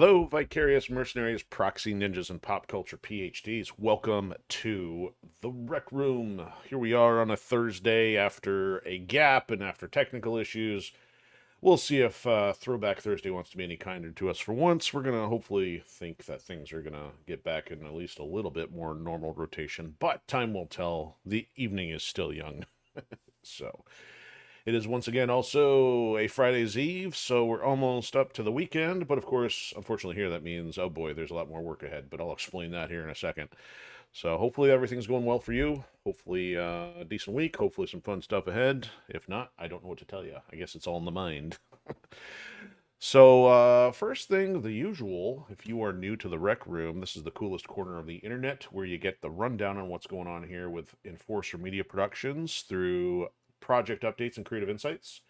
Hello, vicarious mercenaries, proxy ninjas, and pop culture PhDs. Welcome to the Rec Room. Here we are on a Thursday after a gap and after technical issues. We'll see if Throwback Thursday wants to be any kinder to us for once. We're going to hopefully think that things are going to get back in at least a little bit more normal rotation, but time will tell. The evening is still young. So. It is once again also a Friday's Eve, so we're almost up to the weekend. But of course, unfortunately, here that means, oh boy, there's a lot more work ahead. But I'll explain that here in a second. So hopefully everything's going well for you. Hopefully a decent week. Hopefully some fun stuff ahead. If not, I don't know what to tell you. I guess it's all in the mind. So first thing, the usual. If you are new to the Rec Room, this is the coolest corner of the internet where you get the rundown on what's going on here with Enforcer Media Productions through project updates and creative insights.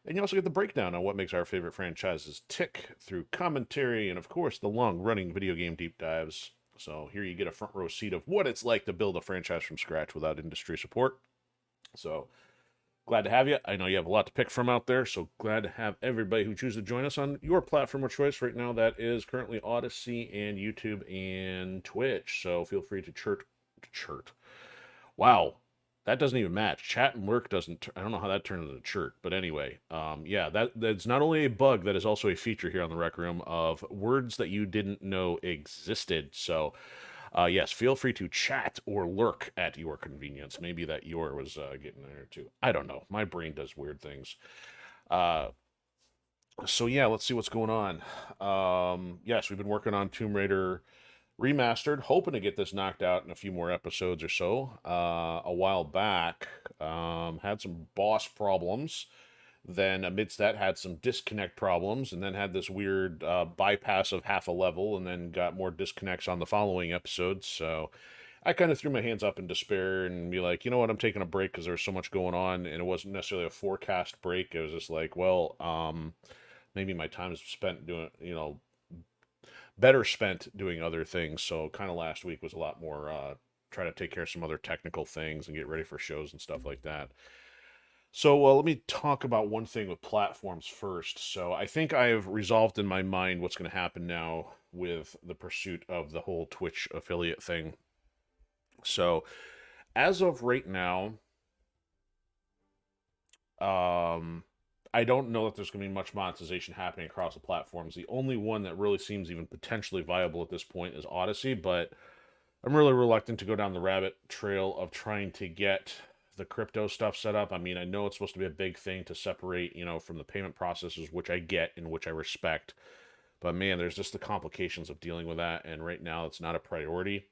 And you also get the breakdown on what makes our favorite franchises tick through commentary and, of course, the long-running video game deep dives. So here you get a front row seat of what it's like to build a franchise from scratch without industry support. So glad to have you. I know you have a lot to pick from out there, so glad to have everybody who chooses to join us on your platform of choice right now. That is currently Odysee and YouTube and Twitch. So feel free to chert. Wow, that doesn't even match. Chat and lurk doesn't. I don't know how that turned into a chert, but anyway, yeah, that's not only a bug, that is also a feature here on the Rec Room of words that you didn't know existed. So, yes, feel free to chat or lurk at your convenience. Maybe that your was getting there too. I don't know. My brain does weird things. So yeah, let's see what's going on. Yes, we've been working on Tomb Raider Remastered, hoping to get this knocked out in a few more episodes or so. A while back, had some boss problems. Then, amidst that, had some disconnect problems, and then had this weird bypass of half a level, and then got more disconnects on the following episodes. So, I kind of threw my hands up in despair and be like, you know what, I'm taking a break because there's so much going on, and it wasn't necessarily a forecast break. It was just like, well, maybe my time is spent doing, better spent doing other things. So kind of last week was a lot more try to take care of some other technical things and get ready for shows and stuff like that. So let me talk about one thing with platforms first. So I think I have resolved in my mind what's going to happen now with the pursuit of the whole Twitch affiliate thing. So as of right now, I don't know that there's going to be much monetization happening across the platforms. The only one that really seems even potentially viable at this point is Odysee, but I'm really reluctant to go down the rabbit trail of trying to get the crypto stuff set up. I mean, I know it's supposed to be a big thing to separate, from the payment processes, which I get and which I respect. But man, there's just the complications of dealing with that, and right now it's not a priority.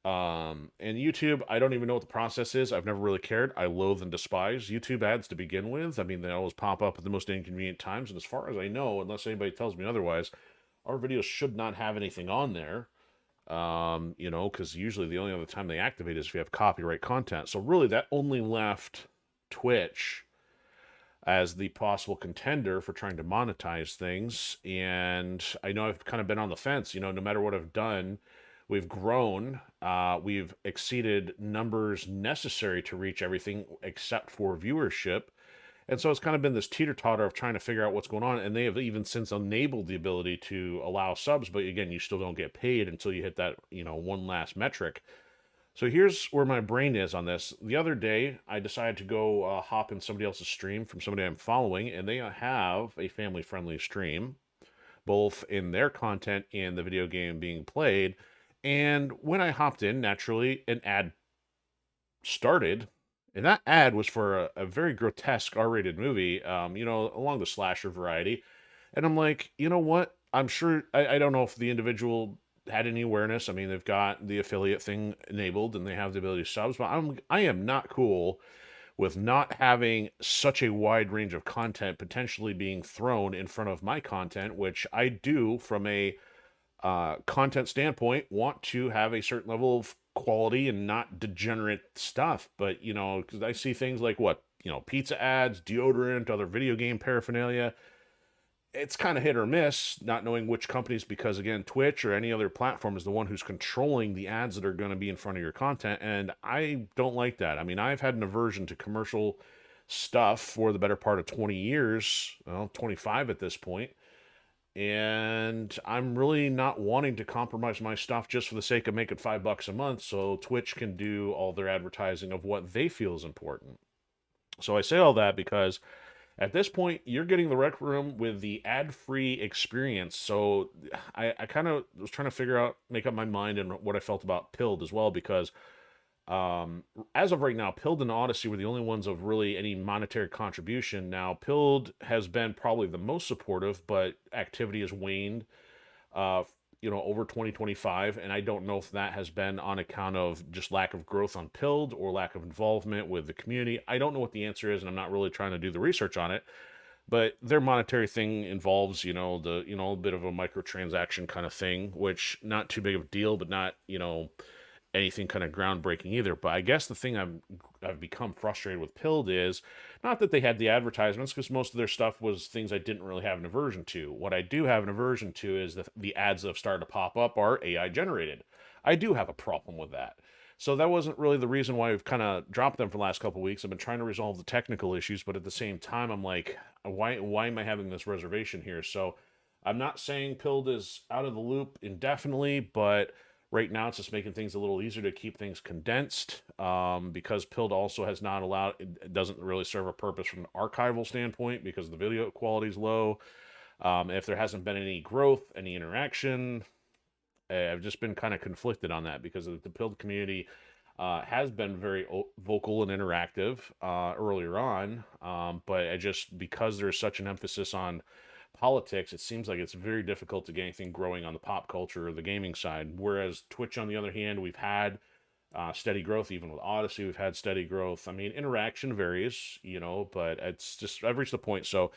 And YouTube, I don't even know what the process is. I've never really cared. I loathe and despise YouTube ads to begin with. I mean, they always pop up at the most inconvenient times, and as far as I know, unless anybody tells me otherwise, our videos should not have anything on there. Because usually the only other time they activate is if you have copyright content. So really, that only left Twitch as the possible contender for trying to monetize things. And I know I've kind of been on the fence. No matter what I've done, we've grown. We've exceeded numbers necessary to reach everything except for viewership. And so it's kind of been this teeter-totter of trying to figure out what's going on. And they have even since enabled the ability to allow subs. But again, you still don't get paid until you hit that, one last metric. So here's where my brain is on this. The other day, I decided to go hop in somebody else's stream from somebody I'm following. And they have a family-friendly stream, both in their content and the video game being played. And when I hopped in, naturally, an ad started, and that ad was for a very grotesque R-rated movie, along the slasher variety. And I'm like, you know what? I'm sure, I don't know if the individual had any awareness. I mean, they've got the affiliate thing enabled, and they have the ability to subs, but I am not cool with not having such a wide range of content potentially being thrown in front of my content, which I do from a content standpoint want to have a certain level of quality and not degenerate stuff. But because I see things like pizza ads, deodorant, other video game paraphernalia, it's kind of hit or miss, not knowing which companies, because again, Twitch or any other platform is the one who's controlling the ads that are going to be in front of your content, and I don't like that. I mean, I've had an aversion to commercial stuff for the better part of 20 years, well, 25 at this point. and I'm really not wanting to compromise my stuff just for the sake of making $5 a month so Twitch can do all their advertising of what they feel is important. So I say all that because at this point, you're getting the Rec Room with the ad-free experience. So I kind of was trying to figure out, make up my mind and what I felt about Pilled as well, because um, as of right now, Pilled and Odyssey were the only ones of really any monetary contribution. Now, Pilled has been probably the most supportive, but activity has waned uh, over 2025. And I don't know if that has been on account of just lack of growth on Pilled or lack of involvement with the community. I don't know what the answer is, and I'm not really trying to do the research on it. But their monetary thing involves, a bit of a microtransaction kind of thing, which not too big of a deal, but not, anything kind of groundbreaking either. But I guess the thing I've become frustrated with Pilled is not that they had the advertisements, because most of their stuff was things I didn't really have an aversion to. What I do have an aversion to is the ads that have started to pop up are AI generated. I do have a problem with that. So that wasn't really the reason why we've kind of dropped them for the last couple of weeks. I've been trying to resolve the technical issues, but at the same time, I'm like, why am I having this reservation here? So I'm not saying Pilled is out of the loop indefinitely, but right now it's just making things a little easier to keep things condensed, because Pilled also has not allowed, it doesn't really serve a purpose from an archival standpoint because the video quality is low. If there hasn't been any growth, any interaction, I've just been kind of conflicted on that because the Pilled community has been very vocal and interactive earlier on, but because there's such an emphasis on politics, it seems like it's very difficult to get anything growing on the pop culture or the gaming side. Whereas Twitch, on the other hand, we've had steady growth. Even with Odyssey, we've had steady growth. I mean, interaction varies, but it's just I've reached the point. So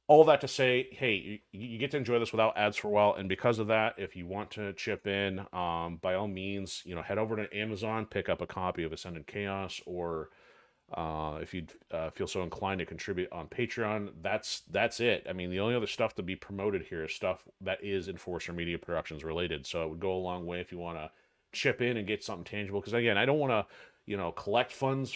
all that to say, hey, you get to enjoy this without ads for a while, and because of that, if you want to chip in, by all means, head over to Amazon, pick up a copy of Ascendant Chaos, or if you feel so inclined to contribute on Patreon, that's it. I mean, the only other stuff to be promoted here is stuff that is Enforcer Media Productions related. So it would go a long way if you want to chip in and get something tangible. Because again, I don't want to collect funds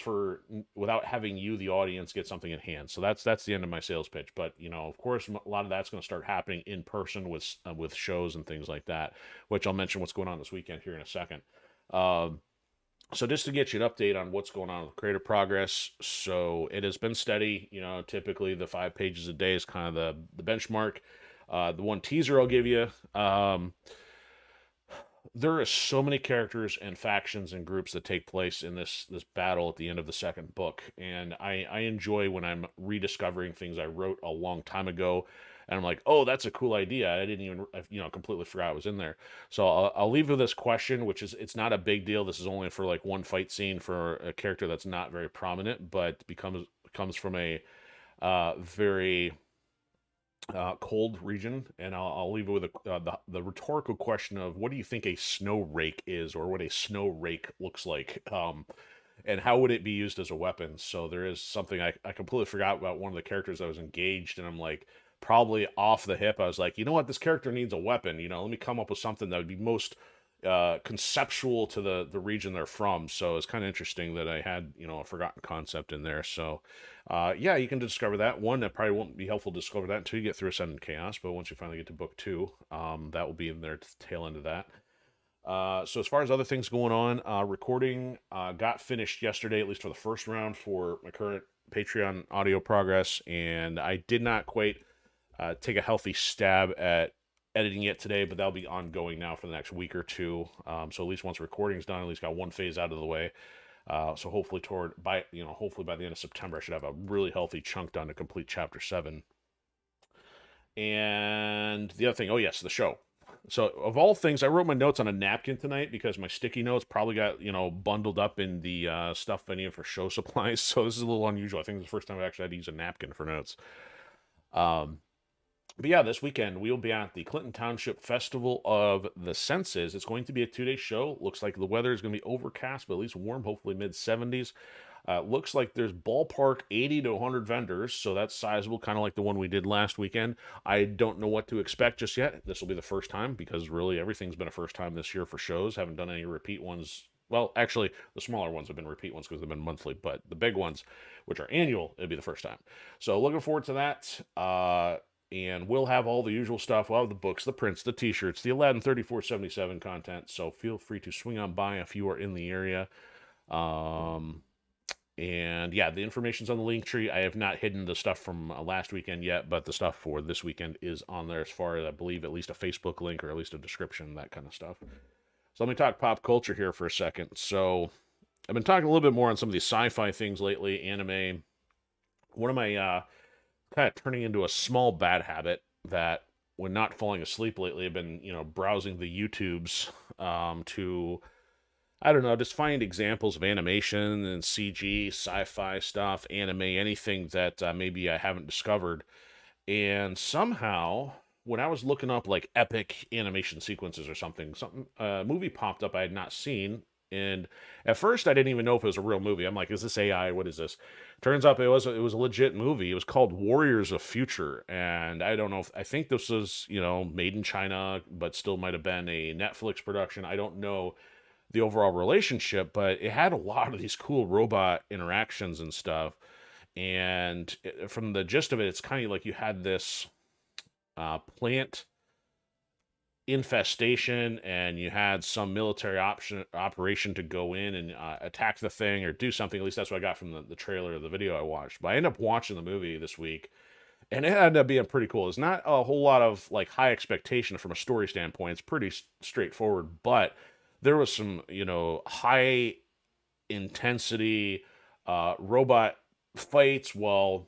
without having you, the audience, get something in hand. So that's the end of my sales pitch. But of course, a lot of that's going to start happening in person with shows and things like that, which I'll mention what's going on this weekend here in a second. So just to get you an update on what's going on with creative progress, so it has been steady. Typically the 5 pages a day is kind of the benchmark. The one teaser I'll give you, there are so many characters and factions and groups that take place in this battle at the end of the second book, and I enjoy when I'm rediscovering things I wrote a long time ago, and I'm like, oh, that's a cool idea. I didn't even completely forgot it was in there. So I'll leave with this question, which is, it's not a big deal. This is only for like one fight scene for a character that's not very prominent, but comes from a very cold region, and I'll leave it with the rhetorical question of what do you think a snow rake is, or what a snow rake looks like, and how would it be used as a weapon? So there is something I completely forgot about one of the characters I was engaged, and I'm like, probably off the hip, I was like, you know what, this character needs a weapon. Let me come up with something that would be most conceptual to the region they're from. So it's kind of interesting that I had a forgotten concept in there. So yeah, you can discover that one. That probably won't be helpful to discover that until you get through Ascendant Chaos, but once you finally get to book 2, that will be in there to the tail end of that. So as far as other things going on, recording got finished yesterday, at least for the first round for my current Patreon audio progress, and I did not quite take a healthy stab at editing it today, but that'll be ongoing now for the next week or two. So at least once recording's done, at least got one phase out of the way. So hopefully hopefully by the end of September, I should have a really healthy chunk done to complete chapter 7. And the other thing, oh yes, the show. So of all things, I wrote my notes on a napkin tonight because my sticky notes probably got bundled up in the stuff I needed for show supplies. So this is a little unusual. I think it's the first time I actually had to use a napkin for notes. But yeah, this weekend we'll be at the Clinton Township Festival of the Senses. It's going to be a 2-day show. Looks like the weather is going to be overcast, but at least warm, hopefully mid-70s. Looks like there's ballpark 80 to 100 vendors, so that's sizable, kind of like the one we did last weekend. I don't know what to expect just yet. This will be the first time, because really everything's been a first time this year for shows. Haven't done any repeat ones. Well, actually, the smaller ones have been repeat ones because they've been monthly, but the big ones, which are annual, it'll be the first time. So looking forward to that. and we'll have all the usual stuff. We'll have the books, the prints, the t-shirts, the Aladdin 3477 content, so feel free to swing on by if you are in the area. And yeah, the information's on the Linktree. I have not hidden the stuff from last weekend yet, but the stuff for this weekend is on there as far as I believe at least a Facebook link or at least a description, that kind of stuff. So let me talk pop culture here for a second. So I've been talking a little bit more on some of these sci-fi things lately, anime. One of my kind of turning into a small bad habit that when not falling asleep lately, I've been, browsing the YouTubes to I don't know, just find examples of animation and CG, sci-fi stuff, anime, anything that maybe I haven't discovered. And somehow, when I was looking up like epic animation sequences or something, a movie popped up I had not seen. And at first, I didn't even know if it was a real movie. I'm like, "Is this AI? What is this?" Turns out it was a legit movie. It was called Warriors of Future, and I don't know if I think this was made in China, but still might have been a Netflix production. I don't know the overall relationship, but it had a lot of these cool robot interactions and stuff. And from the gist of it, it's kind of like you had this plant infestation, and you had some military operation to go in and attack the thing or do something. At least that's what I got from the trailer of the video I watched. But I ended up watching the movie this week, and it ended up being pretty cool. It's not a whole lot of like high expectation from a story standpoint. It's pretty straightforward, but there was some, high intensity robot fights while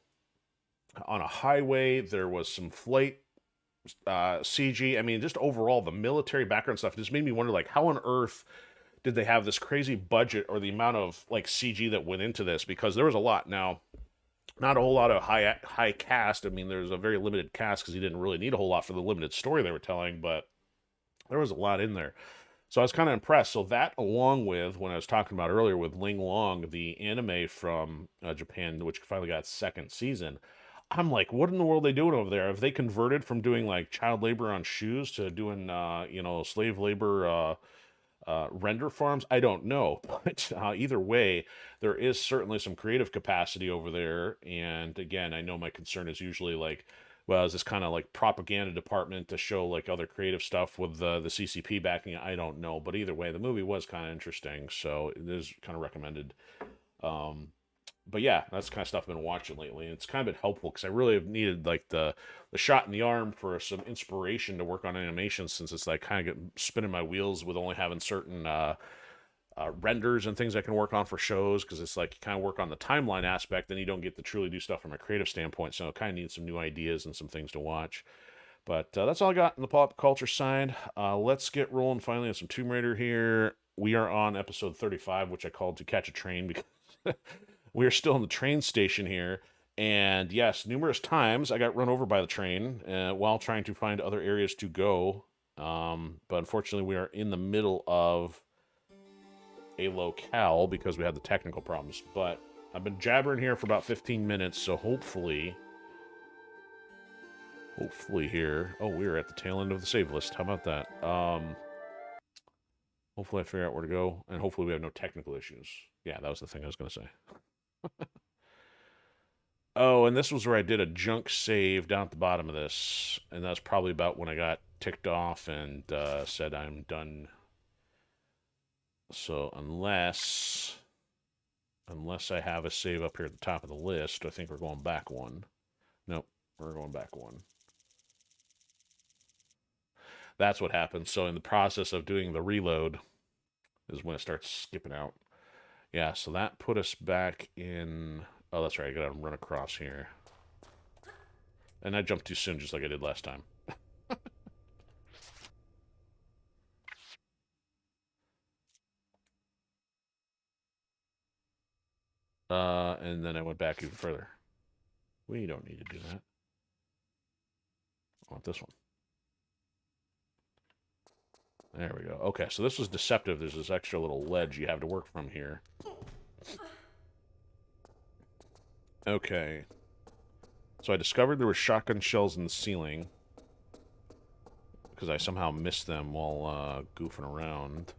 on a highway. There was some flight CG. I mean, just overall, the military background stuff just made me wonder, like, how on earth did they have this crazy budget or the amount of like CG that went into this? Because there was a lot. Now, not a whole lot of high cast. I mean, there's a very limited cast because you didn't really need a whole lot for the limited story they were telling, but there was a lot in there. So I was kind of impressed. So that, along with when I was talking about earlier with Ling Long, the anime from Japan, which finally got its second season, I'm like, what in the world are they doing over there? Have they converted from doing like child labor on shoes to doing, slave labor render farms? I don't know, but either way, there is certainly some creative capacity over there. And again, I know my concern is usually like, well, is this kind of like propaganda department to show like other creative stuff with the CCP backing it? I don't know, but either way, the movie was kind of interesting, so it is kind of recommended. But yeah, that's the kind of stuff I've been watching lately, and it's kind of been helpful because I really have needed like the shot in the arm for some inspiration to work on animation, since it's like kind of spinning my wheels with only having certain renders and things I can work on for shows, because it's like you kind of work on the timeline aspect, then you don't get to truly do stuff from a creative standpoint. So I kind of need some new ideas and some things to watch. But that's all I got in the pop culture side. Let's get rolling finally on some Tomb Raider here. We are on episode 35, which I called To Catch a Train because we are still in the train station here. And yes, numerous times I got run over by the train while trying to find other areas to go. But unfortunately, we are in the middle of a locale because we had the technical problems. But I've been jabbering here for about 15 minutes, so hopefully here. Oh, we're at the tail end of the save list. How about that? Hopefully I figure out where to go, and hopefully we have no technical issues. Yeah, that was the thing I was going to say. Oh, and this was where I did a junk save down at the bottom of this, and that's probably about when I got ticked off and said I'm done. So unless I have a save up here at the top of the list, I think we're going back one. Nope, we're going back one. That's what happens. So in the process of doing the reload is when it starts skipping out. Yeah, so that put us back in... Oh, that's right, I gotta run across here. And I jumped too soon, just like I did last time. And then I went back even further. We don't need to do that. I want this one. There we go. Okay, so this was deceptive. There's this extra little ledge you have to work from here. Okay. So I discovered there were shotgun shells in the ceiling, because I somehow missed them while goofing around.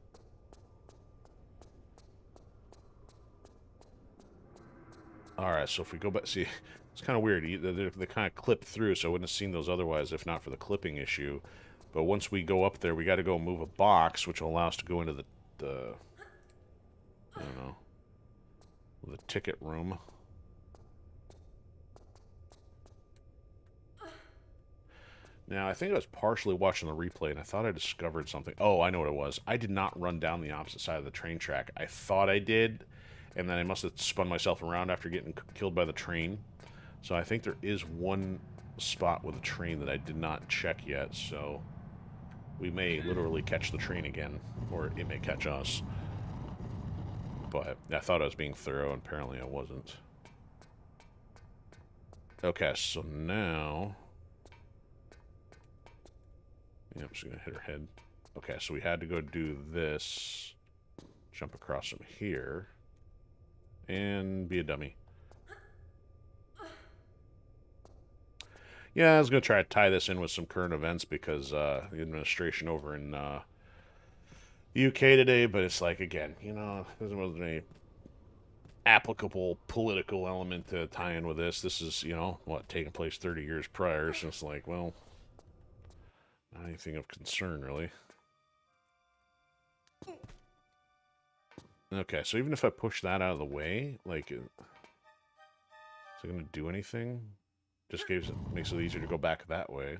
Alright, so if we go back... See, It's kind of weird. They kind of clip through, so I wouldn't have seen those otherwise if not for the clipping issue. But once we go up there, we got to go move a box, which will allow us to go into the I don't know, the ticket room. Now, I think I was partially watching the replay, and I thought I discovered something. Oh, I know what it was. I did not run down the opposite side of the train track. I thought I did, and then I must have spun myself around after getting killed by the train. So I think there is one spot with a train that I did not check yet, so we may literally catch the train again, or it may catch us. But I thought I was being thorough, and apparently I wasn't. Okay, so now... yeah, I'm just going to hit her head. Okay, so we had to go do this. Jump across from here. And be a dummy. Yeah, I was going to try to tie this in with some current events because the administration over in the UK today, but it's like, again, you know, there wasn't any applicable political element to tie in with this. This is, you know, what, taking place 30 years prior, so it's like, well... not anything of concern, really. Okay, so even if I push that out of the way, like, is it going to do anything? Just makes it easier to go back that way.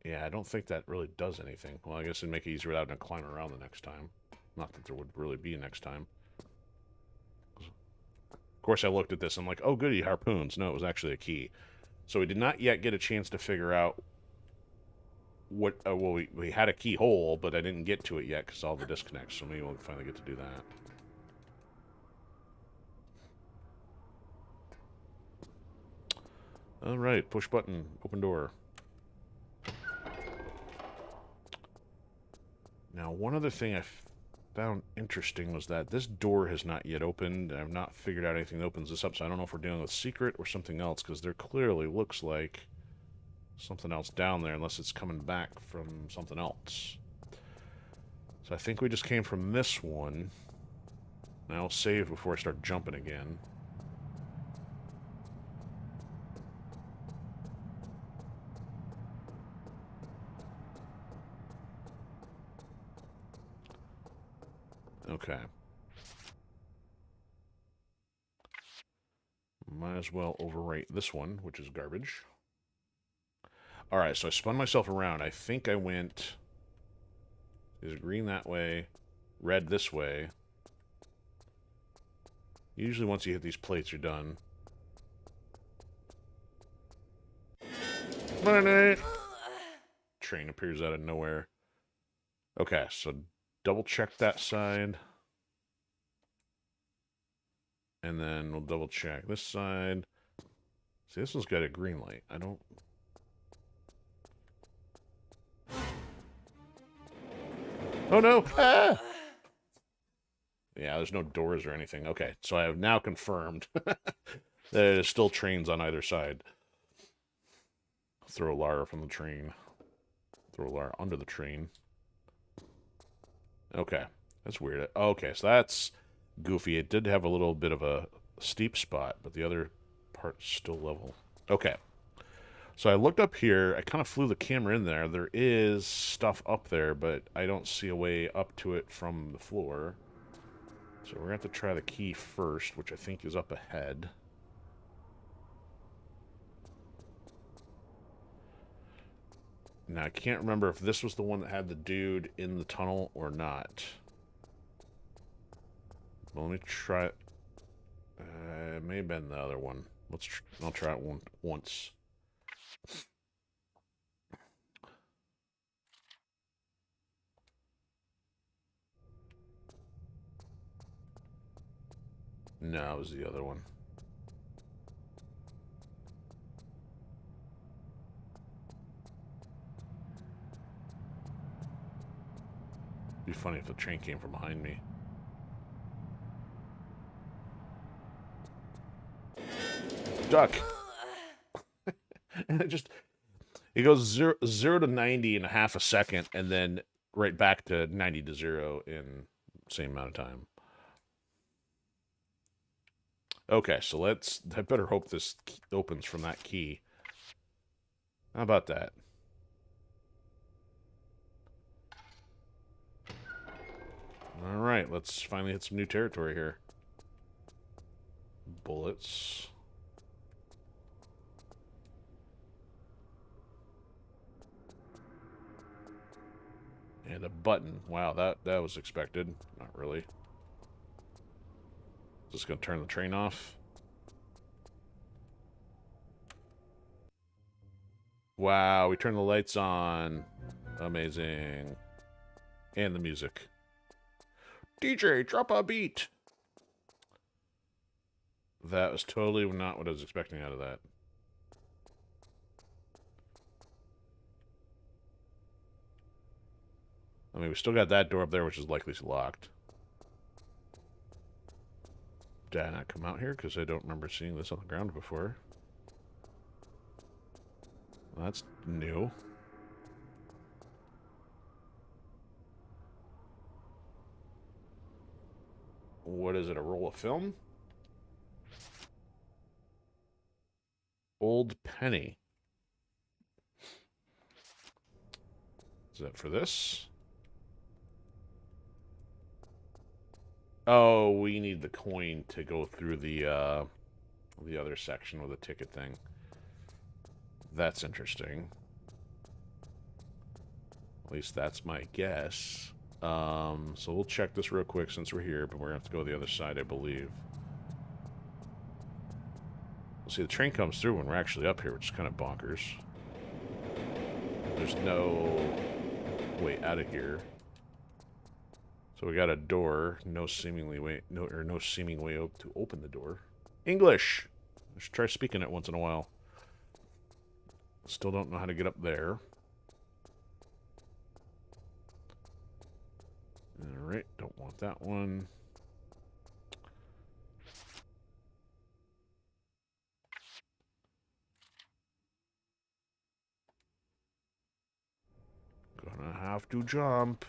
Yeah, I don't think that really does anything. Well, I guess it'd make it easier without having to climb around the next time. Not that there would really be a next time. Of course, I looked at this and I'm like, oh, goody, harpoons. No, it was actually a key. So we did not yet get a chance to figure out what, well, we had a keyhole, but I didn't get to it yet because all the disconnects, so maybe we'll finally get to do that. Alright, push button, open door. Now, one other thing I found interesting was that this door has not yet opened. I've not figured out anything that opens this up, so I don't know if we're dealing with secret or something else, because there clearly looks like something else down there, unless it's coming back from something else. So I think we just came from this one. Now I'll save before I start jumping again. Okay. Might as well overwrite this one, which is garbage. Alright, so I spun myself around. I think I went... is green that way, red this way. Usually once you hit these plates, you're done. Train appears out of nowhere. Okay, so double check that side. And then we'll double check this side. See, this one's got a green light. I don't... oh no! Ah! Yeah, there's no doors or anything. Okay, so I have now confirmed there's still trains on either side. Throw Lara from the train. Throw Lara under the train. Okay, that's weird. Okay, so that's goofy. It did have a little bit of a steep spot, but the other part's still level. Okay. So I looked up here, I kind of flew the camera in there. There is stuff up there, but I don't see a way up to it from the floor. So we're going to have to try the key first, which I think is up ahead. Now, I can't remember if this was the one that had the dude in the tunnel or not. Well, let me try it. It may have been the other one. I'll try it once. No, it was the other one. It'd be funny if the train came from behind me. Duck! And it goes 0 to 90 in a half a second, and then right back to 90 to 0 in the same amount of time. Okay, so let's... I better hope this opens from that key. How about that? Alright, let's finally hit some new territory here. Bullets. And a button. Wow, that was expected. Not really. Just gonna turn the train off. Wow, we turned the lights on. Amazing. And the music. DJ, drop a beat! That was totally not what I was expecting out of that. I mean, we still got that door up there, which is likely locked. Did I not come out here? Because I don't remember seeing this on the ground before. Well, that's new. What is it, a roll of film? Old penny. Is that for this? Oh, we need the coin to go through the other section with the ticket thing. That's interesting. At least that's my guess. So we'll check this real quick since we're here, but we're going to have to go to the other side, I believe. See, the train comes through when we're actually up here, which is kind of bonkers. There's no way out of here. So we got a door, no seeming way to open the door. English! I should try speaking it once in a while. Still don't know how to get up there. Alright, don't want that one. Gonna have to jump.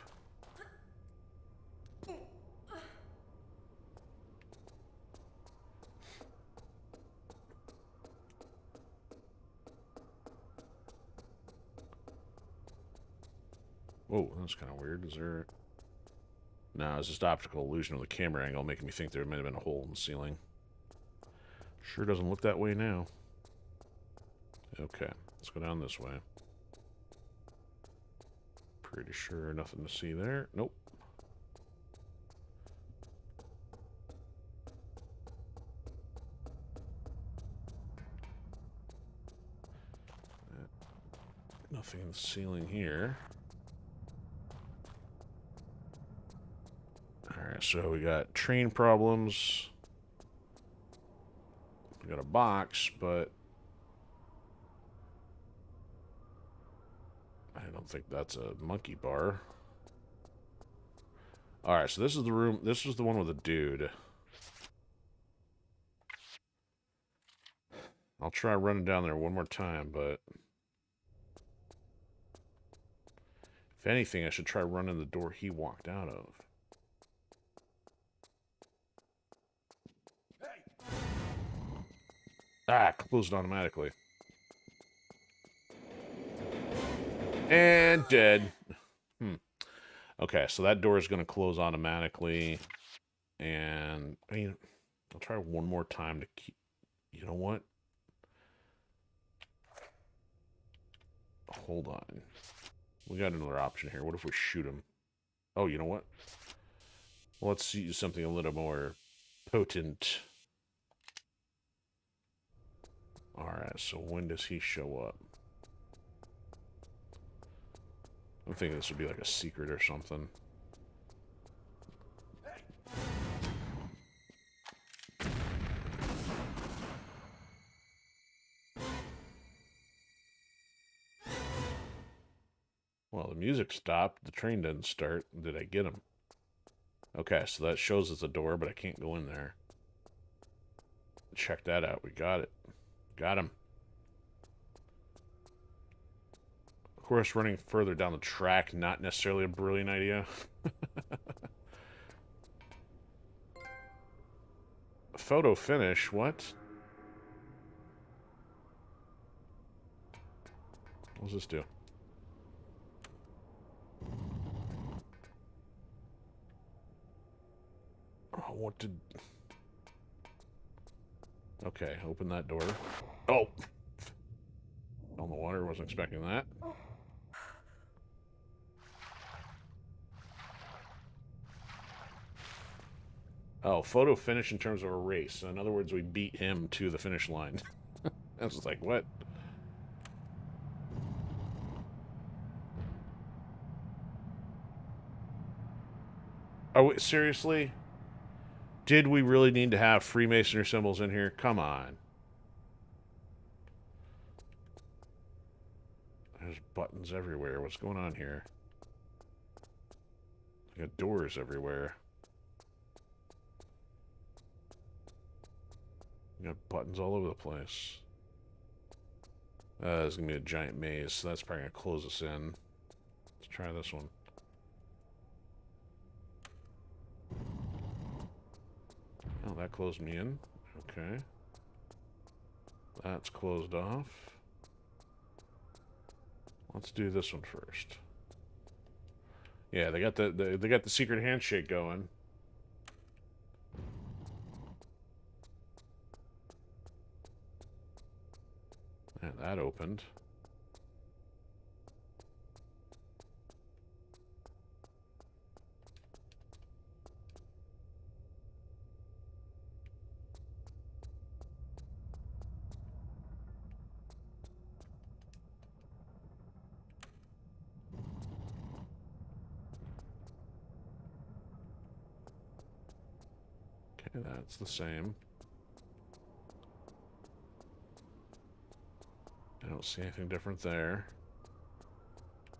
Whoa, that's kind of weird. Is there... No, it's just optical illusion of the camera angle making me think there might have been a hole in the ceiling. Sure doesn't look that way now. Okay, let's go down this way. Pretty sure nothing to see there. Nope. Nothing in the ceiling here. Alright, so we got train problems. We got a box, but I don't think that's a monkey bar. Alright, so this is the room. This was the one with the dude. I'll try running down there one more time, but if anything, I should try running the door he walked out of. Ah, closed automatically. And dead. Okay, so that door is going to close automatically. And, I mean, I'll try one more time to keep... You know what? Hold on. We got another option here. What if we shoot him? Oh, you know what? Well, let's use something a little more potent. Alright, so when does he show up? I'm thinking this would be like a secret or something. Well, the music stopped. The train didn't start. Did I get him? Okay, so that shows us a door, but I can't go in there. Check that out. We got it. Got him. Of course, running further down the track, not necessarily a brilliant idea. photo finish, what? What does this do? Oh, what did... Okay, open that door. Oh! On the water, wasn't expecting that. Oh, photo finish in terms of a race. So in other words, we beat him to the finish line. I was like, what? Are we, seriously? Did we really need to have Freemasonry symbols in here? Come on. There's buttons everywhere. What's going on here? I got doors everywhere. I got buttons all over the place. There's going to be a giant maze, so that's probably going to close us in. Let's try this one. Oh, that closed me in. Okay. That's closed off. Let's do this one first. Yeah, they got the secret handshake going. And that opened. Okay, that's the same. I don't see anything different there.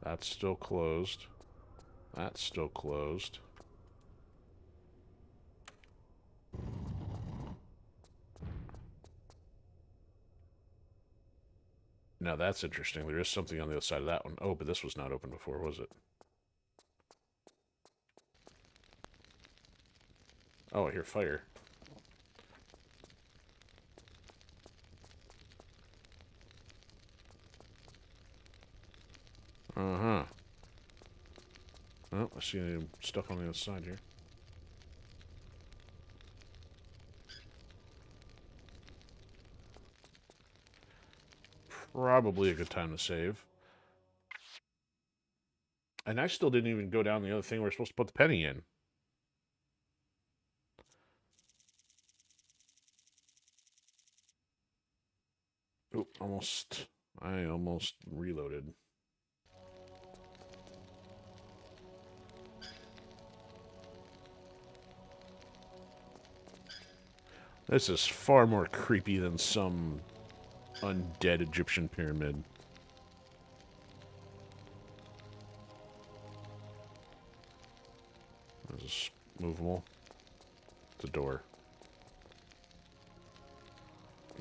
That's still closed. That's still closed. Now that's interesting. There is something on the other side of that one. Oh, but this was not open before, was it? Oh, I hear fire. Uh-huh. Oh, I see stuff on the other side here. Probably a good time to save. And I still didn't even go down the other thing where we're supposed to put the penny in. Oh, almost. I almost reloaded. This is far more creepy than some undead Egyptian pyramid. This is movable. It's a door.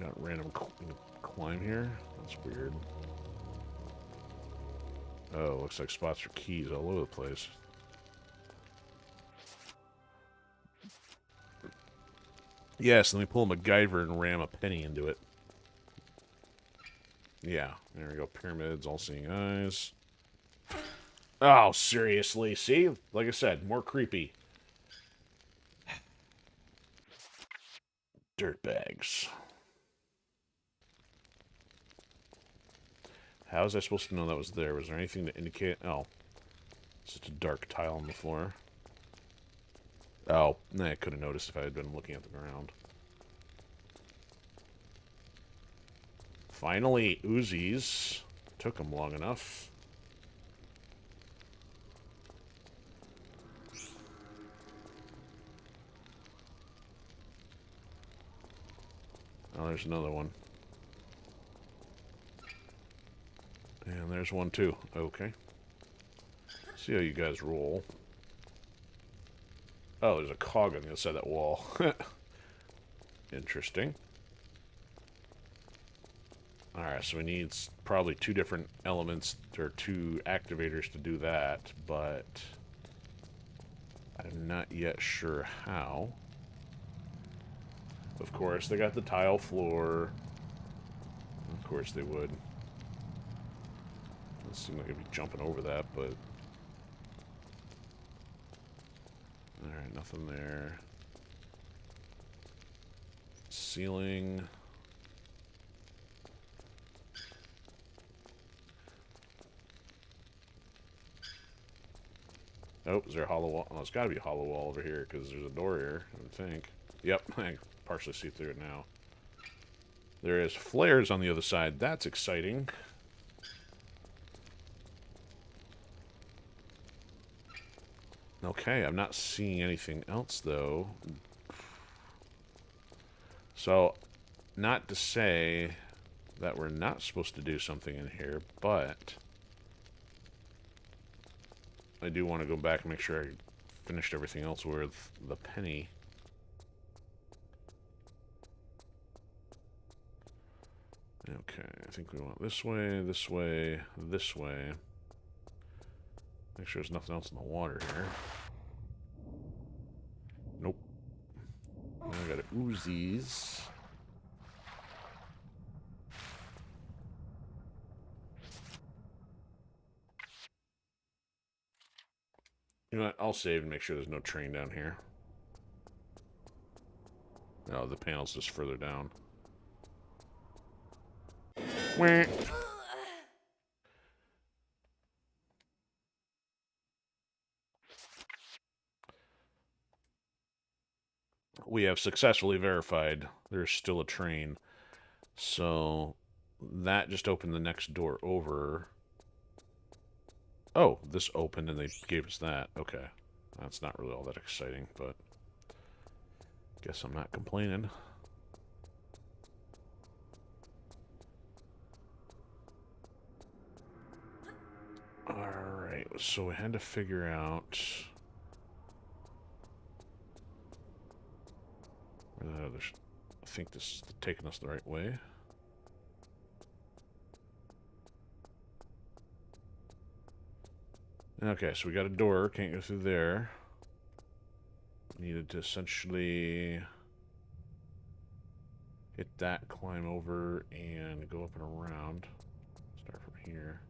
Got random climb here? That's weird. Oh, looks like spots for keys all over the place. Yes, let me pull a MacGyver and ram a penny into it. Yeah, there we go. Pyramids, all-seeing eyes. Oh, seriously? See? Like I said, more creepy. Dirtbags. How was I supposed to know that was there? Was there anything to indicate? Oh. It's just a dark tile on the floor. Oh, I could have noticed if I had been looking at the ground. Finally, Uzis. Took them long enough. Oh, there's another one. And there's one too. Okay. See how you guys roll. Oh, there's a cog on the other side of that wall. Interesting. Alright, so we need probably two different elements, or two activators to do that, but I'm not yet sure how. Of course, they got the tile floor. Of course they would. Doesn't seem like I'd be jumping over that, but... Alright, nothing there. Ceiling. Oh, is there a hollow wall? Oh, it's got to be a hollow wall over here, because there's a door here, I would think. Yep, I can partially see through it now. There is flares on the other side. That's exciting. Okay, I'm not seeing anything else, though. So, not to say that we're not supposed to do something in here, but... I do want to go back and make sure I finished everything else with the penny. Okay, I think we want this way, this way, this way. Make sure there's nothing else in the water here. Nope. Now I got Odysees. You know what? I'll save and make sure there's no train down here. No, the panel's just further down. Wah. We have successfully verified there's still a train. So that just opened the next door over. Oh, this opened and they gave us that. Okay. That's not really all that exciting, but guess I'm not complaining. Alright, so we had to figure out... I think this is taking us the right way. Okay, so we got a door, can't go through there. Needed to essentially hit that, climb over, and go up and around. Start from here.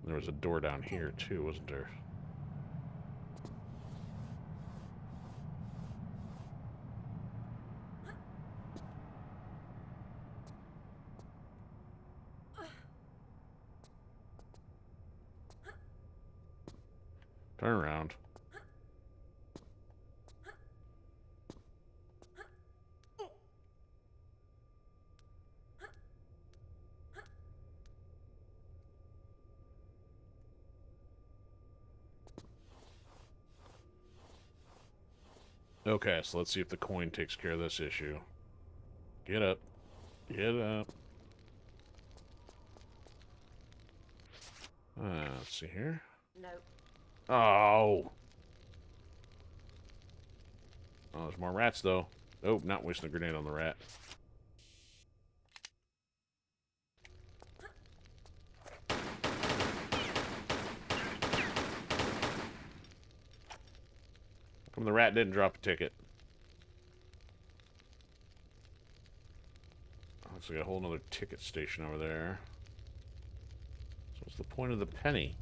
There was a door down here too, wasn't there? Turn around. Okay, so let's see if the coin takes care of this issue. Get up. Get up. Let's see here. Nope. Oh! Oh, there's more rats, though. Nope, not wasting a grenade on the rat. How come the rat didn't drop a ticket? Oh, so we got a whole other ticket station over there. So what's the point of the penny?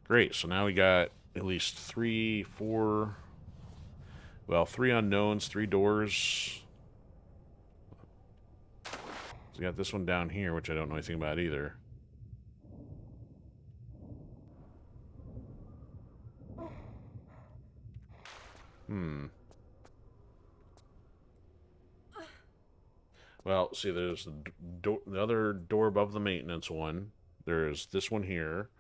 Great, so now we got at least 3, 4... Well, 3 unknowns, 3 doors. So we got this one down here, which I don't know anything about either. Well, see, there's the other door above the maintenance one. There's this one here.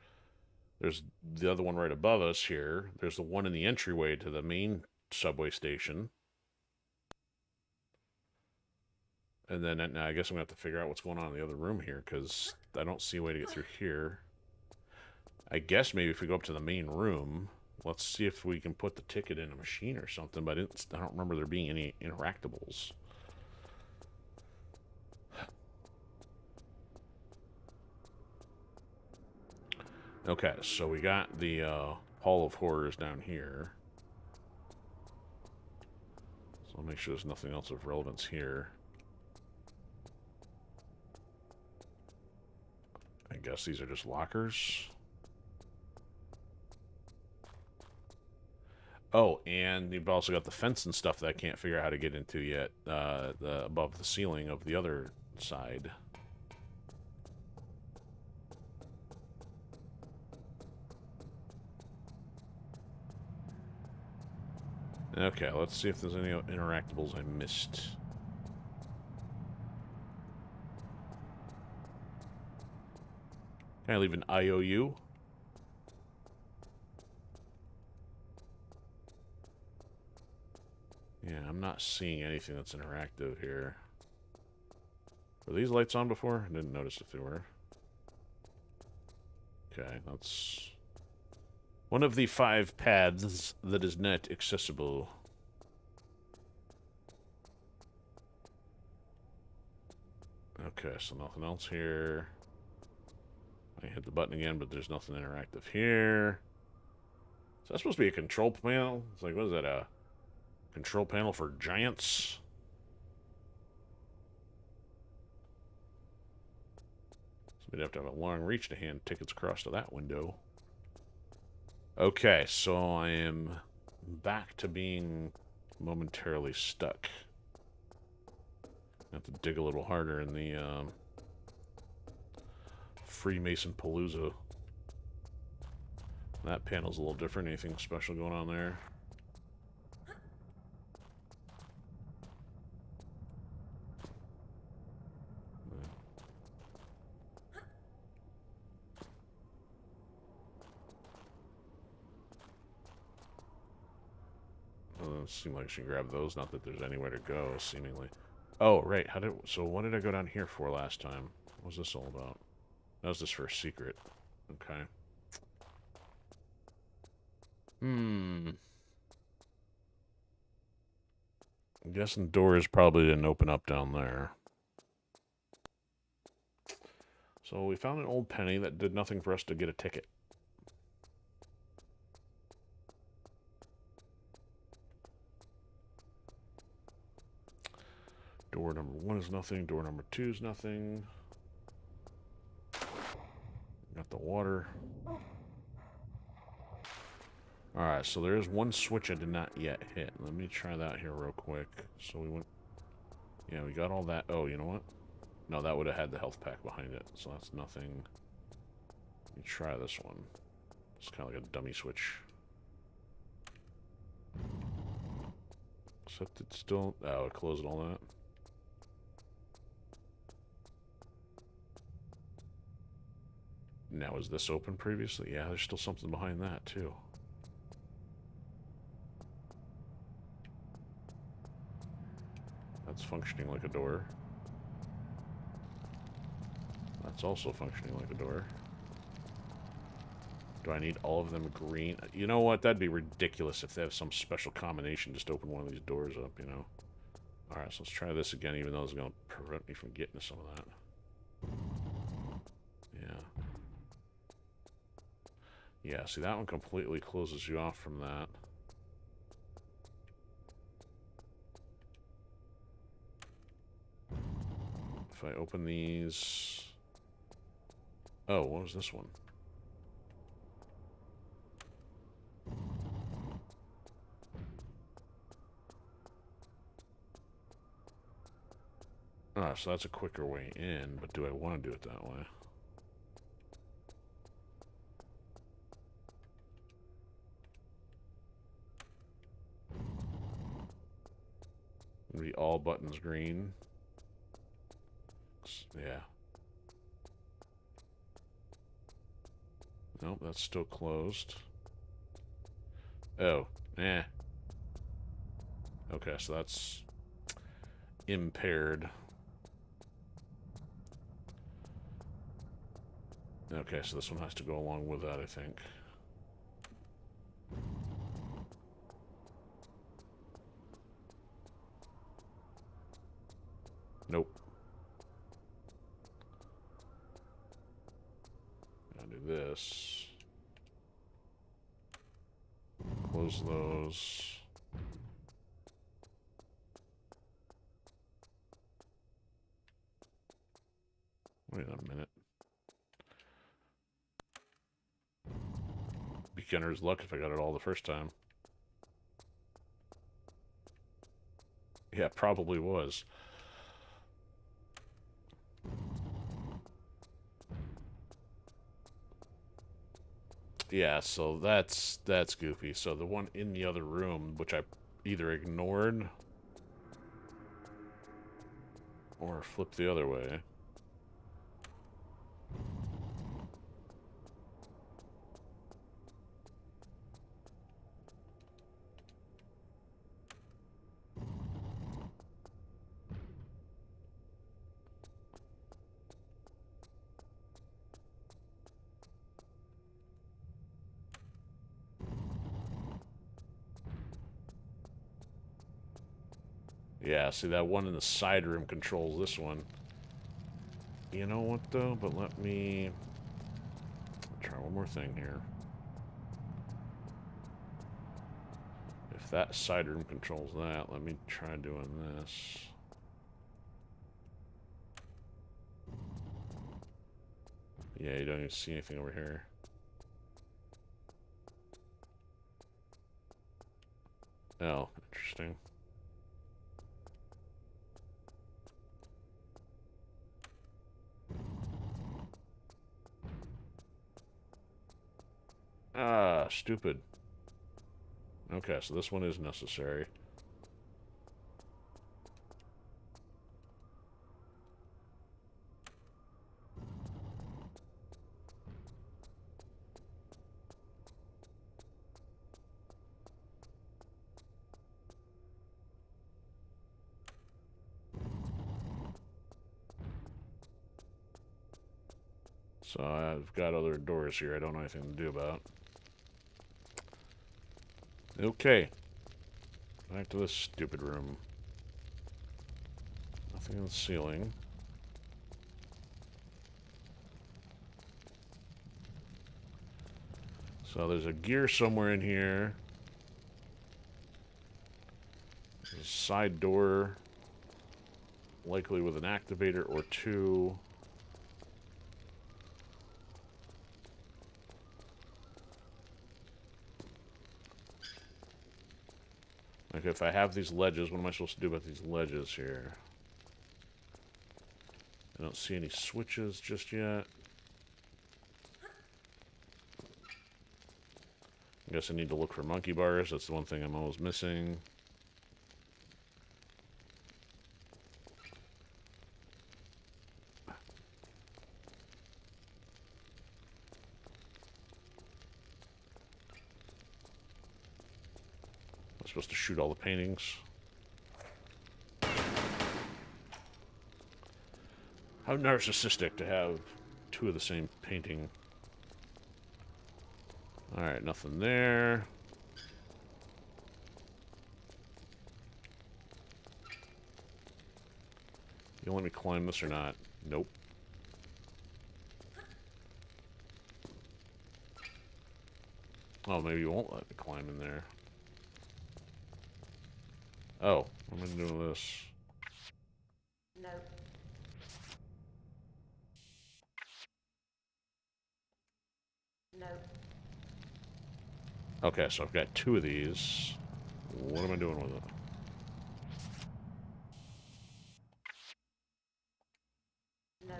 There's the other one right above us here. There's the one in the entryway to the main subway station. And then now I guess I'm going to have to figure out what's going on in the other room here, because I don't see a way to get through here. I guess maybe if we go up to the main room, let's see if we can put the ticket in a machine or something, but I don't remember there being any interactables. Okay, so we got the Hall of Horrors down here. So I'll make sure there's nothing else of relevance here. I guess these are just lockers. Oh, and you've also got the fence and stuff that I can't figure out how to get into yet. Above the ceiling of the other side. Okay, let's see if there's any interactables I missed. Can I leave an IOU? Yeah, I'm not seeing anything that's interactive here. Were these lights on before? I didn't notice if they were. Okay, that's one of the 5 paths that is not accessible. Okay, so nothing else here. I hit the button again, but there's nothing interactive here. So that's supposed to be a control panel? It's like, what is that, a control panel for giants? So we'd have to have a long reach to hand tickets across to that window. Okay, so I am back to being momentarily stuck. I have to dig a little harder in the Freemason Palooza. That panel's a little different. Anything special going on there? Doesn't seem like she can grab those. Not that there's anywhere to go, seemingly. Oh, right. So what did I go down here for last time? What was this all about? That was just for a secret. Okay. I'm guessing doors probably didn't open up down there. So we found an old penny that did nothing for us to get a ticket. Door number 1 is nothing. Door number 2 is nothing. Got the water. Alright, so there is one switch I did not yet hit. Let me try that here real quick. So we went... Yeah, we got all that. Oh, you know what? No, that would have had the health pack behind it. So that's nothing. Let me try this one. It's kind of like a dummy switch. Except it's still... Oh, it closed all that. Now, is this open previously? Yeah, there's still something behind that, too. That's functioning like a door. That's also functioning like a door. Do I need all of them green? You know what? That'd be ridiculous if they have some special combination just to open one of these doors up, you know? Alright, so let's try this again, even though it's going to prevent me from getting to some of that. Yeah. Yeah, see, that one completely closes you off from that. If I open these... Oh, what was this one? Ah, so that's a quicker way in, but do I want to do it that way? Be all buttons green. Yeah. Nope, that's still closed. Oh, eh. Okay, so that's impaired. Okay, so this one has to go along with that, I think. Nope. Gotta do this. Close those. Wait a minute. Beginner's luck if I got it all the first time. Yeah, probably was. Yeah, so that's goofy. So the one in the other room, which I either ignored or flipped the other way. Yeah, see that one in the side room controls this one. You know what though? But let me try one more thing here. If that side room controls that, let me try doing this. Yeah, you don't even see anything over here. Oh, interesting. Ah, stupid. Okay, so this one is necessary. So I've got other doors here I don't know anything to do about. Okay. Back to this stupid room. Nothing on the ceiling. So there's a gear somewhere in here. There's a side door. Likely with an activator or two. Like, if I have these ledges, what am I supposed to do about these ledges here? I don't see any switches just yet. I guess I need to look for monkey bars. That's the one thing I'm always missing. I'm supposed to shoot all the paintings. How narcissistic to have two of the same painting. Alright, nothing there. You let me climb this or not? Nope. Oh, maybe you won't let me climb in there. Oh, what am I doing with this? No. No. Okay, so I've got two of these. What am I doing with it? No.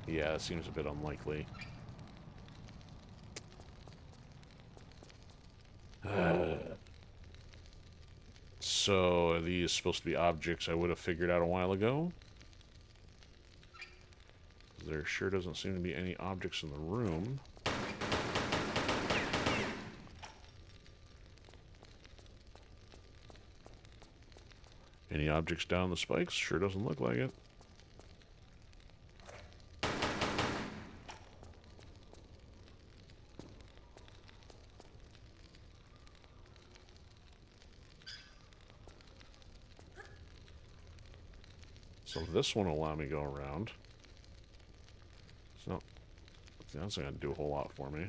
Yeah, that seems a bit unlikely. So, are these supposed to be objects I would have figured out a while ago? There sure doesn't seem to be any objects in the room. Any objects down the spikes? Sure doesn't look like it. So this one will allow me to go around. So, that's not going to do a whole lot for me.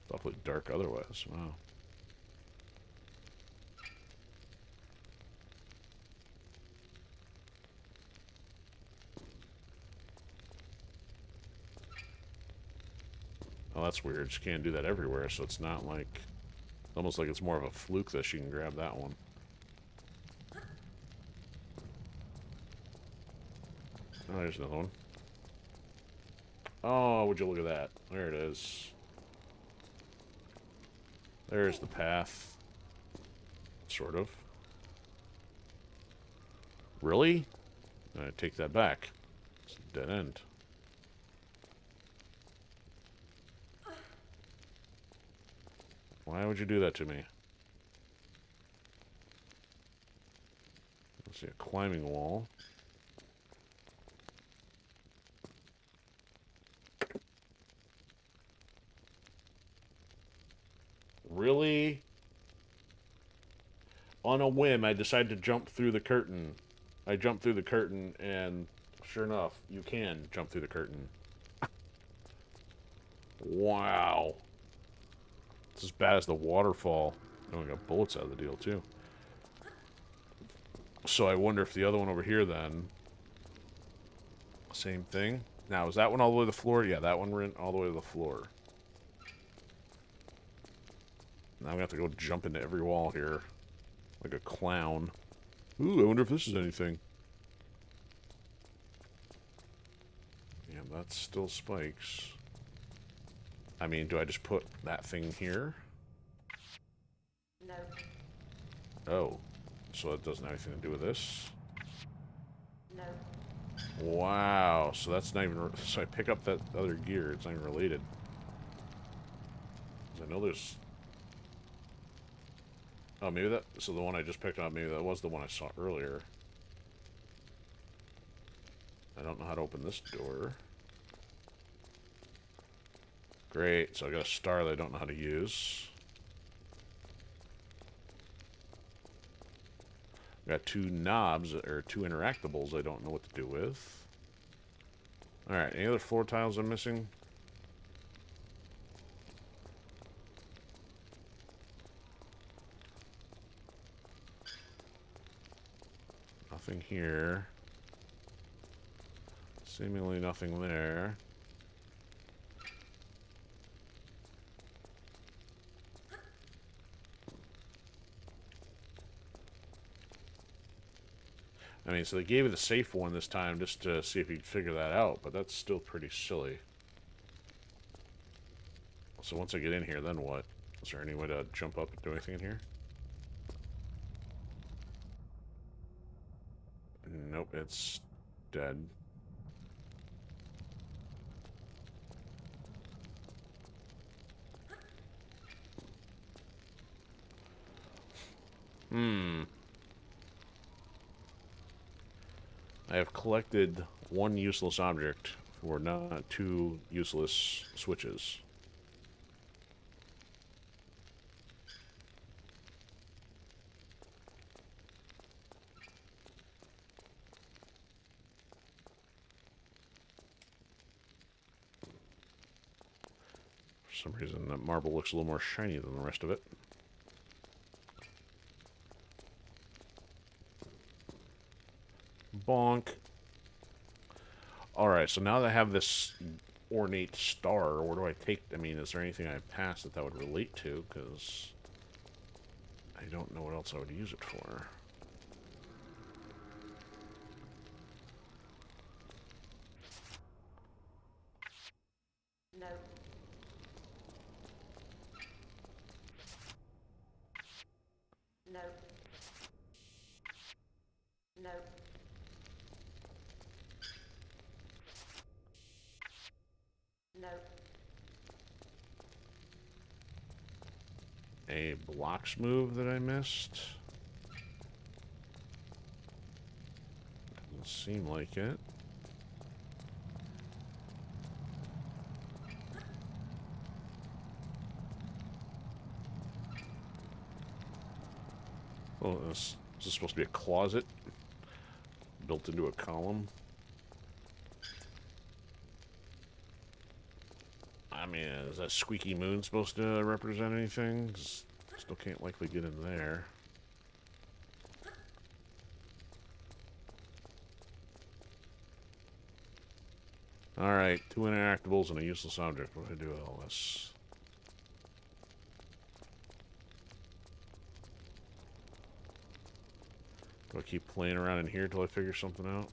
It's awfully dark otherwise. Wow. Oh, that's weird. She can't do that everywhere, so it's not like... Almost like it's more of a fluke that she can grab that one. Oh, there's another one. Oh, would you look at that? There it is. There's the path. Sort of. Really? I take that back. It's a dead end. Why would you do that to me? Let's see, a climbing wall. Really? On a whim, I decided to jump through the curtain. I jumped through the curtain, and sure enough, you can jump through the curtain. Wow. It's as bad as the waterfall. Oh, I got bullets out of the deal, too. So I wonder if the other one over here, then... Same thing. Now, is that one all the way to the floor? Yeah, that one went all the way to the floor. Now I'm gonna have to go jump into every wall here. Like a clown. Ooh, I wonder if this is anything. Yeah, that's still spikes. I mean, do I just put that thing here? No. Oh. So it doesn't have anything to do with this? No. Wow. So that's not even... So I pick up that other gear. It's not even related. 'Cause I know there's... Oh, maybe that... So the one I just picked up, maybe that was the one I saw earlier. I don't know how to open this door. Great. So I got a star that I don't know how to use. Got two knobs, or two interactables I don't know what to do with. Alright, any other floor tiles I'm missing? Nothing here. Seemingly nothing there. I mean, so they gave you the safe one this time just to see if you'd figure that out, but that's still pretty silly. So once I get in here, then what? Is there any way to jump up and do anything in here? Nope, it's dead. I have collected one useless object for not two useless switches. For some reason, that marble looks a little more shiny than the rest of it. Bonk. Alright, so now that I have this ornate star, where do I take... I mean, is there anything I passed that would relate to? Because I don't know what else I would use it for. No. No. No. No. A blocks move that I missed? Doesn't seem like it. Oh, is this supposed to be a closet? Built into a column? I mean, is that squeaky moon supposed to represent anything? 'Cause still can't likely get in there. Alright, 2 interactables and a useless object. What do I do with all this? Do I keep playing around in here till I figure something out?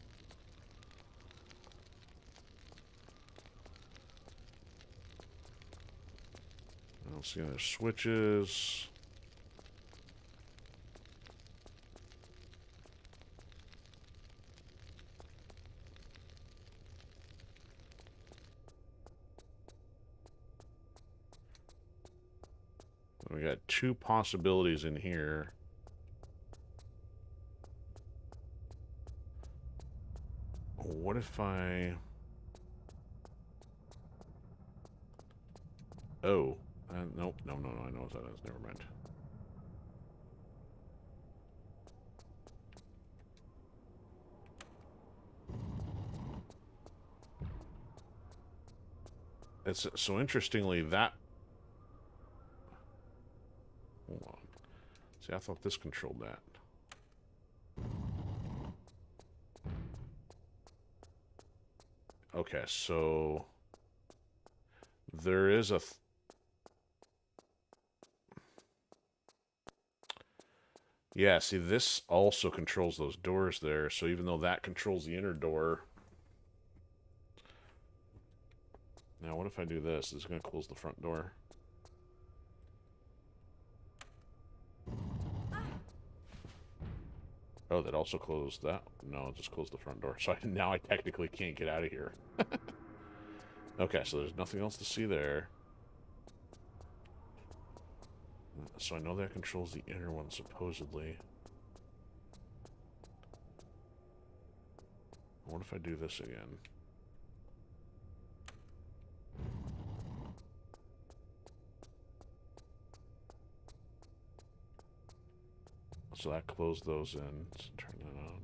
I don't see any other switches. We got 2 possibilities in here. What if I... Oh. Nope. No, I know what that is. Never mind. It's so interestingly that... Hold on. See, I thought this controlled that. Okay, so... There is a... Yeah, see, this also controls those doors there, so even though that controls the inner door... Now, what if I do this? This is going to close the front door. Oh, that also closed that? No, it just closed the front door. So now I technically can't get out of here. Okay, so there's nothing else to see there. So I know that controls the inner one, supposedly. What if I do this again? So that closed those in. Let's turn that on.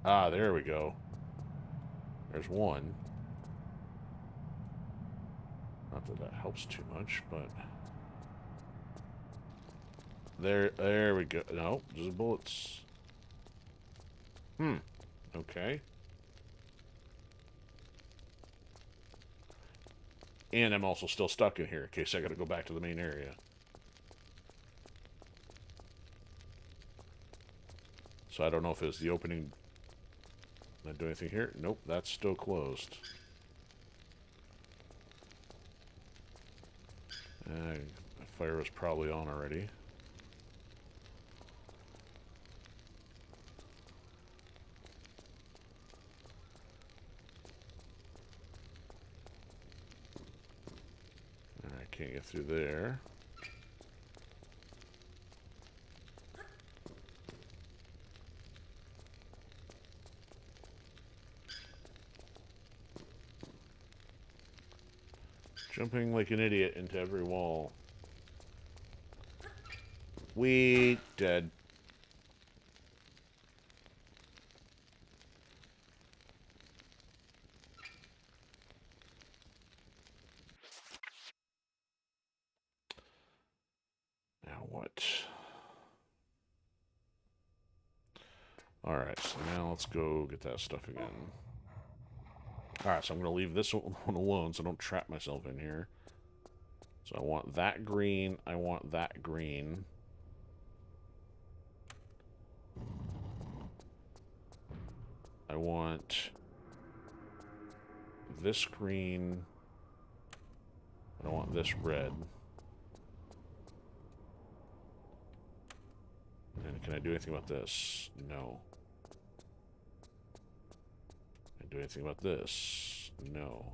Ah, there we go. There's one. Not that that helps too much, but... There we go. No, just bullets. Okay. And I'm also still stuck in here in case I gotta go back to the main area. So I don't know if it's the opening... Not do anything here? Nope, that's still closed. The fire was probably on already. Alright, can't get through there. Jumping like an idiot into every wall. We dead. Now what? Alright, so now let's go get that stuff again. Alright, so I'm going to leave this one alone so I don't trap myself in here. So I want that green. I want that green. I want this green. I want this red. And can I do anything about this? No. Can I do anything about this? No.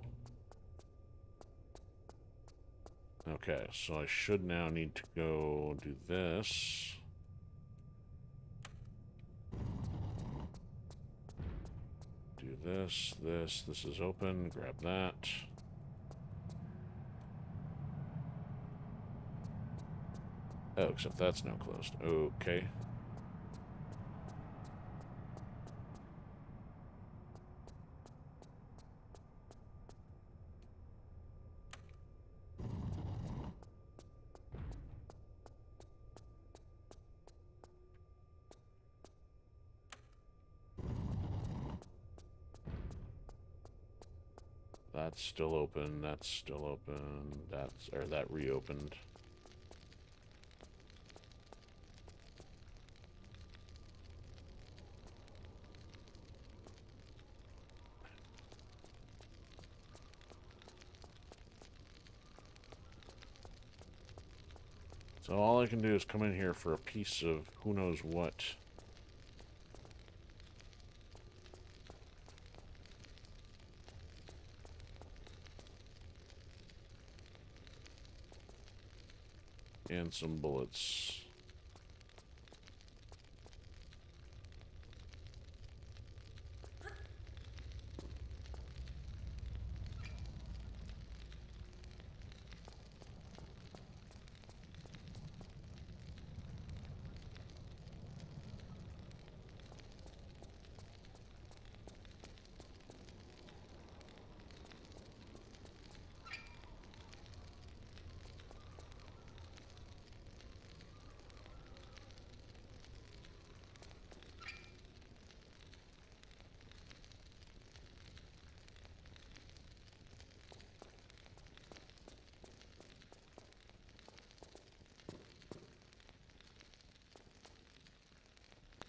Okay, so I should now need to go do this. Do this, this is open, grab that. Oh, except that's now closed. Okay. That's still open. That's still open. That reopened. So all I can do is come in here for a piece of who knows what. And some bullets.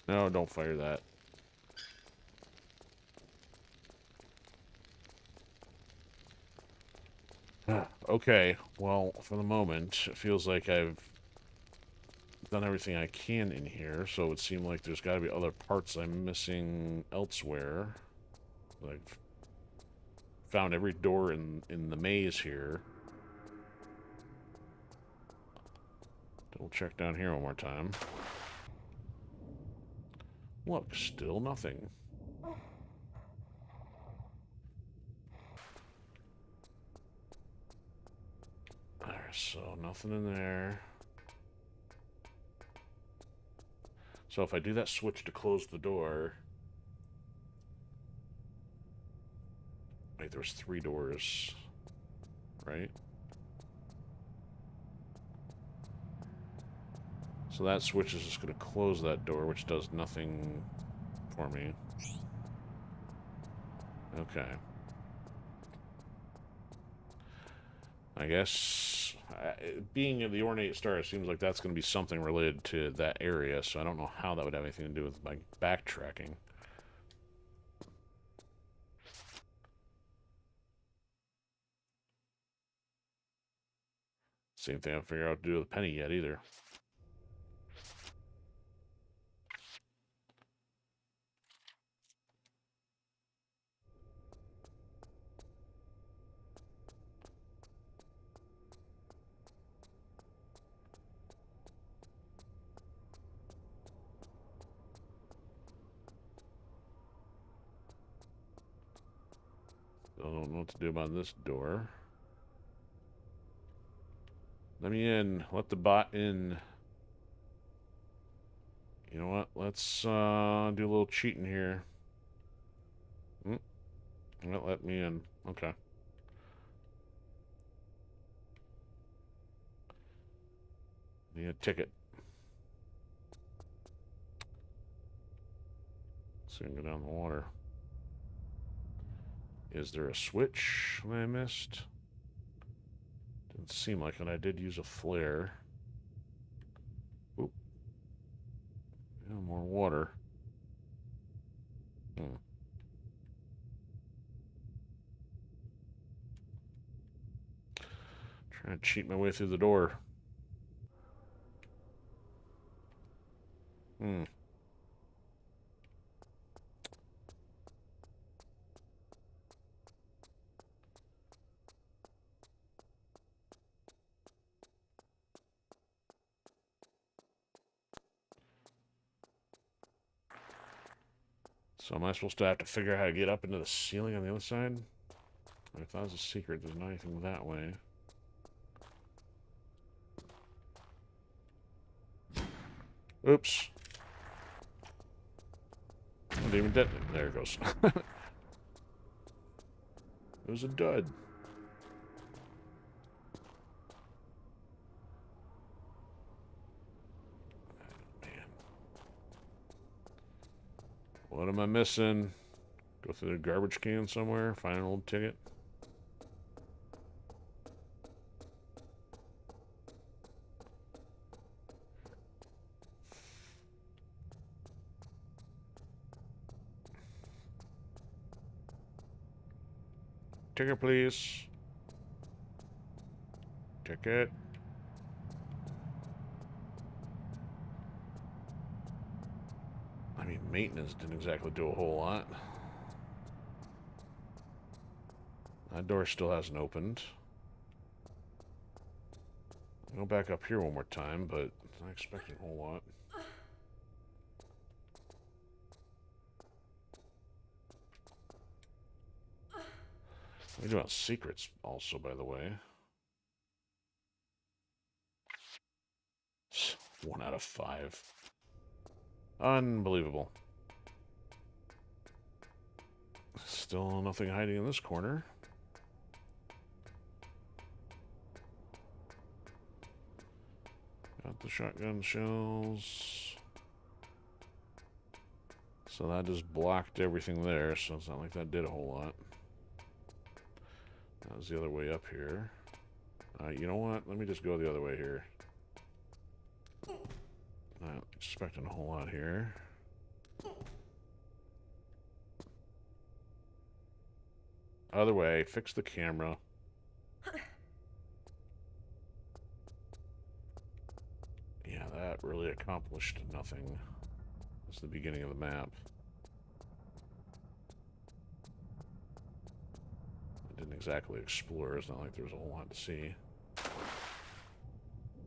No, don't fire that. Okay, well, for the moment, it feels like I've done everything I can in here, so it would seem like there's got to be other parts I'm missing elsewhere. I've found every door in the maze here. Double check down here one more time. Look, still nothing. Alright, so nothing in there. So if I do that switch to close the door... Wait, there's 3 doors, right? So that switch is just going to close that door, which does nothing for me. Okay. I guess, being the ornate star, it seems like that's going to be something related to that area, so I don't know how that would have anything to do with my backtracking. Same thing I haven't figured out what to do with Penny yet, either. Still don't know what to do about this door. Let me in. Let the bot in. You know what? Let's do a little cheating here. Let me in. Okay. Need a ticket. So we can go down the water. Is there a switch that I missed? Didn't seem like it. I did use a flare. Oop. Yeah, more water. Trying to cheat my way through the door. So am I supposed to have to figure out how to get up into the ceiling on the other side? I thought it was a secret. There's not anything that way. Oops. I didn't even detonate. There it goes. It was a dud. Man. What am I missing? Go through the garbage can somewhere, find an old ticket. Ticket, please. Ticket. I mean, maintenance didn't exactly do a whole lot. That door still hasn't opened. I'll go back up here one more time, but I'm not expecting a whole lot. We do have secrets also, by the way. 1 out of 5. Unbelievable. Still nothing hiding in this corner. Got the shotgun shells. So that just blocked everything there, so it's not like that did a whole lot. That was the other way up here. You know what? Let me just go the other way here. Not expecting a whole lot here. Other way, fix the camera. Yeah, that really accomplished nothing. That's the beginning of the map. I didn't exactly explore. It's not like there was a whole lot to see.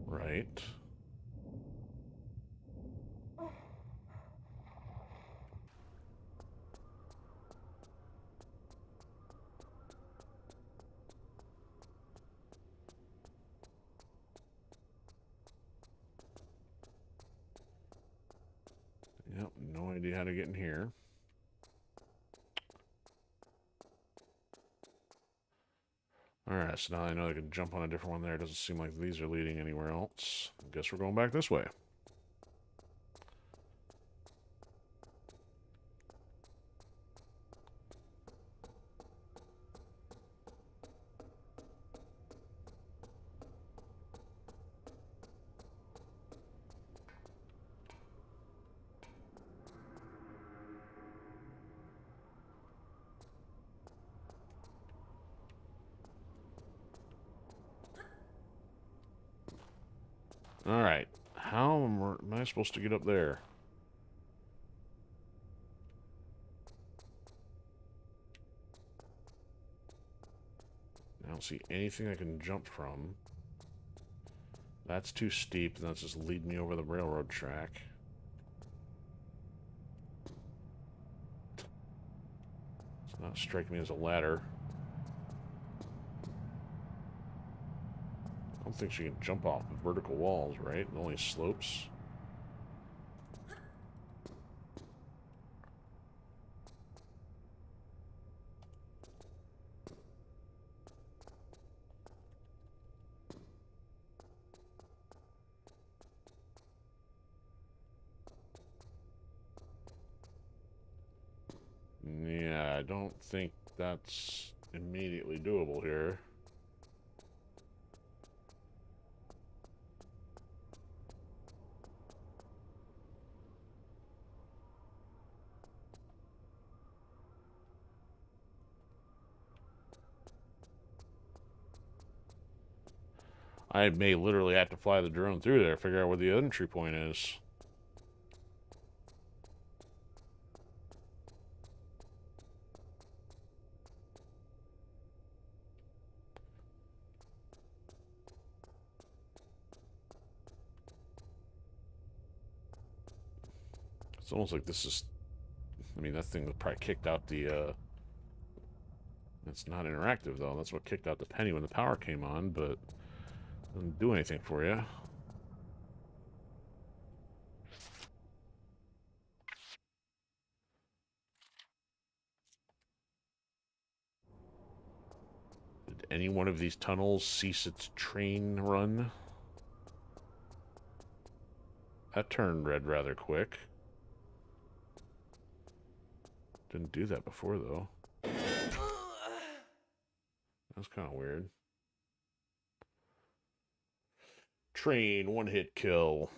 Right. Yep, no idea how to get in here. Alright, so now I know I can jump on a different one there. It doesn't seem like these are leading anywhere else. I guess we're going back this way. Alright, how am I supposed to get up there? I don't see anything I can jump from. That's too steep, and that's just leading me over the railroad track. It's not striking me as a ladder. I don't think she can jump off the vertical walls, right? It only slopes. Yeah, I don't think that's immediately doable here. I may literally have to fly the drone through there, figure out where the entry point is. It's almost like this is... I mean, that thing was probably kicked out the, It's not interactive, though. That's what kicked out the penny when the power came on, but... doesn't do anything for you. Did any one of these tunnels cease its train run? That turned red rather quick. Didn't do that before, though. That's kind of weird. Train, one-hit kill.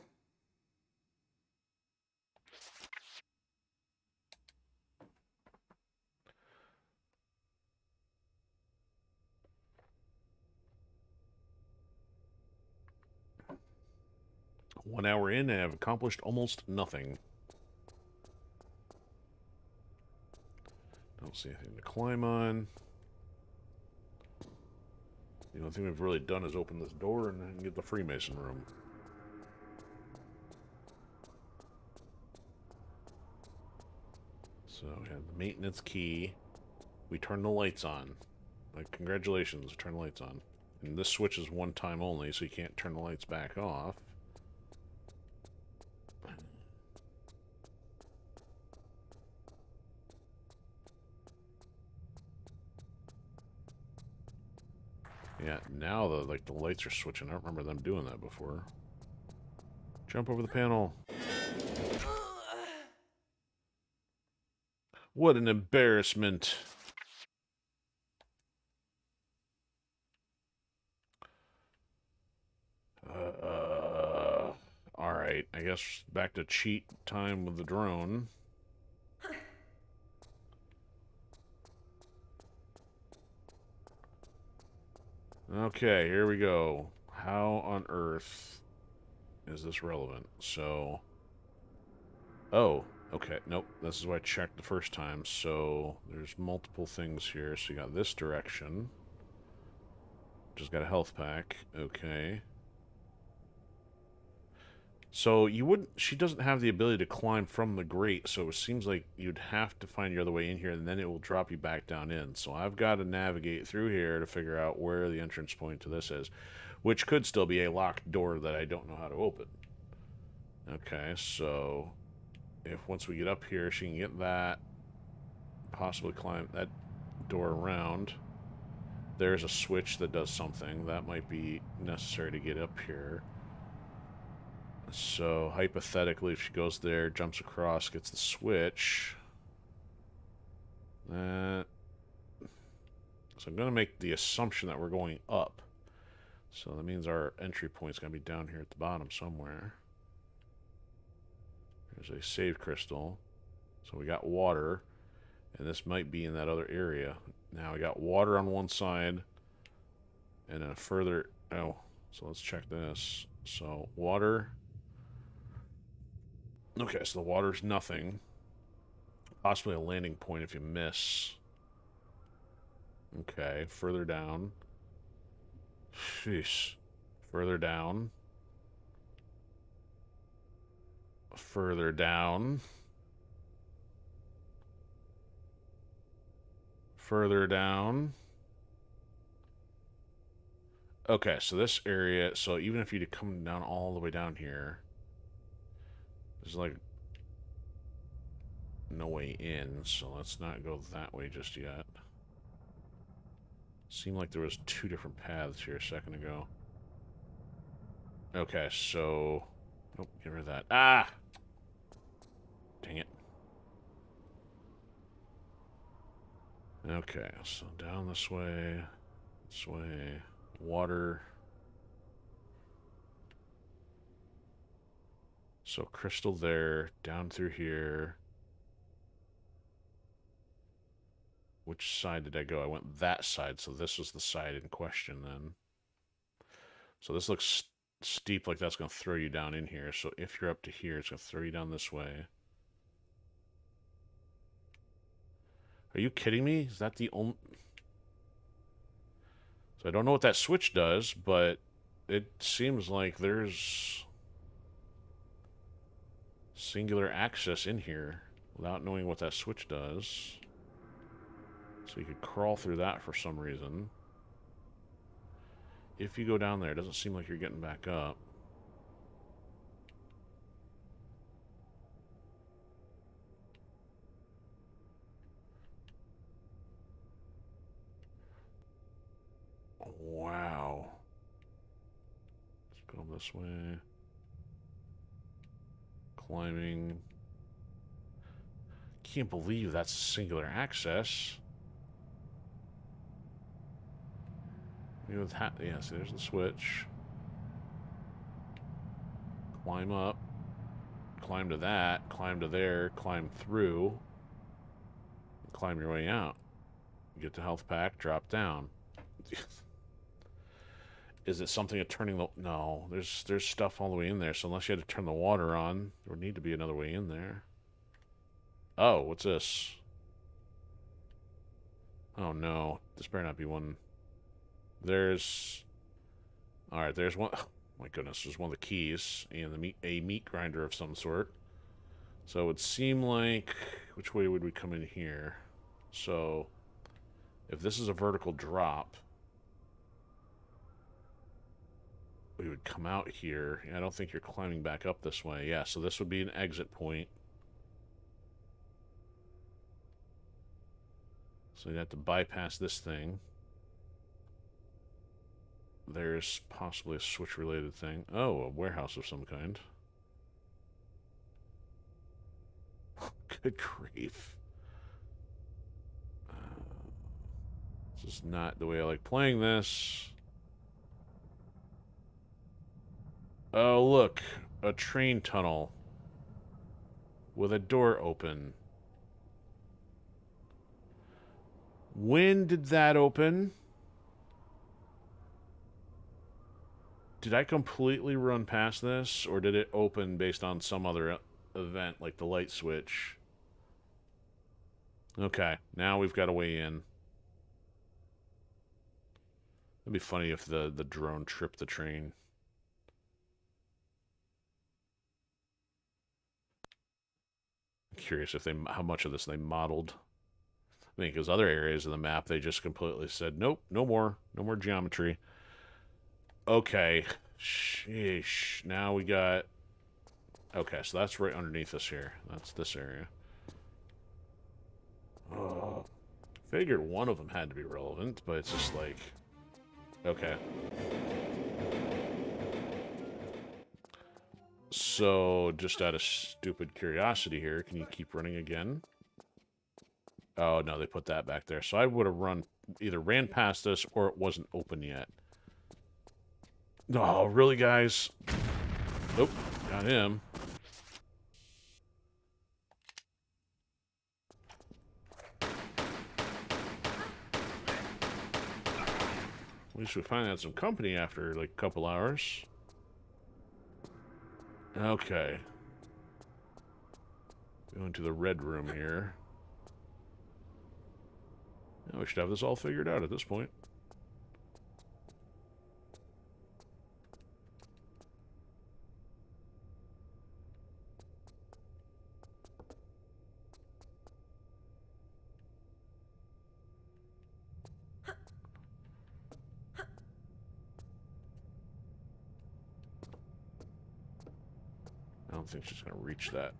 1 hour in, and I've accomplished almost nothing. Don't see anything to climb on. The only thing we've really done is open this door and get the Freemason room. So we have the maintenance key. We turn the lights on. Like, congratulations, turn the lights on. And this switch is one time only, so you can't turn the lights back off. Yeah, now the lights are switching. I don't remember them doing that before. Jump over the panel. What an embarrassment. Alright, I guess back to cheat time with the drone. Okay, here we go. How on earth is this relevant? So... Oh, okay. Nope, this is what I checked the first time. So, there's multiple things here. So you got this direction. Just got a health pack. Okay. So you wouldn't... She doesn't have the ability to climb from the grate, so it seems like you'd have to find your other way in here, and then it will drop you back down in. So I've got to navigate through here to figure out where the entrance point to this is, which could still be a locked door that I don't know how to open. Okay, so if once we get up here, she can get that, possibly climb that door around. There's a switch that does something. That might be necessary to get up here. So, hypothetically, if she goes there, jumps across, gets the switch... So I'm going to make the assumption that we're going up. So that means our entry point's going to be down here at the bottom somewhere. There's a save crystal. So we got water. And this might be in that other area. Now we got water on one side. And then a further... Oh, so let's check this. So, water... Okay, so the water's nothing. Possibly a landing point if you miss. Okay, further down. Sheesh. Further down. Further down. Further down. Okay, so this area, so even if you'd come down all the way down here, there's like no way in, so let's not go that way just yet. Seemed like there was two different paths here a second ago. Okay, so... Nope, get rid of that. Ah! Dang it. Okay, so down this way, water. So crystal there, down through here. Which side did I go? I went that side, so this was the side in question then. So this looks steep, like that's going to throw you down in here. So if you're up to here, it's going to throw you down this way. Are you kidding me? Is that the only... So I don't know what that switch does, but it seems like there's singular access in here without knowing what that switch does. So you could crawl through that for some reason. If you go down there, it doesn't seem like you're getting back up. Wow. Let's go this way. Climbing. Can't believe that's singular access. Yeah, see, there's the switch. Climb up. Climb to that. Climb to there. Climb through. Climb your way out. Get the health pack. Drop down. Is it something of turning the... No, there's stuff all the way in there, so unless you had to turn the water on, there would need to be another way in there. Oh, what's this? Oh, no. This better not be one... There's... Alright, there's one... Oh, my goodness, there's one of the keys, and a meat grinder of some sort. So it would seem like... Which way would we come in here? So, if this is a vertical drop... We would come out here. I don't think you're climbing back up this way. Yeah, so this would be an exit point. So you'd have to bypass this thing. There's possibly a switch-related thing. Oh, a warehouse of some kind. Good grief. This is not the way I like playing this. Oh, look. A train tunnel. With a door open. When did that open? Did I completely run past this? Or did it open based on some other event, like the light switch? Okay, now we've got a way in. It'd be funny if the drone tripped the train. I'm curious if how much of this they modeled. I mean, because other areas of the map, they just completely said, nope, no more geometry. Okay, sheesh. Now we got... Okay, so that's right underneath us here. That's this area. Oh, figured one of them had to be relevant, but it's just like... Okay. So, just out of stupid curiosity here, can you keep running again? Oh, no, they put that back there. So I would have either ran past this or it wasn't open yet. Oh, really, guys? Nope, got him. At least we finally had some company after, like, a couple hours. Okay. Going to the red room here. Now we should have this all figured out at this point. I don't think she's going to reach that.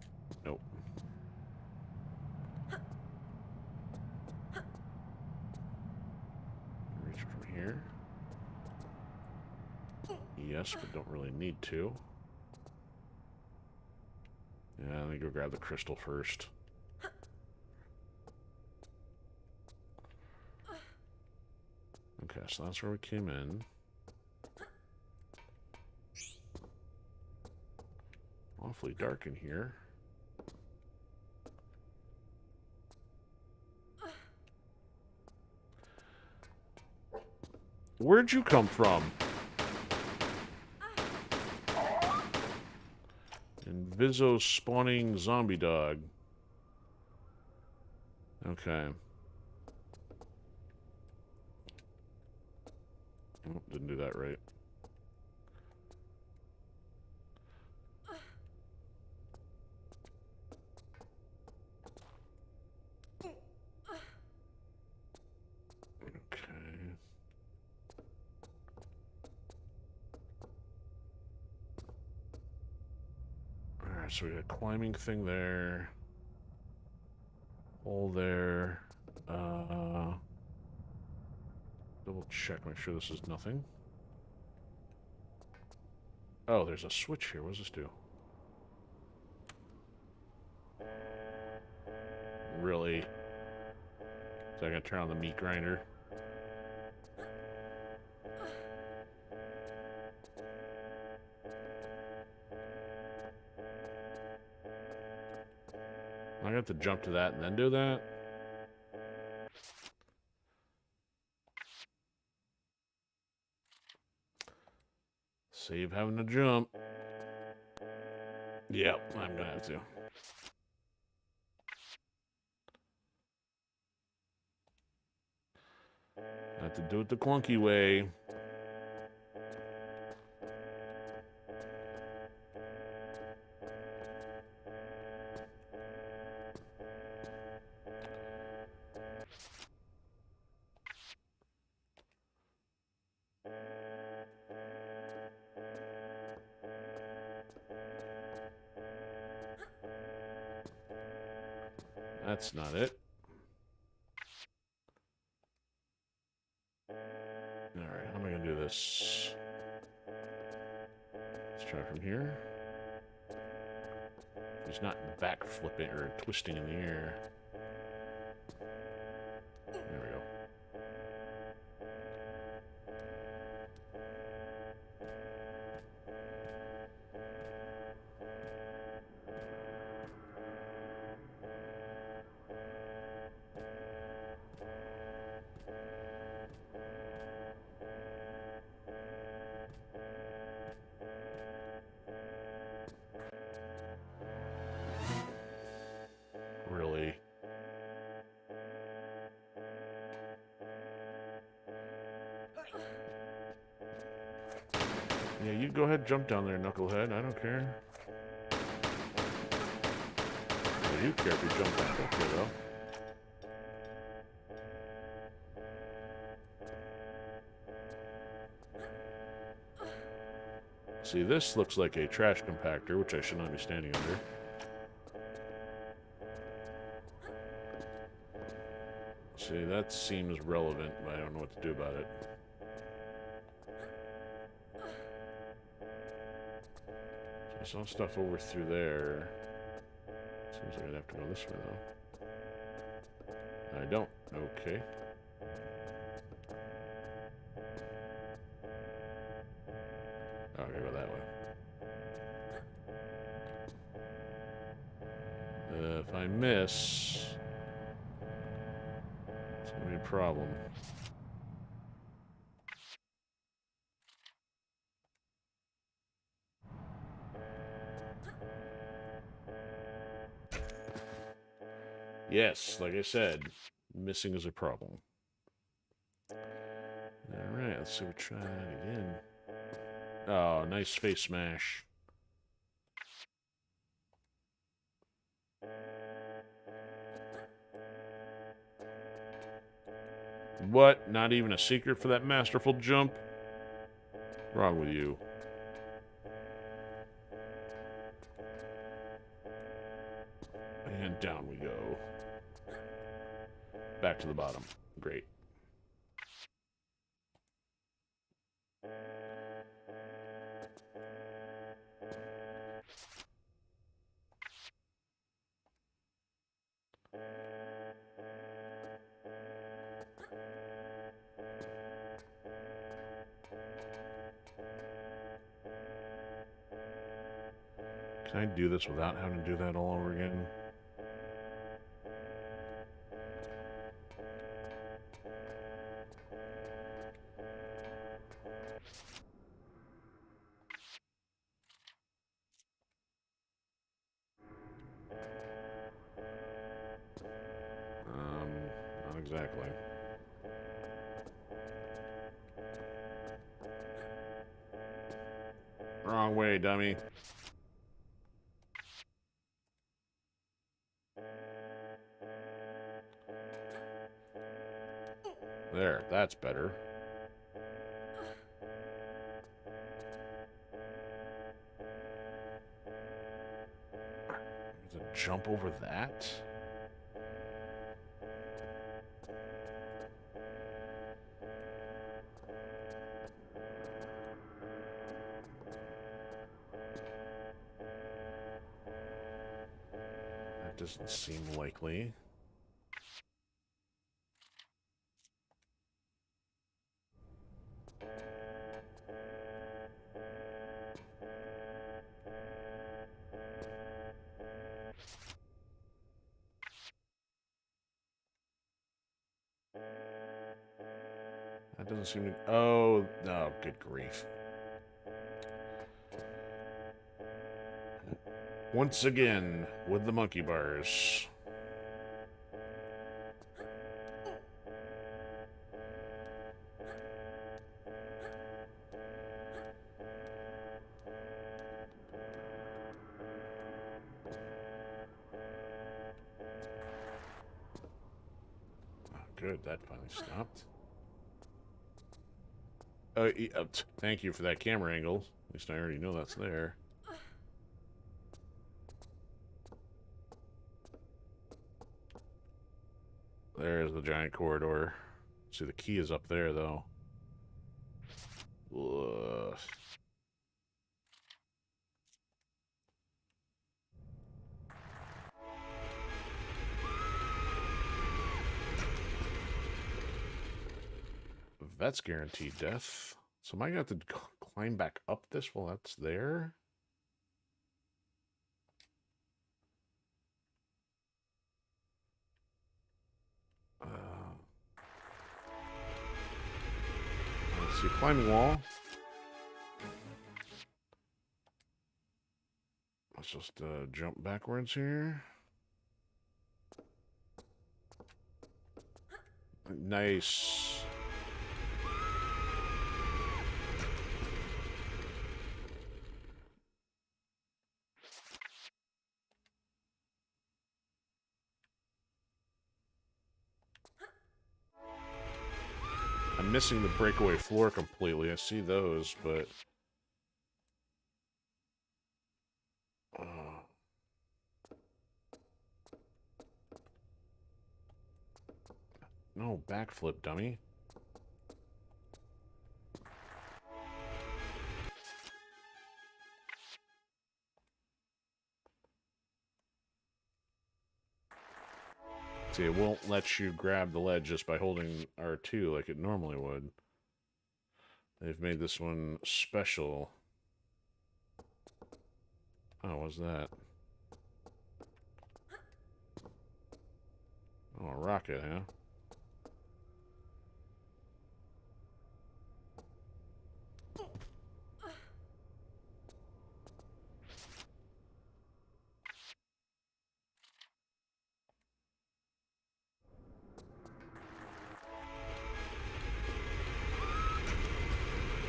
Nope. Reach from here. Yes, but don't really need to. Yeah, let me go grab the crystal first. Okay, so that's where we came in. Awfully dark in here. Where'd you come from? Inviso spawning zombie dog. Okay. Oh, didn't do that right. So we got a climbing thing there. Hole there. Double check, make sure this is nothing. Oh, there's a switch here. What does this do? Really? So I gotta turn on the meat grinder. I have to jump to that and then do that. Save having to jump. Yep, I'm gonna have to. Have to do it the clunky way. That's not it. Alright, how am I going to do this? Let's try from here. He's not back flipping or twisting in the air. There we go. Really? Yeah, you go ahead and jump down there, knucklehead. I don't care. Well, you care if you jump back up there, though. See, this looks like a trash compactor, which I should not be standing under. See, that seems relevant, but I don't know what to do about it. So I saw stuff over through there. Seems like I'd have to go this way, though. I don't. Okay. Oh, I gotta go that way. If I miss, it's gonna be a problem. Yes, like I said, missing is a problem. Alright, let's see if we try that again. Oh, nice face smash. What? Not even a secret for that masterful jump? Wrong with you. And down we go. Back to the bottom. Great. Can I do this without having to do that all over again? Not exactly. Wrong way, dummy. There, that's better. There's a jump over that? That doesn't seem likely. That doesn't seem to... Oh, no, good grief. Once again, with the monkey bars. Good, that finally stopped. Thank you for that camera angle. At least I already know that's there. There's the giant corridor. See, the key is up there, though. Ugh. That's guaranteed death. So am I going to have to climb back up this while that's there? Let's see, climbing wall. Let's just jump backwards here. Nice. I'm missing the breakaway floor completely. I see those, but... No, backflip, dummy. See, it won't let you grab the ledge just by holding R2 like it normally would. They've made this one special. Oh, what's that? Oh, a rocket, huh?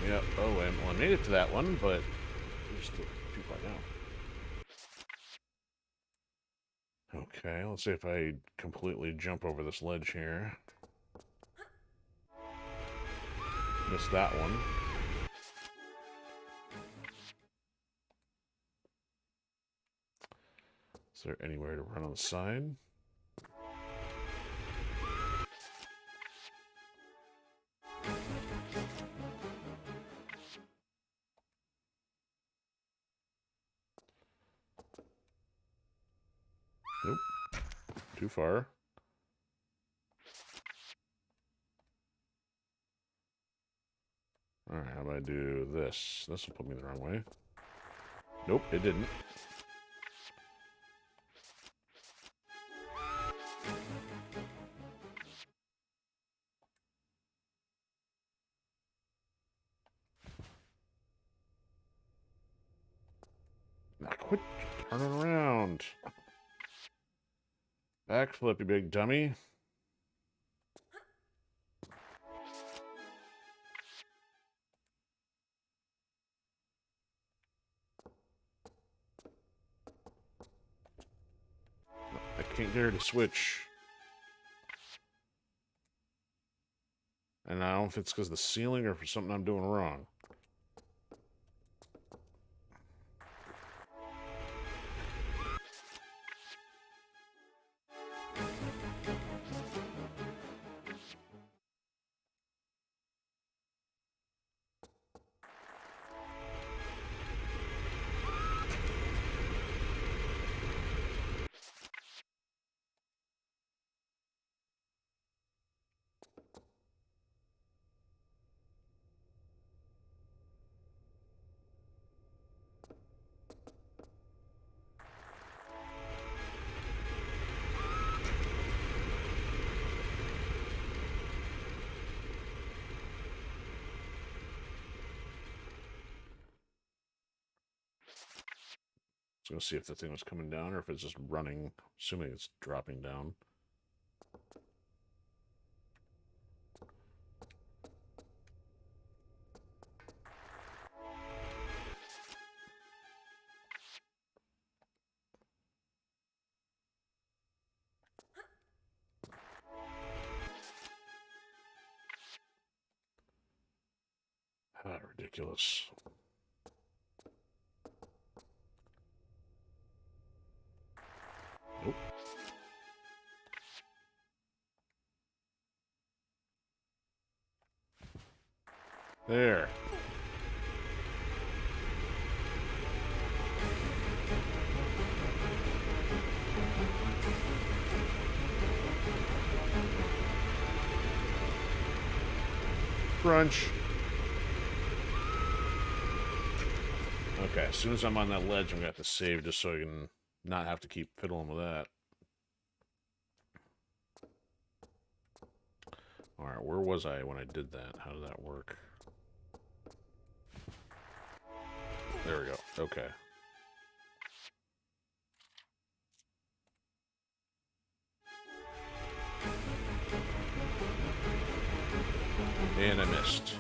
Yep. Oh, well, I made it to that one, but you're still too far down. Okay, let's see if I completely jump over this ledge here. Missed that one. Is there anywhere to run on the side? Nope. Too far. Alright, how about I do this? This will put me the wrong way. Nope, it didn't. Now quit turning around. Backflip, you big dummy. I can't get her to switch. And I don't know if it's because of the ceiling or for something I'm doing wrong. was going to see if the thing was coming down or if it's just running, assuming it's dropping down. Ah, ridiculous. Nope. There. Crunch. Okay, as soon as I'm on that ledge, I'm going to have to save just so I can not have to keep fiddling with that. Alright, where was I when I did that? How did that work? There we go. Okay. And I missed.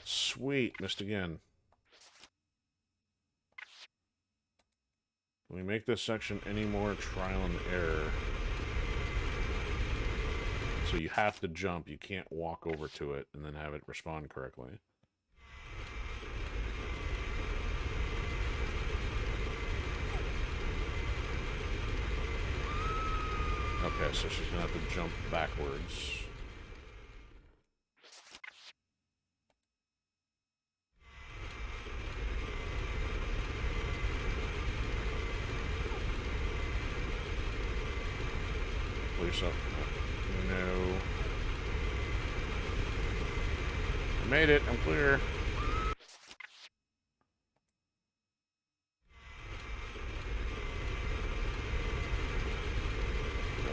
Sweet, missed again. Can we make this section any more trial and error? So you have to jump, you can't walk over to it and then have it respond correctly. Okay, so she's gonna have to jump backwards. Pull yourself. No. I made it. I'm clear.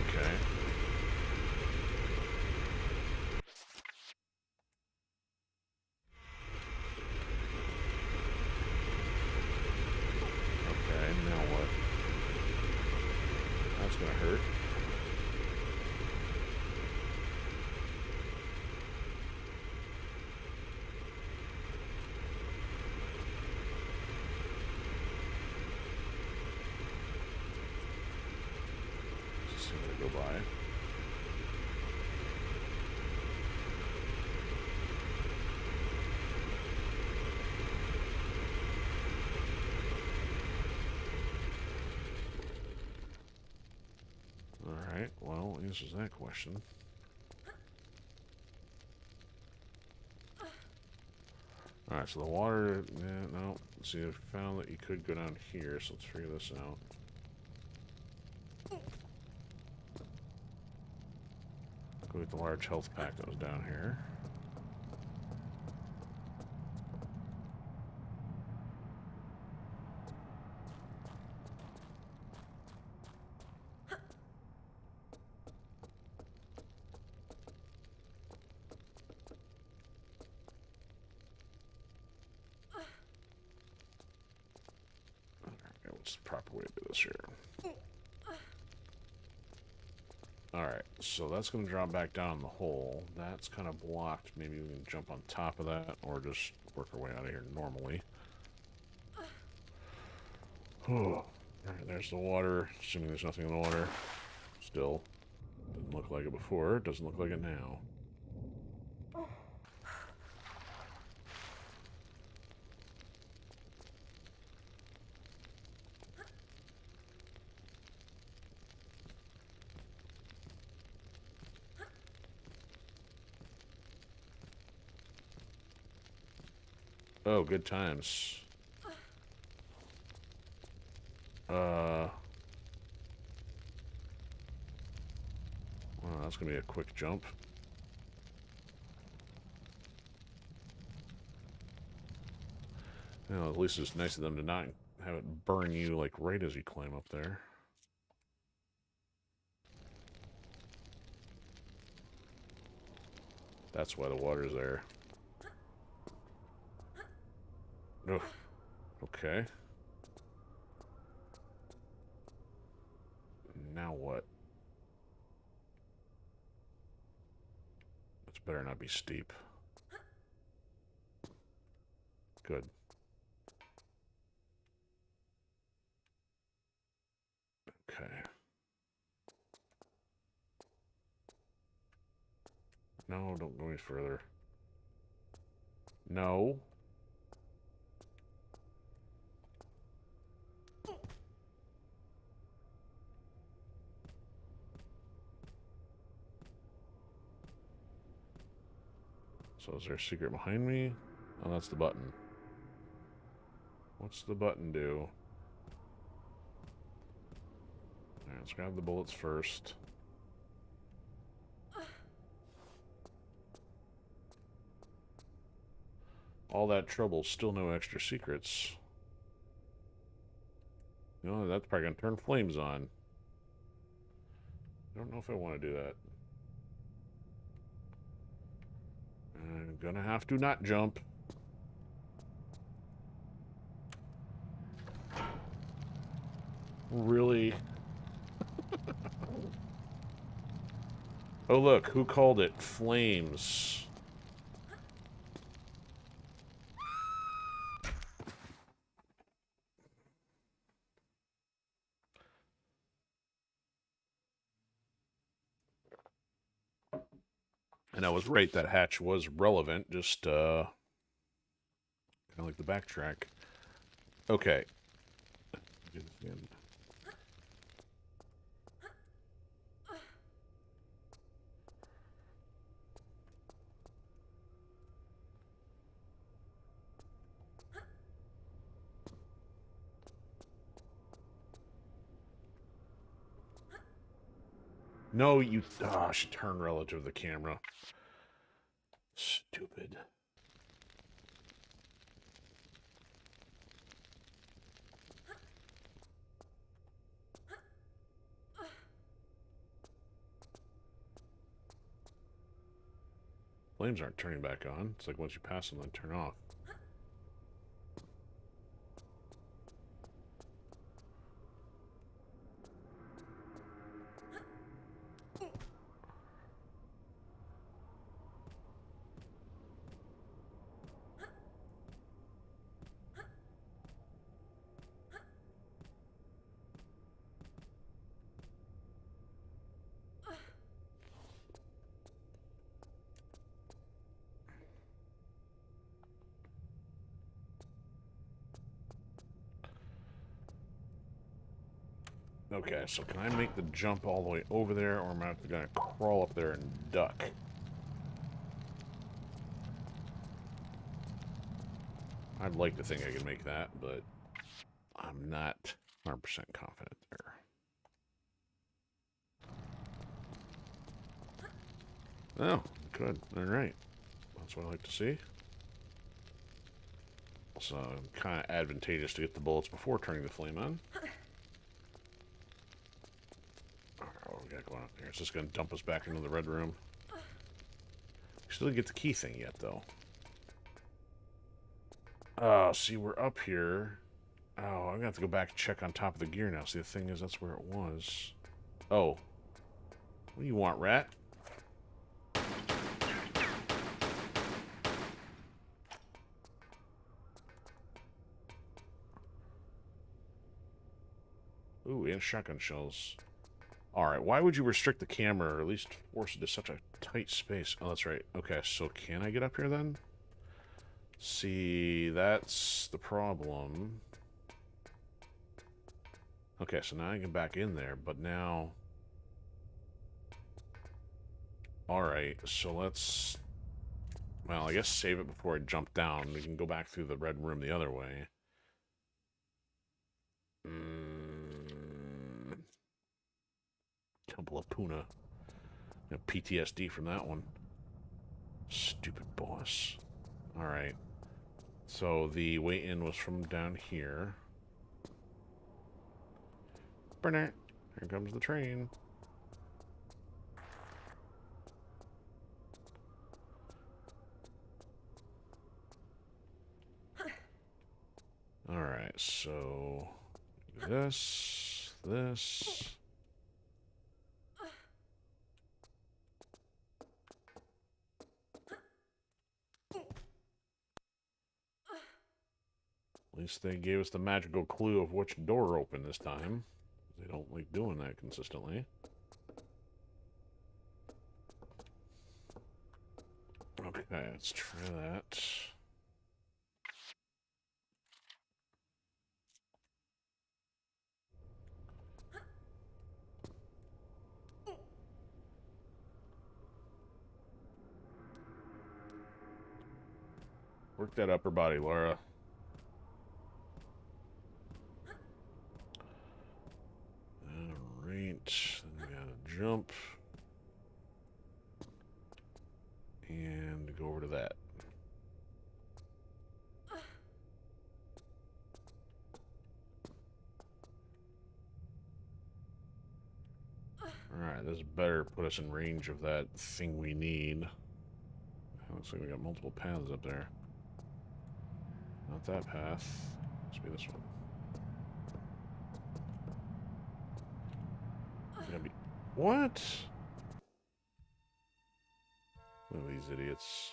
Okay. Okay, now what? That's gonna hurt. Just gonna go by. Alright, well, answers that question. Alright, so the water... Yeah, no. See, I found that you could go down here, so let's figure this out. Go get the large health pack that was down here. What's the proper way to do this here? Alright, so that's going to drop back down in the hole. That's kind of blocked. Maybe we can jump on top of that, or just work our way out of here normally. Oh, alright, there's the water. Assuming there's nothing in the water. Still. Didn't look like it before. Doesn't look like it now. Oh, good times. Well, that's gonna be a quick jump. Well, at least it's nice of them to not have it burn you, like, right as you climb up there. That's why the water's there. Ugh. Okay. Now what? This better not be steep. Good. Okay. No, don't go any further. No. So is there a secret behind me? Oh, that's the button. What's the button do? Alright, let's grab the bullets first. All that trouble, still no extra secrets. You know, that's probably going to turn flames on. I don't know if I want to do that. I'm going to have to not jump. Really? Oh, look, who called it? Flames. And I was right, that hatch was relevant, just, kind of like the backtrack. Okay. Do this again. No, you... Ah, I should turn relative to the camera. Stupid. Flames aren't turning back on. It's like once you pass them, they turn off. Okay, so can I make the jump all the way over there, or am I going to crawl up there and duck? I'd like to think I can make that, but I'm not 100% confident there. Oh, good. All right. That's what I like to see. So, kind of advantageous to get the bullets before turning the flame on. What we got going on here? Is this going to dump us back into the red room? Still didn't get the key thing yet, though. Oh, see, we're up here. Oh, I'm going to have to go back and check on top of the gear now. See, the thing is, that's where it was. Oh. What do you want, rat? Ooh, and shotgun shells. Alright, why would you restrict the camera, or at least force it to such a tight space? Oh, that's right. Okay, so can I get up here then? See, that's the problem. Okay, so now I can get back in there, but now... Alright, so let's... Well, I guess save it before I jump down. We can go back through the red room the other way. Temple of Puna. PTSD from that one. Stupid boss. Alright. So the way in was from down here. Here comes the train. Alright, so this. At least they gave us the magical clue of which door opened this time. They don't like doing that consistently. Okay, let's try that. Work that upper body, Laura. Alright, then we gotta jump. And go over to that. Alright, this better put us in range of that thing we need. Looks like we got multiple paths up there. Not that path. Must be this one. Gonna be... What? Look at these idiots.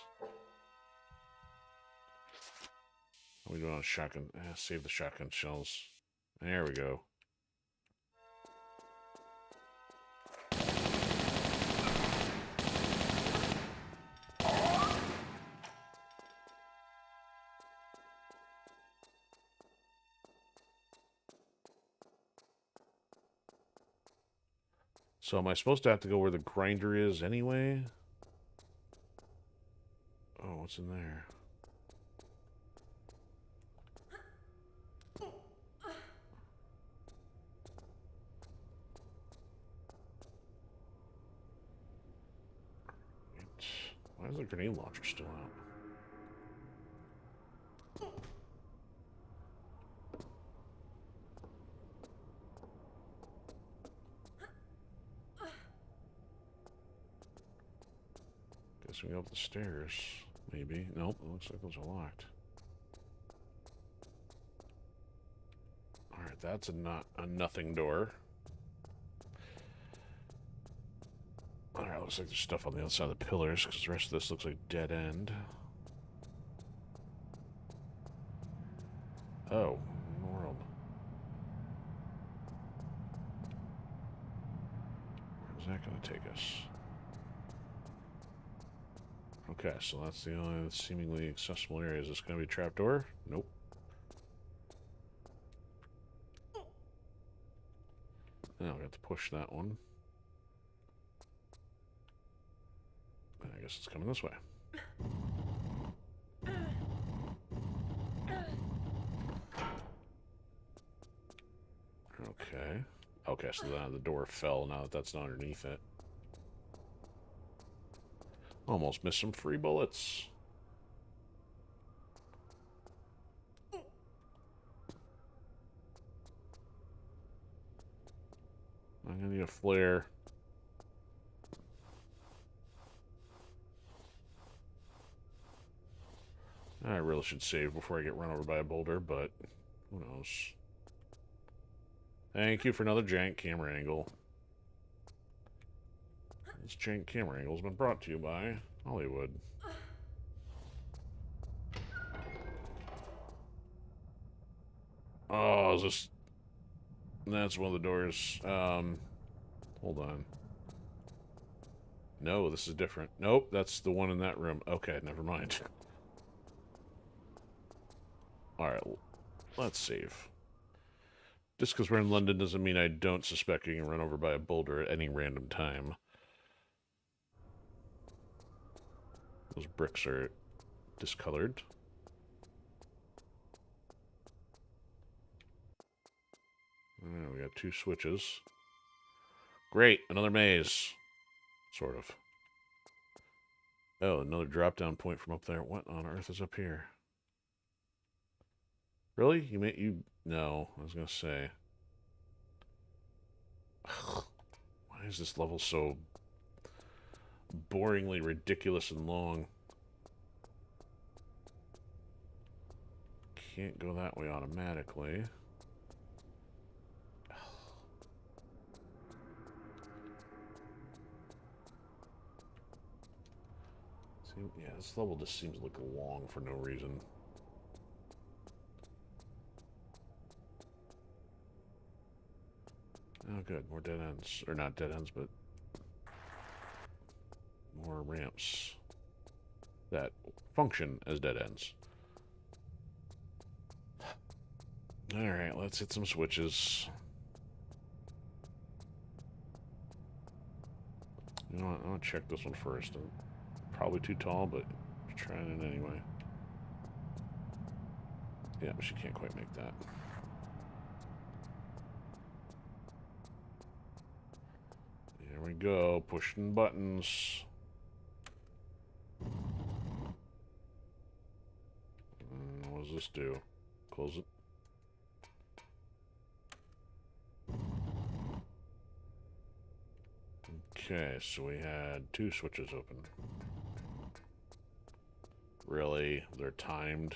What are we doing on a shotgun? Save the shotgun shells. There we go. So am I supposed to have to go where the grinder is anyway? Oh, what's in there? Why is the grenade launcher still out? Guess we go up the stairs. Maybe. Nope, it looks like those are locked. Alright, that's a nothing door. Alright, looks like there's stuff on the other side of the pillars, because the rest of this looks like dead end. Oh, in the world. Where's that going to take us? Okay, so that's the only seemingly accessible area. Is this going to be a trapdoor? Nope. Now we have to push that one. I guess it's coming this way. Okay. Okay, so the door fell now that that's not underneath it. Almost missed some free bullets. I'm gonna need a flare. I really should save before I get run over by a boulder, but who knows. Thank you for another jank camera angle. This jank camera angle has been brought to you by Hollywood. Oh, is this... That's one of the doors. Hold on. No, this is different. Nope, that's the one in that room. Okay, never mind. Alright, let's save. Just because we're in London doesn't mean I don't suspect getting run over by a boulder at any random time. Those bricks are discolored. We got 2 switches. Great, another maze. Sort of. Oh, another drop-down point from up there. What on earth is up here? Really? You... No, I was gonna say. Why is this level so boringly ridiculous and long? can't go that way automatically. See, yeah, this level just seems like long for no reason. Oh, good. More dead ends. Or not dead ends, but more ramps that function as dead ends. Alright, let's hit some switches. You know what? I want to check this one first. Probably too tall, but trying it anyway. Yeah, but she can't quite make that. There we go, pushing buttons. What does this do? Close it. Okay, so we had 2 switches open. Really? They're timed?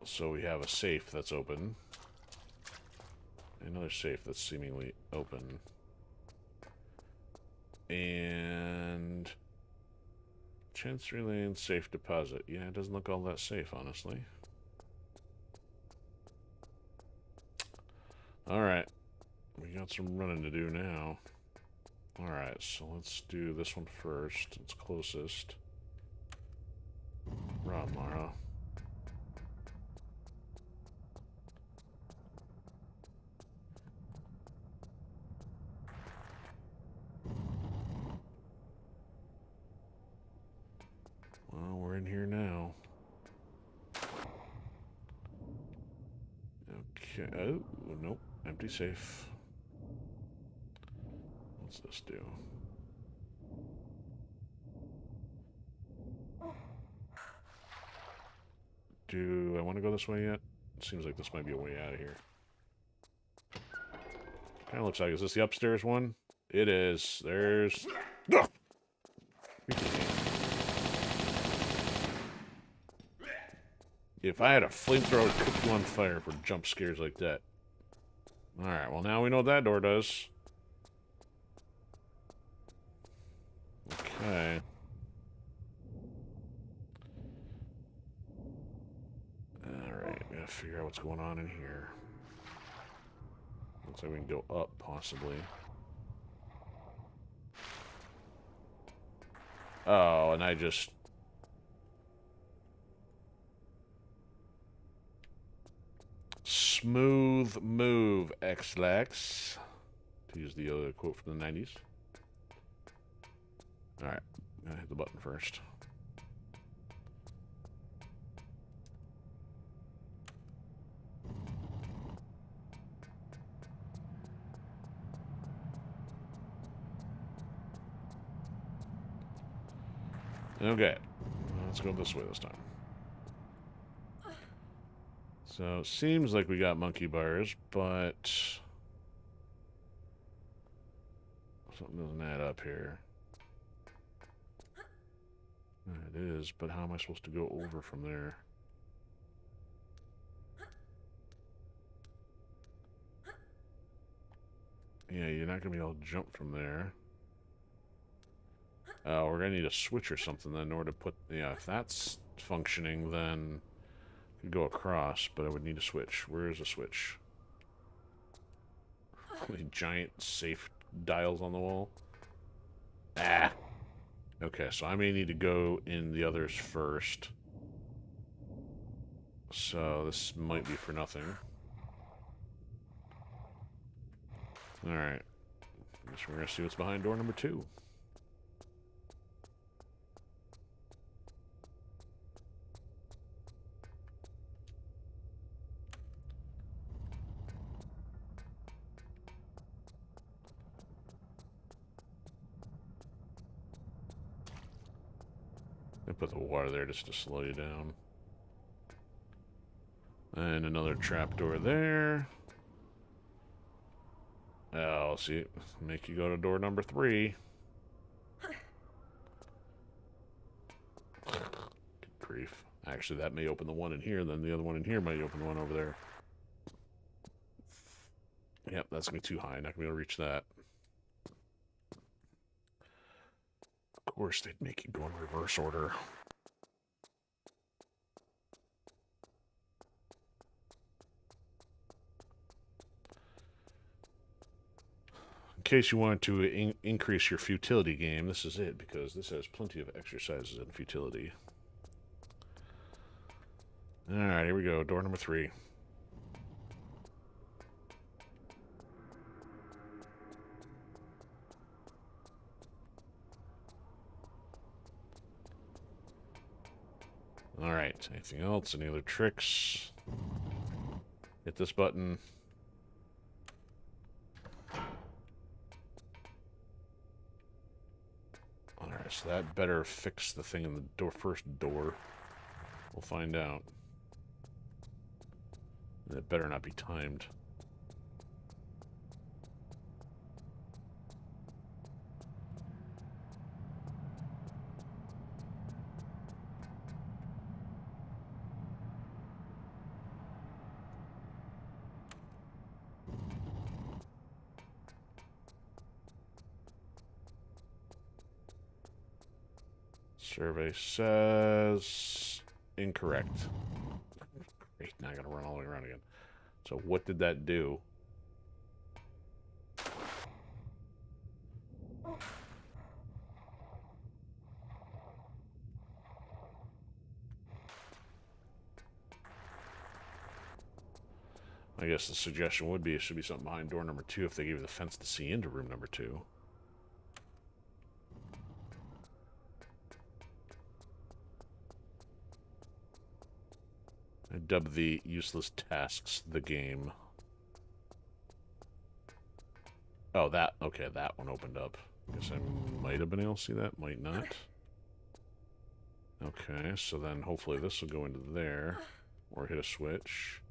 So we have a safe that's open. Another safe that's seemingly open. And Chancery Lane safe deposit. Yeah, it doesn't look all that safe, honestly. Alright. We got some running to do now. Alright, so let's do this one first. It's closest. Run, Mara. Well, we're in here now. Okay. Oh, nope. Empty safe. What's this do? Do I want to go this way yet? It seems like this might be a way out of here. Kind of looks like, is this the upstairs one? It is. There's... Ugh! If I had a flamethrower, I'd cook you on fire for jump scares like that. Alright, well now we know what that door does. Okay. Alright, we gotta figure out what's going on in here. Looks like we can go up, possibly. Oh, and I just... Smooth move, X-Lax. To use the quote from the 90s. Alright, gotta hit the button first. Okay, let's go this way this time. So, seems like we got monkey bars, but something doesn't add up here. It is, but how am I supposed to go over from there? Yeah, you're not going to be able to jump from there. We're going to need a switch or something then in order to put... Yeah, if that's functioning, then... I could go across, but I would need a switch. Where is the switch? Giant safe dials on the wall? Ah! Okay, so I may need to go in the others first. So this might be for nothing. Alright. Guess we're gonna see what's behind door number 2. I put the water there just to slow you down. And another trapdoor there. Oh, see, make you go to door number 3. Good grief. Actually, that may open the one in here, then the other one in here might open the one over there. Yep, that's going to be too high. Not going to be able to reach that. Of course, they'd make you go in reverse order. In case you wanted to increase your futility game, this is it, because this has plenty of exercises in futility. Alright, here we go. Door number 3. Alright, anything else? Any other tricks? Hit this button. Alright, so that better fix the thing in the door, first door. We'll find out. It better not be timed. Survey says incorrect. Great, now I gotta run all the way around again. So what did that do? I guess the suggestion would be it should be something behind door number 2 if they gave you the fence to see into room number 2. I dub the useless tasks the game. Oh, that. Okay, that one opened up. Guess I might have been able to see that, might not. Okay, so then hopefully this will go into there. Or hit a switch.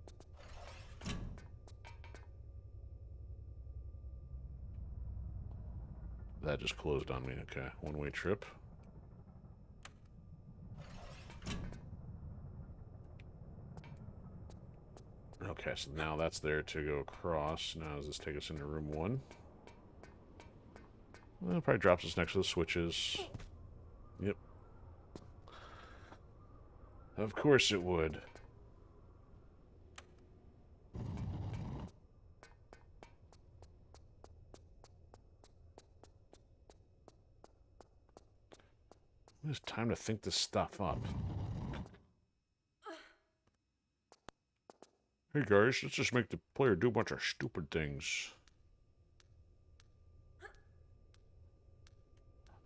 That just closed on me. Okay, one-way trip. Okay, so now that's there to go across. Now does this take us into room 1? Well, it probably drops us next to the switches. Yep. Of course it would. It's time to think this stuff up. Hey guys, let's just make the player do a bunch of stupid things.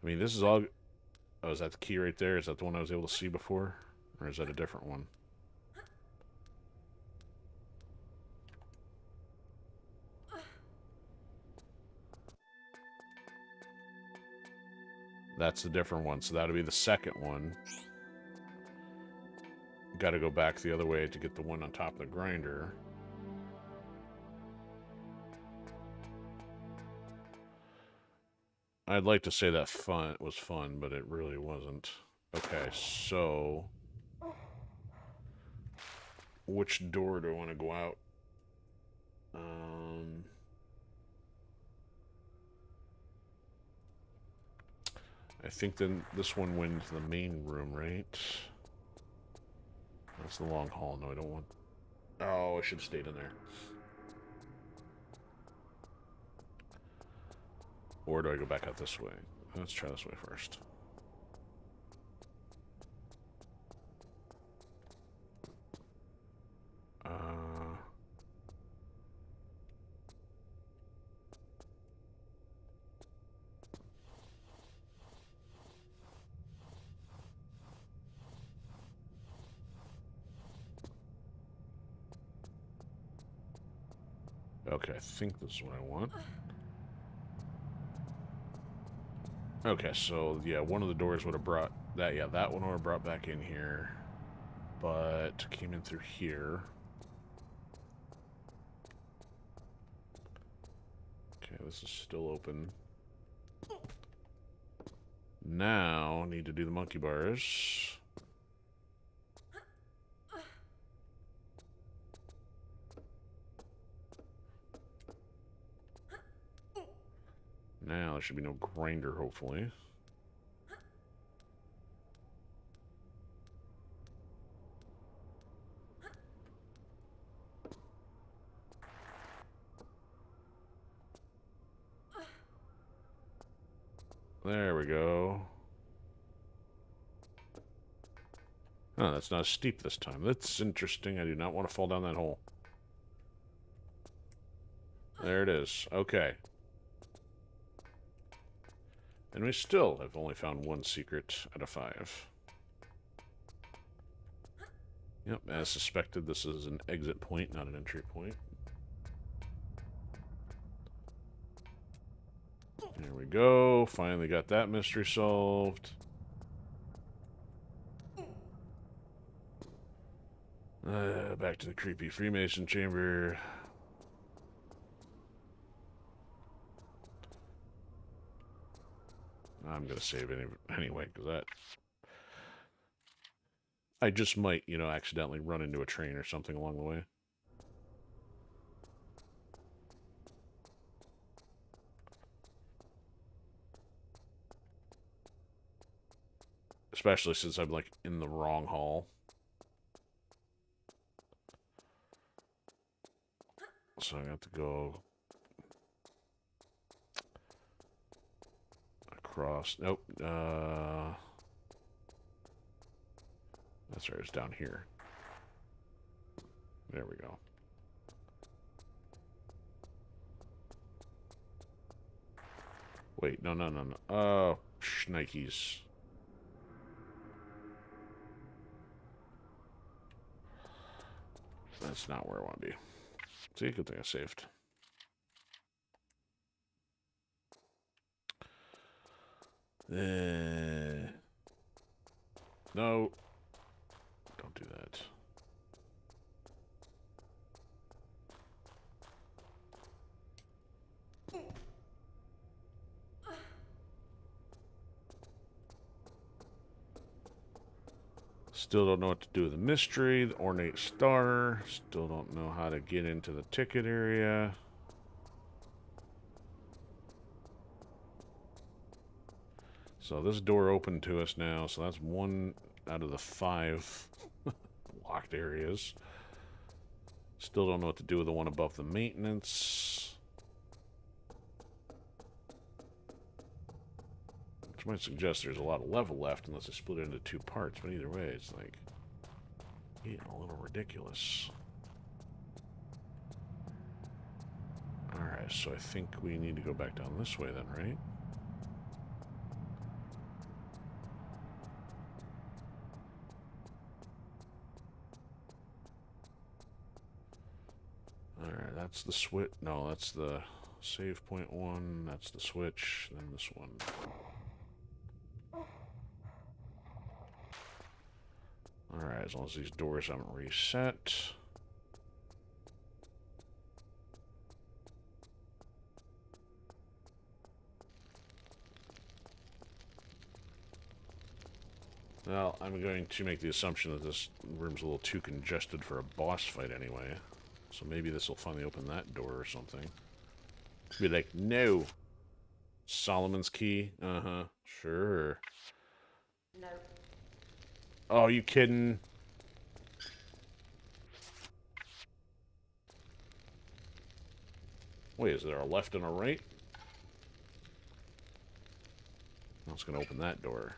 I mean, this is all... Oh, is that the key right there? Is that the one I was able to see before? Or is that a different one? That's a different one, so that'll be the second one. Gotta go back the other way to get the one on top of the grinder. I'd like to say that was fun, but it really wasn't. Okay, so... Which door do I want to go out? I think then this one went into the main room, right? That's the long hall. No, I don't want... Oh, I should have stayed in there. Or do I go back out this way? Let's try this way first. Okay, I think this is what I want. Okay, so, yeah, one of the doors would have brought... that. Yeah, that one would have brought back in here. But came in through here. Okay, this is still open. Now, need to do the monkey bars. Now, there should be no grinder, hopefully. There we go. Oh, that's not steep this time. That's interesting. I do not want to fall down that hole. There it is. Okay. And we still have only found one secret out of 5. Yep, as suspected, this is an exit point, not an entry point. There we go. Finally got that mystery solved. Back to the creepy Freemason chamber. I'm going to save it anyway, because that... I just might, you know, accidentally run into a train or something along the way. Especially since I'm, like, in the wrong hall. So I got to go... across... Nope. That's right, it's down here. There we go. Wait, no. Oh, shnikes. That's not where I want to be. See, good thing I saved. No. Don't do that. Still don't know what to do with the mystery, the ornate star. Still don't know how to get into the ticket area. So this door opened to us now, so that's 1 out of the 5 locked areas. Still don't know what to do with the one above the maintenance. Which might suggest there's a lot of level left unless I split it into 2 parts, but either way, it's like getting a little ridiculous. Alright, so I think we need to go back down this way then, right? Alright, that's the switch. No, that's the save point 1. That's the switch. Then this one. Alright, as long as these doors haven't reset. Well, I'm going to make the assumption that this room's a little too congested for a boss fight anyway. So maybe this will finally open that door or something. Be like, no. Solomon's key? Uh-huh. Sure. No. Oh, you kidding? Wait, is there a left and a right? I was going to open that door.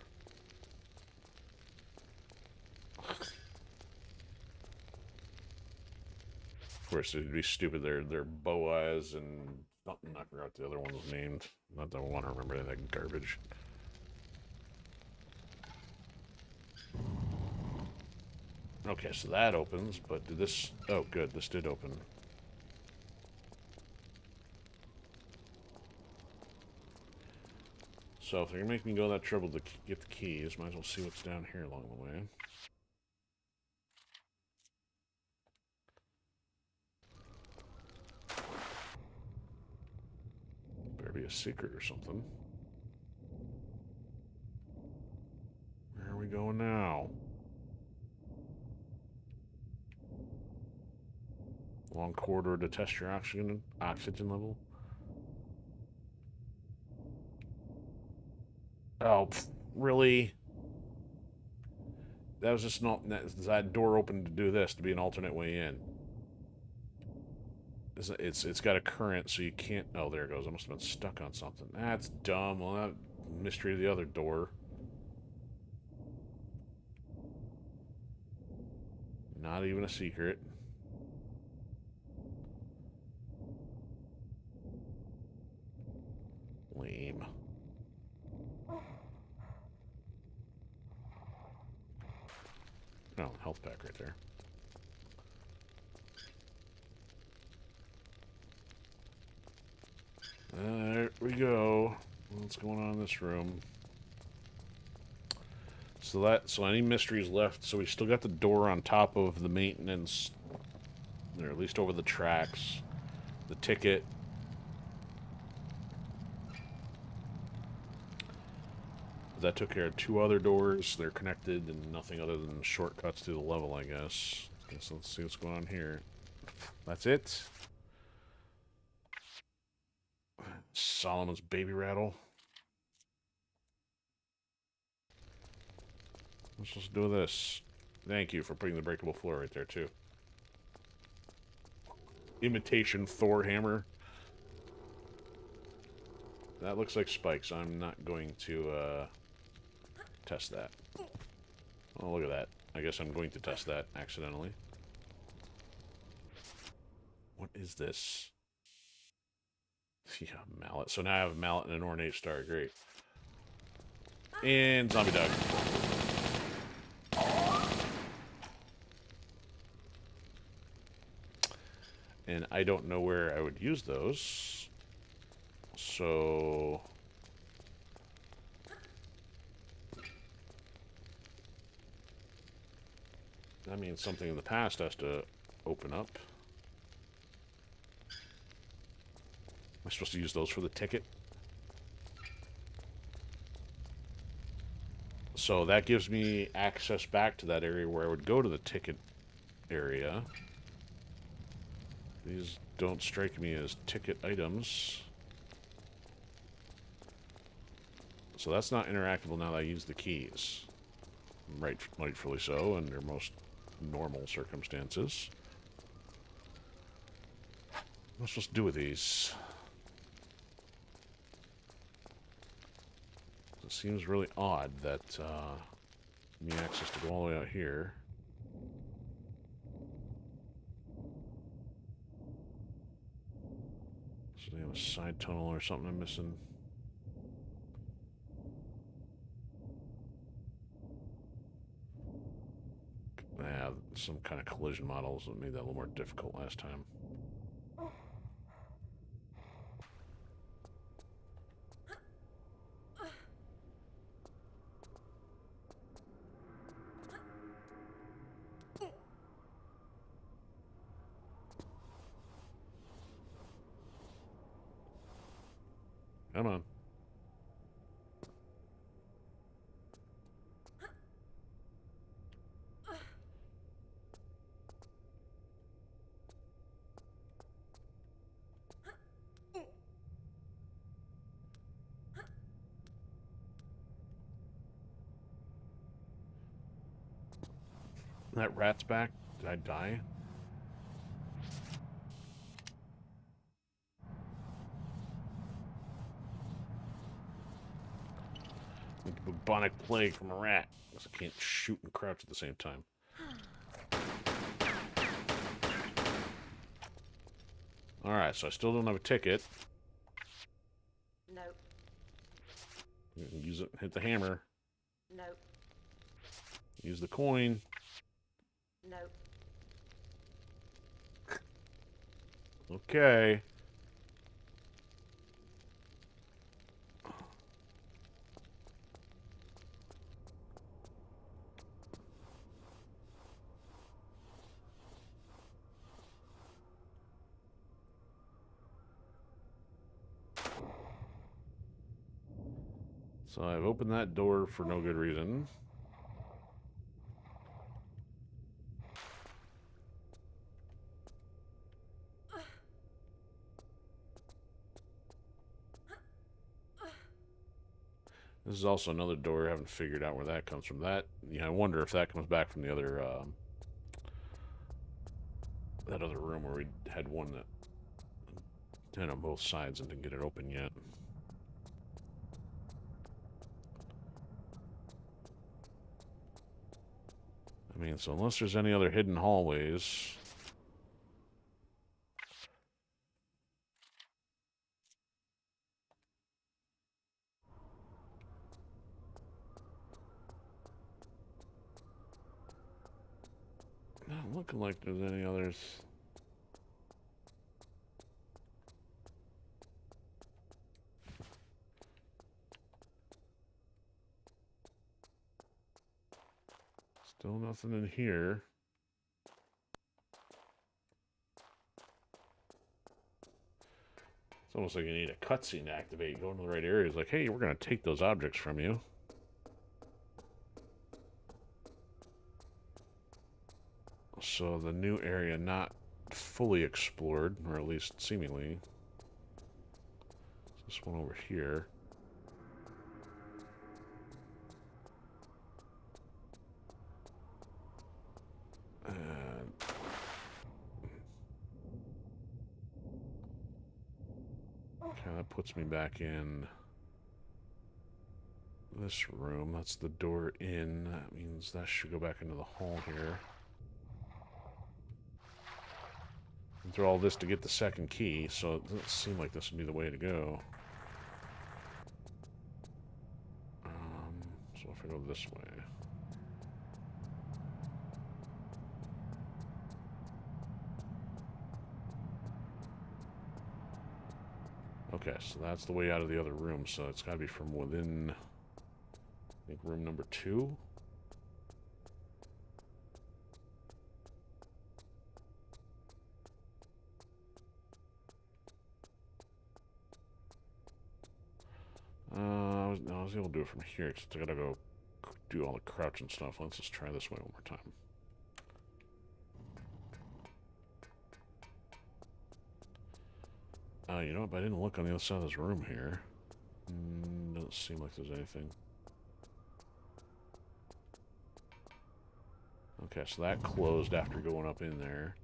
Of course, it'd be stupid. They're Boaz and something. I forgot what the other one was named. Not that I want to remember any of that garbage. Okay, so that opens, but did this... Oh, good, this did open. So if they're going to make me go that trouble to get the keys, might as well see what's down here along the way. secret or something. Where are we going now? Long corridor to test your oxygen level. Oh, really? That was just not... That door opened to do this, to be an alternate way in. It's got a current, so you can't... Oh, there it goes. I must have been stuck on something. That's dumb. Well, that mystery of the other door. Not even a secret. Lame. Oh, health pack right there. There we go. What's going on in this room? So any mysteries left? So we still got the door on top of the maintenance, or at least over the tracks. The ticket. That took care of 2 other doors. They're connected and nothing other than shortcuts to the level, I guess. So let's see what's going on here. That's it. Solomon's baby rattle. What's supposed to do with this? Thank you for putting the breakable floor right there, too. Imitation Thor hammer. That looks like spikes. I'm not going to test that. Oh, look at that. I guess I'm going to test that accidentally. What is this? Yeah, mallet. So now I have a mallet and an ornate star. Great. And zombie dog. And I don't know where I would use those. So... that means something in the past has to open up. Am I supposed to use those for the ticket? So that gives me access back to that area where I would go to the ticket area. These don't strike me as ticket items. So that's not interactable now that I use the keys. Rightfully so, under most normal circumstances. What am I supposed to do with these? It seems really odd that me access to go all the way out here. So they have a side tunnel or something I'm missing. Yeah, some kind of collision models that made that a little more difficult last time. Come on. That rat's back. Did I die? Like a bubonic plague from a rat. Because I can't shoot and crouch at the same time. Alright, so I still don't have a ticket. Nope. Use it, hit the hammer. Nope. Use the coin. Nope. Okay. So I've opened that door for no good reason. This is also another door. I haven't figured out where that comes from. That, I wonder if that comes back from the other, that other room where we had one that had on both sides and didn't get it open yet. I mean, so unless there's any other hidden hallways... Not looking like there's any others. Still nothing in here. It's almost like you need a cutscene to activate. Go into the right areas. Like, hey, we're going to take those objects from you. So the new area not fully explored, or at least seemingly. This one over here. Okay, that puts me back in this room. That's the door in. That means that should go back into the hall here. And through all this to get the second key, so it doesn't seem like this would be the way to go. So if I go this way. Okay, so that's the way out of the other room, so it's got to be from within, I think, room number 2. I was able to do it from here, except I gotta go do all the crouch and stuff. Let's just try this way one more time. You know what? I didn't look on the other side of this room here. Doesn't seem like there's anything. Okay, so that closed after going up in there.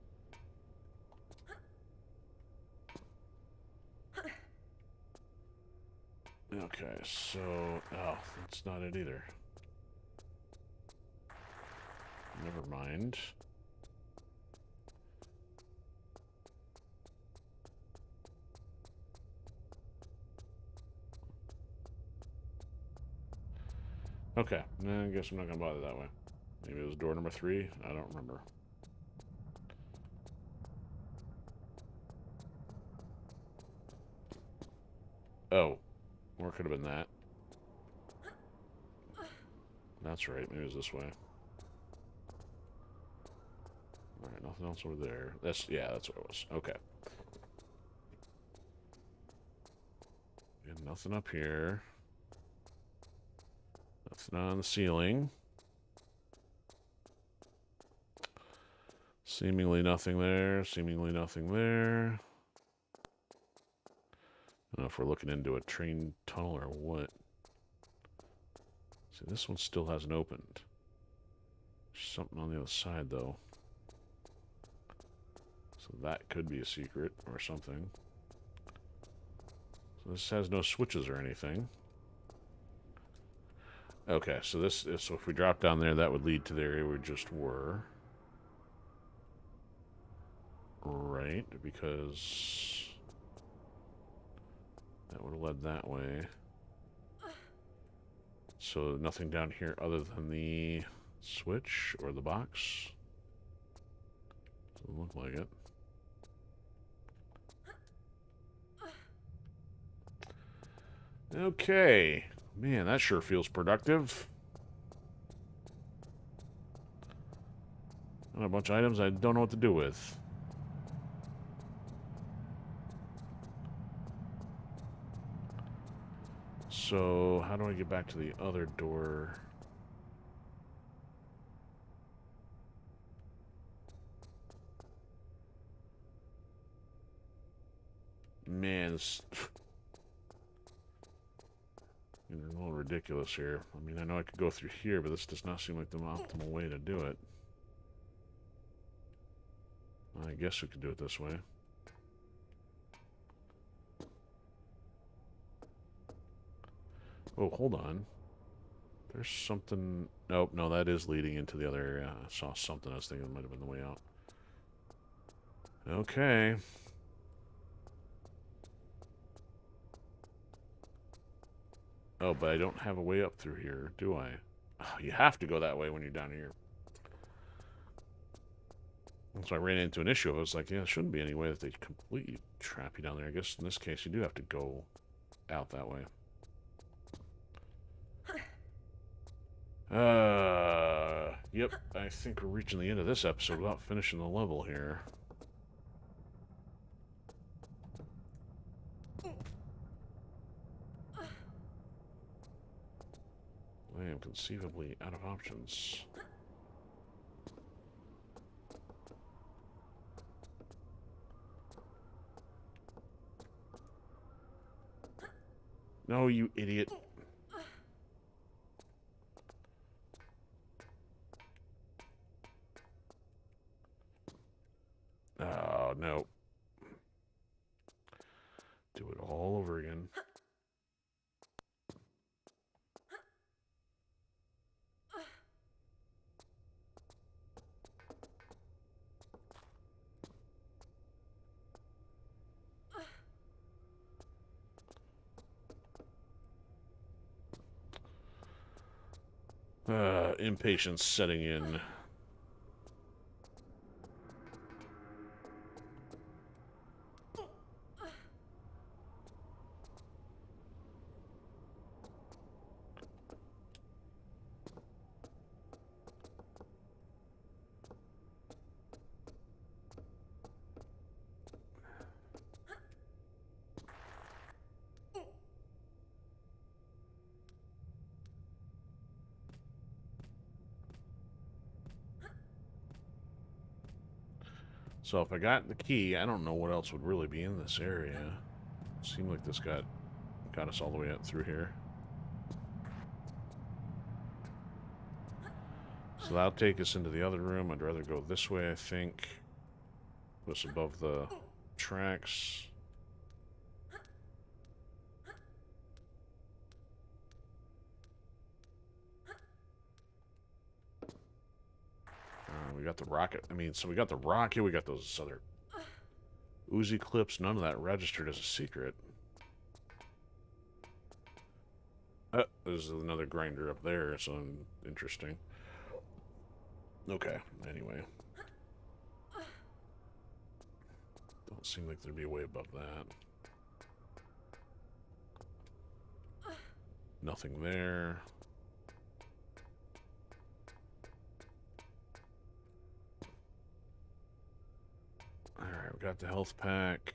Okay, so... Oh, that's not it either. Never mind. Okay, I guess I'm not gonna bother that way. Maybe it was door number 3? I don't remember. Oh. Or it could have been that. That's right, maybe it was this way. Alright, nothing else over there. Yeah, that's what it was. Okay. And nothing up here. Nothing on the ceiling. Seemingly nothing there. Seemingly nothing there. I don't know if we're looking into a train tunnel or what. See, this one still hasn't opened. There's something on the other side, though. So that could be a secret or something. So this has no switches or anything. Okay, so if we drop down there, that would lead to the area we just were. Right, because that would have led that way. So nothing down here other than the switch or the box. Doesn't look like it. Okay. Man, that sure feels productive. And a bunch of items I don't know what to do with. So, how do I get back to the other door? Man, it's a little ridiculous here. I mean, I know I could go through here, but this does not seem like the optimal way to do it. I guess we could do it this way. Oh, hold on. There's something... Nope, no, that is leading into the other area. I saw something I was thinking might have been the way out. Okay. Oh, but I don't have a way up through here, do I? Oh, you have to go that way when you're down here. So I ran into an issue. I was like, yeah, there shouldn't be any way that they completely trap you down there. I guess in this case, you do have to go out that way. Yep, I think we're reaching the end of this episode without finishing the level here. I am conceivably out of options. No, you idiot. Oh, no. Do it all over again. Impatience setting in. So if I got the key, I don't know what else would really be in this area. Seemed like this got us all the way up through here. So that'll take us into the other room. I'd rather go this way, I think. Put us above the tracks. We got the rocket. I mean, so we got the rocket. We got those other Uzi clips. None of that registered as a secret. There's another grinder up there, so interesting. Okay, anyway. Don't seem like there'd be a way above that. Nothing there. Alright, we got the health pack.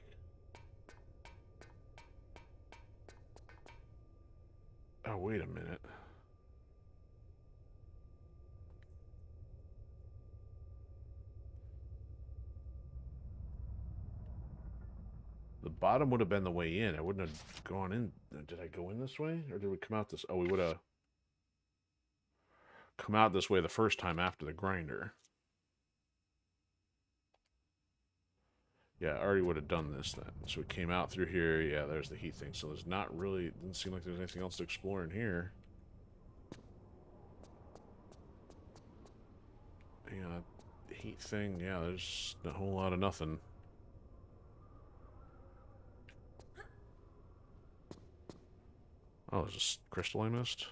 Oh, wait a minute. The bottom would have been the way in. I wouldn't have gone in. Did I go in this way? Or did we come out this... Oh, we would have come out this way the first time after the grinder. Yeah, I already would have done this then. So we came out through here. Yeah, there's the heat thing. So there's not really... It doesn't seem like there's anything else to explore in here. Yeah, heat thing. Yeah, there's a whole lot of nothing. Oh, there's this crystal I missed?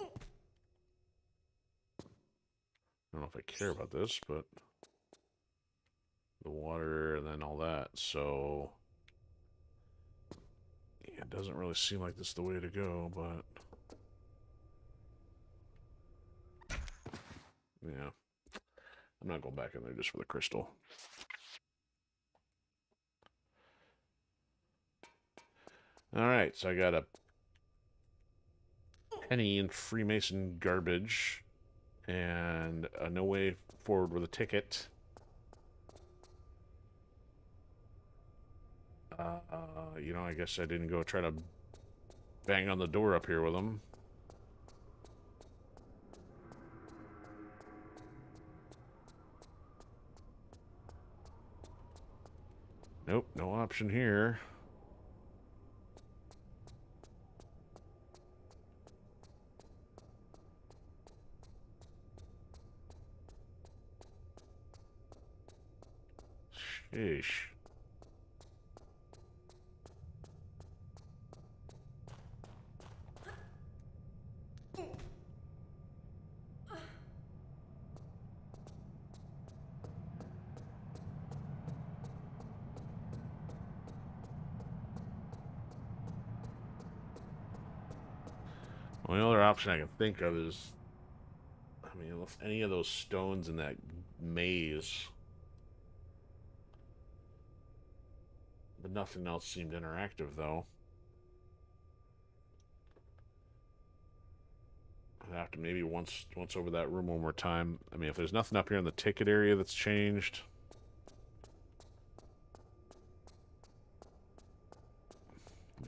I don't know if I care about this, but... The water and then all that, so... Yeah, it doesn't really seem like this is the way to go, but... Yeah. I'm not going back in there just for the crystal. Alright, so I got a penny in Freemason garbage and no way forward with a ticket. You know, I guess I didn't go try to bang on the door up here with them. Nope, no option here. Sheesh. Well, the other option I can think of is, I mean, if any of those stones in that maze. But nothing else seemed interactive, though. I'd have to maybe once over that room one more time. I mean, if there's nothing up here in the ticket area that's changed.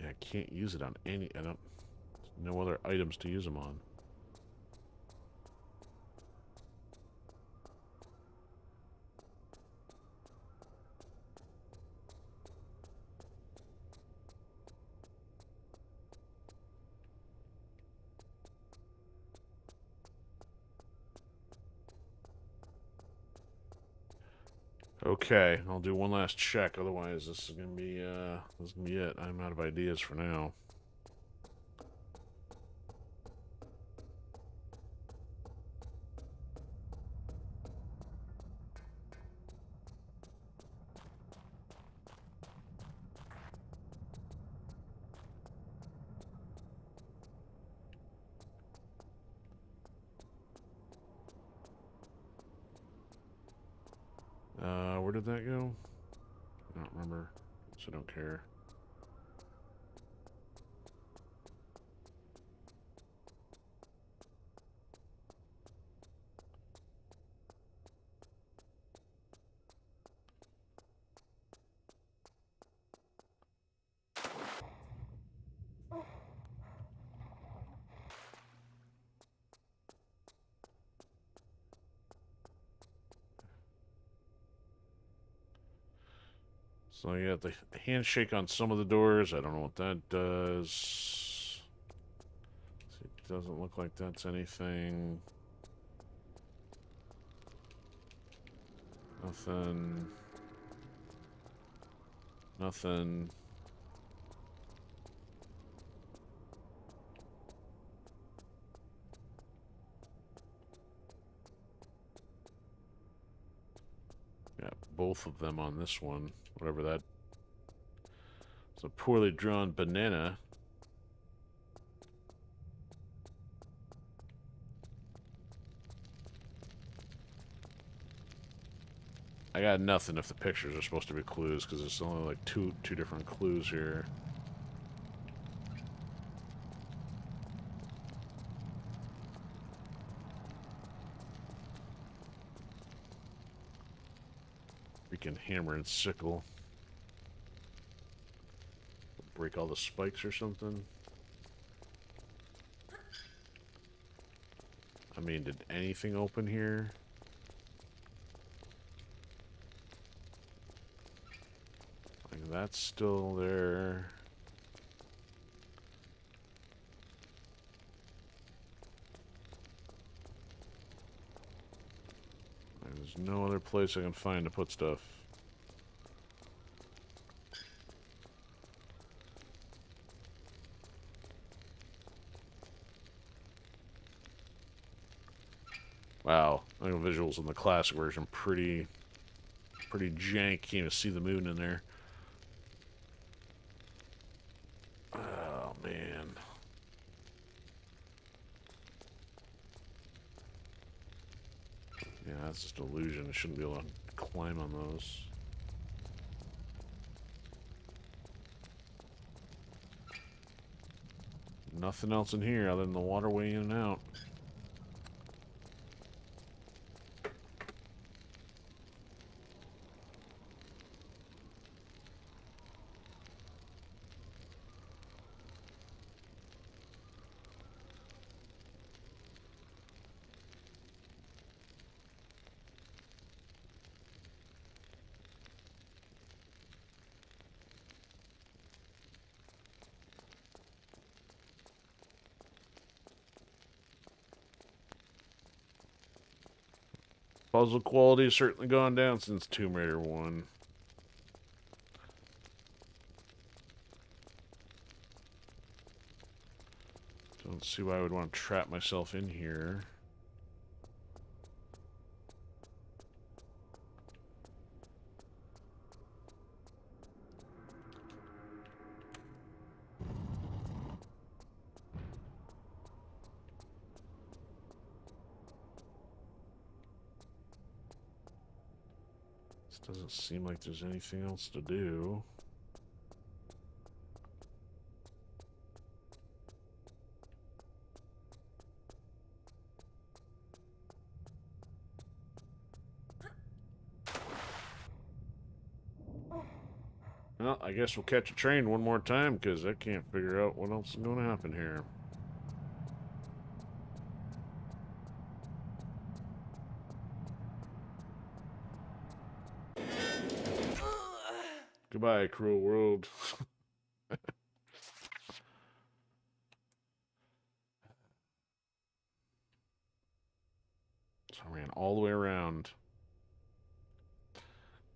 Yeah, I can't use it on any... I don't... No other items to use them on. Okay, I'll do one last check. Otherwise, this is gonna be it. I'm out of ideas for now. Where did that go? I don't remember, so I don't care. So you got the handshake on some of the doors. I don't know what that does. It doesn't look like that's anything. Nothing. Nothing. Got both of them on this one. Whatever that. It's a poorly drawn banana. I got nothing if the pictures are supposed to be clues, because it's only like two different clues here. Freaking hammer and sickle. Break all the spikes or something. I mean, did anything open here? Like, that's still there. There's no other place I can find to put stuff. Wow, I know visuals in the classic version pretty jank. Can't even see the moon in there. Oh man. Yeah, that's just illusion. I shouldn't be able to climb on those. Nothing else in here other than the waterway in and out. Puzzle quality has certainly gone down since Tomb Raider 1. Don't see why I would want to trap myself in here. This doesn't seem like there's anything else to do. Well, I guess we'll catch a train one more time, because I can't figure out what else is going to happen here. Goodbye, cruel world. So I ran all the way around.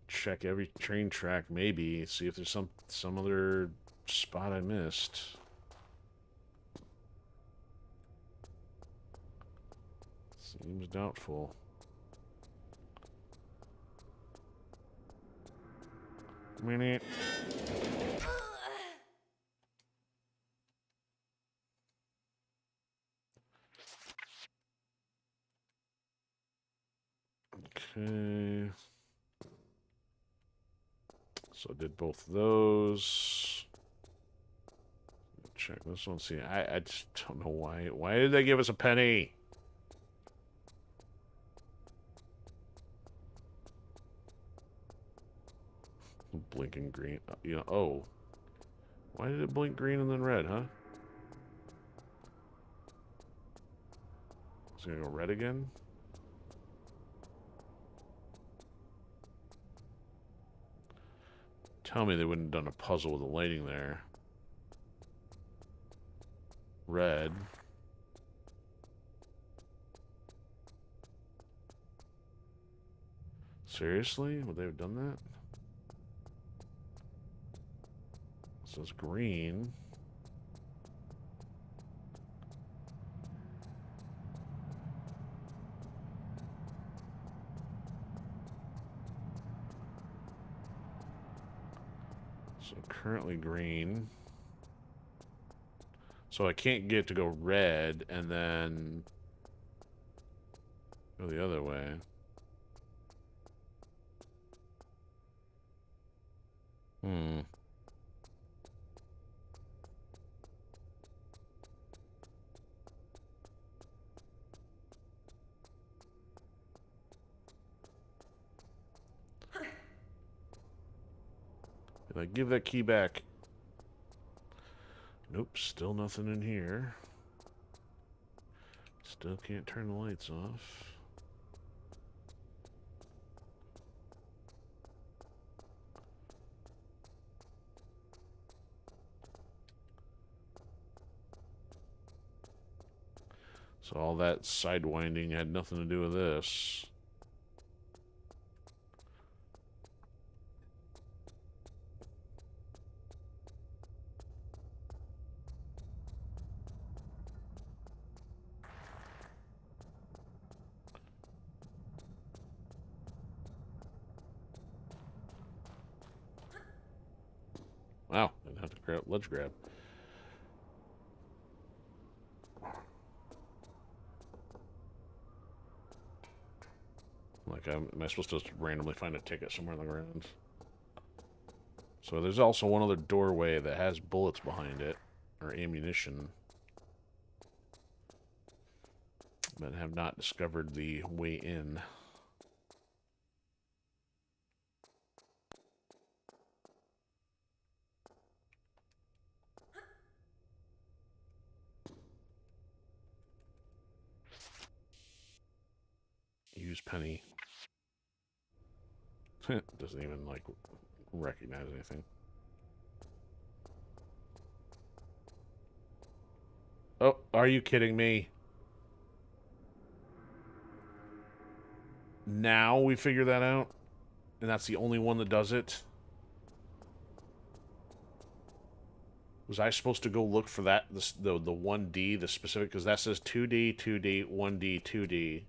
Check every train track, maybe. See if there's some other spot I missed. Seems doubtful. Minute. Okay. So I did both of those. Check this one. See, I just don't know why. Why did they give us a penny? Blinking green. You know, oh. Why did it blink green and then red, huh? Is it gonna go red again? Tell me they wouldn't have done a puzzle with the lighting there. Red. Seriously? Would they have done that? This is green. So currently green. So I can't get to go red and then go the other way. Like, give that key back. Nope, still nothing in here. Still can't turn the lights off. So all that sidewinding had nothing to do with this. Wow, I have to grab ledge grab. Like, am I supposed to just randomly find a ticket somewhere on the ground? So there's also one other doorway that has bullets behind it, or ammunition. but have not discovered the way in. Use penny. Doesn't even, like, recognize anything. Oh, are you kidding me? Now we figure that out? And that's the only one that does it? Was I supposed to go look for that, the 1D, the specific, because that says 2D, 2D, 1D, 2D.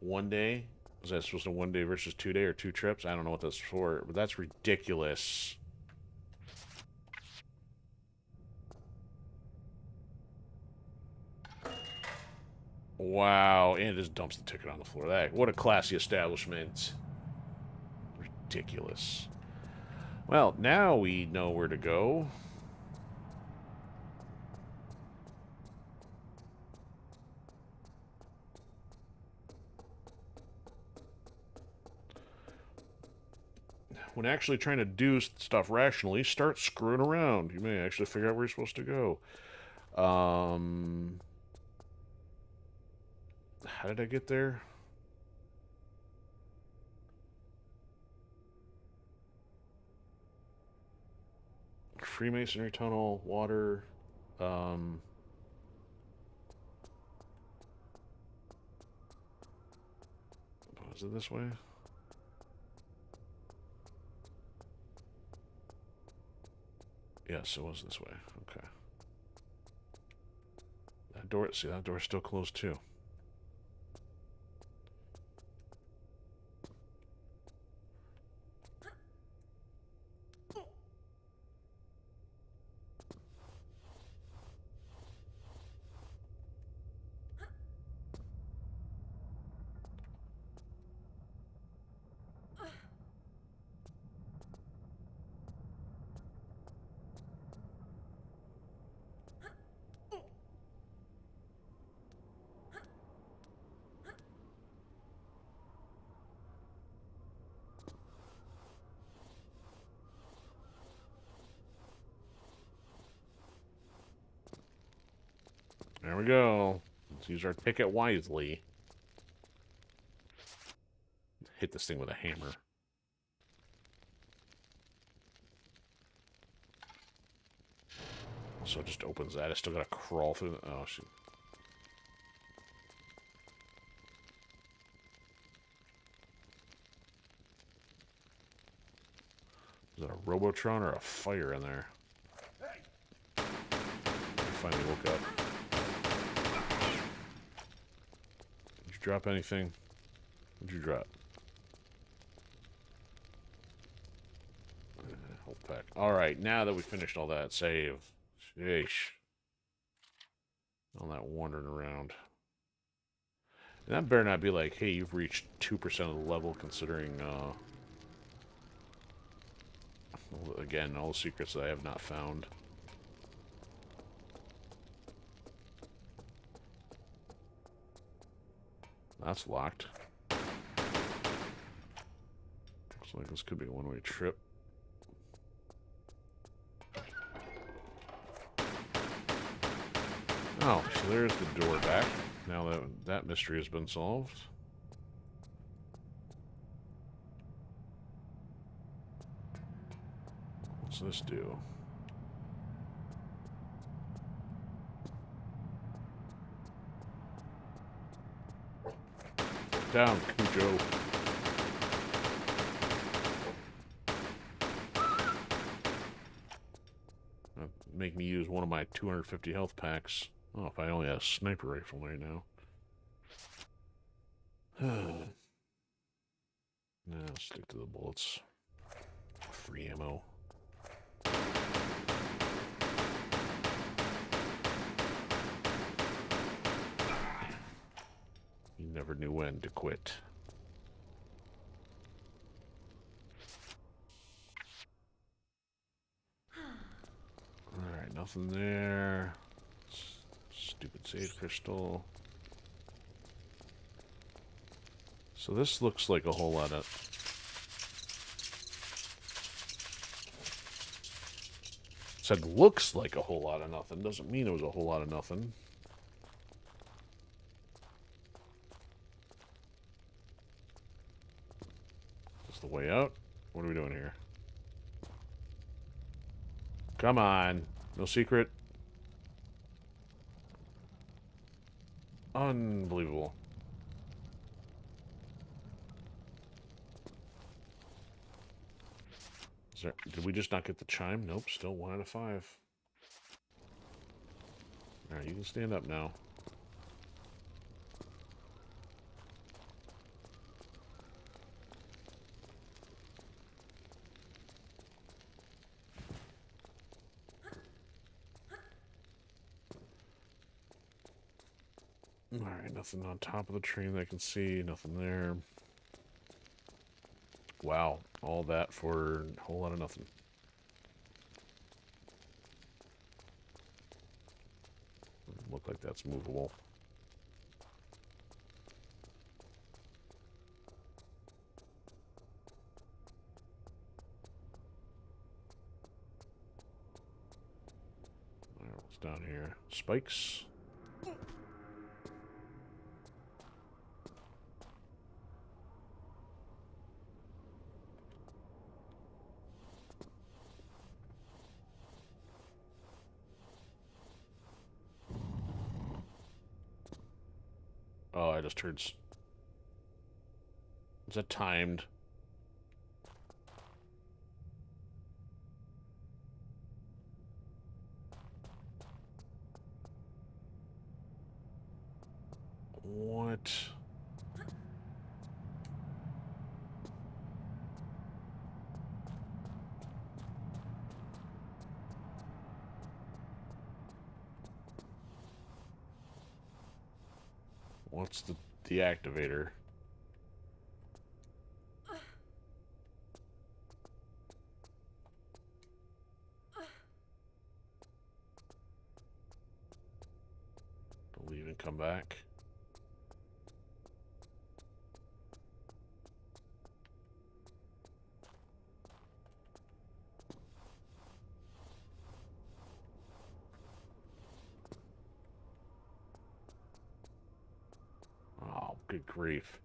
1 day? Was that supposed to 1 day versus 2 day or 2 trips? I don't know what that's for, but that's ridiculous. Wow, and it just dumps the ticket on the floor. What a classy establishment. Ridiculous. Well, now we know where to go. When actually trying to do stuff rationally, start screwing around. You may actually figure out where you're supposed to go. How did I get there? Freemasonry tunnel, water, is it this way? Yes, it was this way. Okay. That door, see, that door's still closed too. There we go. Let's use our ticket wisely. Hit this thing with a hammer. So it just opens that. I still gotta crawl through the... Oh, shoot. Is that a Robotron or a fire in there? I finally woke up. Did you drop anything? What'd you drop? Health pack. Alright, now that we finished all that, save. Sheesh. All that wandering around. And that better not be like, hey, you've reached 2% of the level considering, again, all the secrets that I have not found. That's locked. Looks like this could be a one-way trip. Oh, so there's the door back. Now that that mystery has been solved. What's this do? Down, Cujo. Make me use one of my 250 health packs. Oh, if I only had a sniper rifle right now. No, stick to the bullets. Free ammo. You never knew when to quit. Alright, nothing there. Stupid sage crystal. So this looks like a whole lot of... Said looks like a whole lot of nothing. Doesn't mean it was a whole lot of nothing. Is this the way out? What are we doing here? Come on. No secret. Unbelievable. Did we just not get the chime? Nope, still 1 out of 5. Alright, you can stand up now. Alright, nothing on top of the tree that I can see. Nothing there. Wow, all that for a whole lot of nothing. Look like that's movable. Alright, what's down here? Spikes. Oh, I just heard... Is that timed? What? What's the deactivator? Don't leave and come back. Oh, good grief.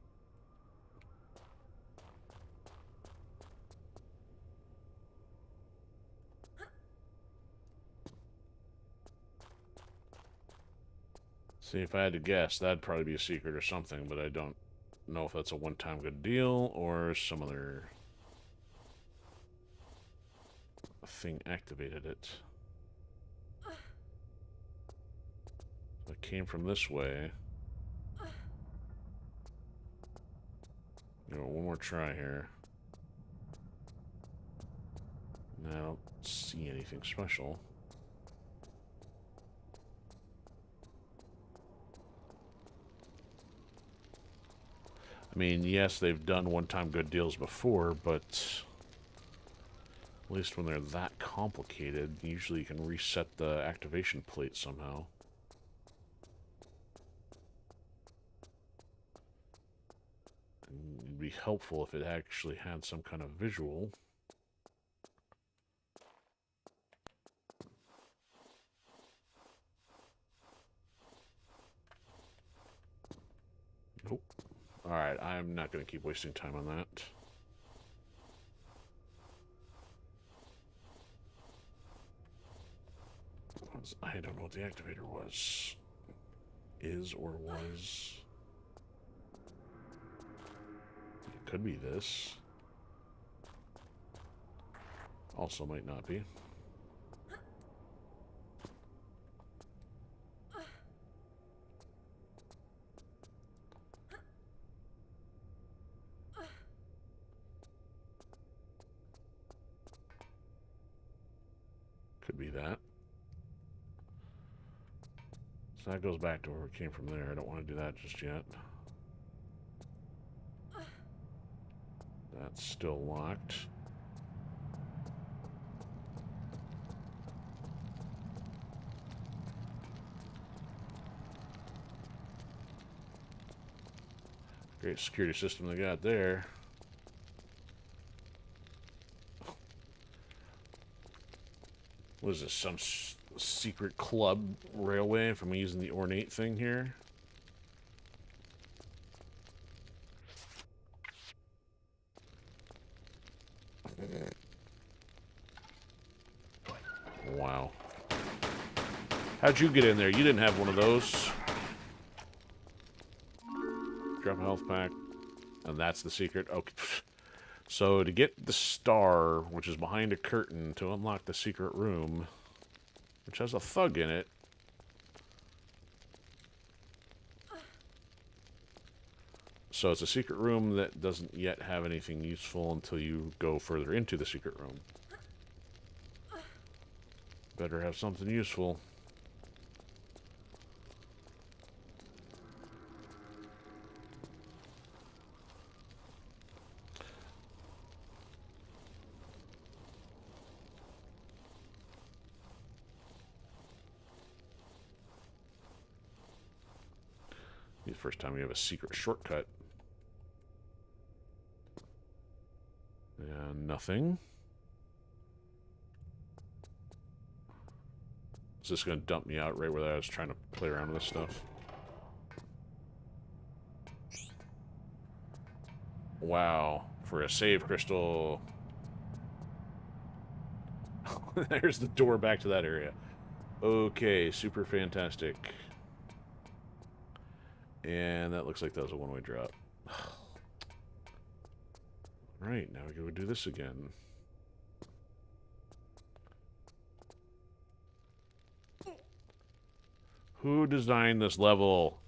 See, if I had to guess, that'd probably be a secret or something, but I don't know if that's a one-time good deal or some other thing activated it. It came from this way. You know, one more try here. I don't see anything special. I mean, yes, they've done one-time good deals before, but at least when they're that complicated, usually you can reset the activation plate somehow. And it'd be helpful if it actually had some kind of visual. Nope. Alright, I'm not going to keep wasting time on that. I don't know what the activator was. Is or was. It could be this. Also might not be. Could be that. So that goes back to where it came from there. I don't want to do that just yet. That's still locked. Great security system they got there. What is this? Some secret club railway if I'm using the ornate thing here? Wow. How'd you get in there? You didn't have one of those. Drop a health pack. And that's the secret. Okay. So to get the star, which is behind a curtain, to unlock the secret room, which has a thug in it. So it's a secret room that doesn't yet have anything useful until you go further into the secret room. Better have something useful. The first time we have a secret shortcut. And nothing. Is this going to dump me out right where I was trying to play around with this stuff? Wow. For a save crystal. There's the door back to that area. Okay, super fantastic. And that looks like that was a one-way drop. Right, now we go do this again. Who designed this level?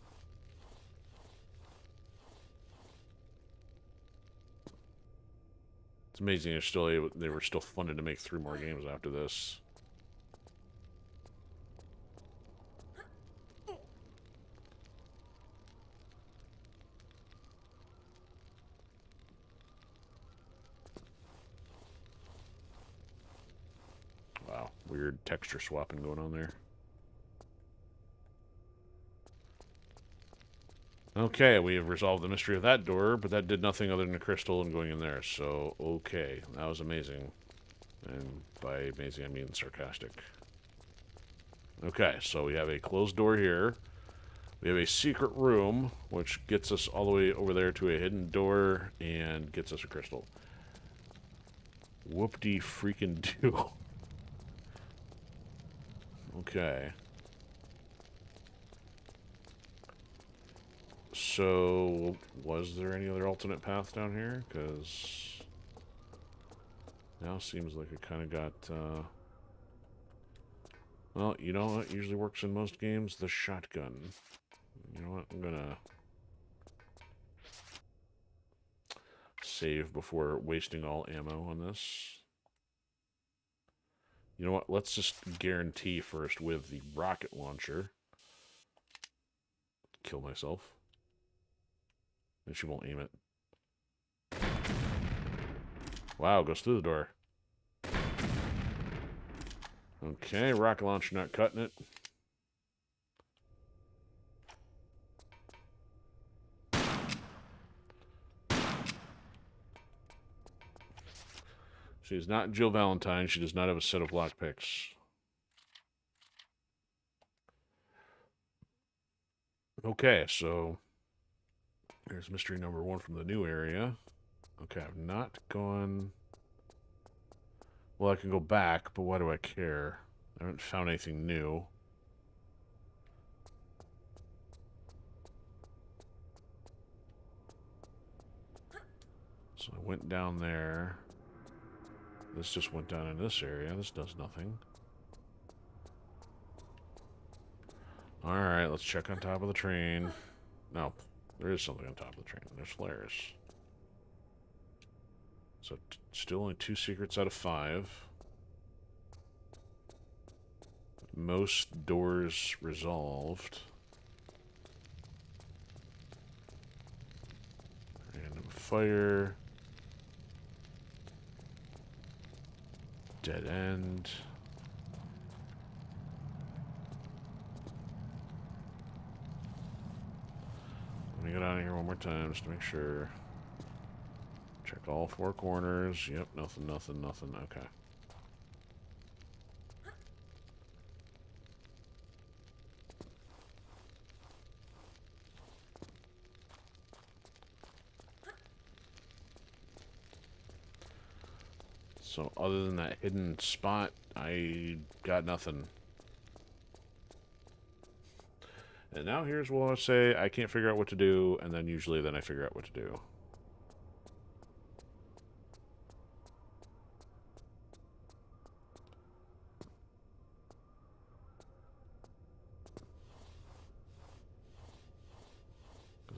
It's amazing they're still able, they were still funded to make 3 more games after this. Wow, weird texture swapping going on there. Okay, we have resolved the mystery of that door, but that did nothing other than a crystal and going in there, so okay. That was amazing. And by amazing, I mean sarcastic. Okay, so we have a closed door here. We have a secret room, which gets us all the way over there to a hidden door and gets us a crystal. Whoop-de-freaking-do. Okay. So, was there any other alternate path down here? Because now seems like it kind of got, well, you know what usually works in most games? The shotgun. You know what? I'm gonna save before wasting all ammo on this. You know what? Let's just guarantee first with the rocket launcher. Kill myself. And she won't aim it. Wow, goes through the door. Okay, rocket launcher not cutting it. She is not Jill Valentine. She does not have a set of lockpicks. Okay, so there's mystery number 1 from the new area. Okay, I've not gone... Well, I can go back, but why do I care? I haven't found anything new. So I went down there. This just went down in this area. This does nothing. Alright, let's check on top of the train. No, there is something on top of the train. There's flares. So, still only 2 secrets out of 5. Most doors resolved. Random fire. Dead end. get out of here one more time just to make sure. Check all four corners. Yep, nothing, nothing, nothing. Okay. So other than that hidden spot, I got nothing. And now here's what I say, I can't figure out what to do, and then usually then I figure out what to do.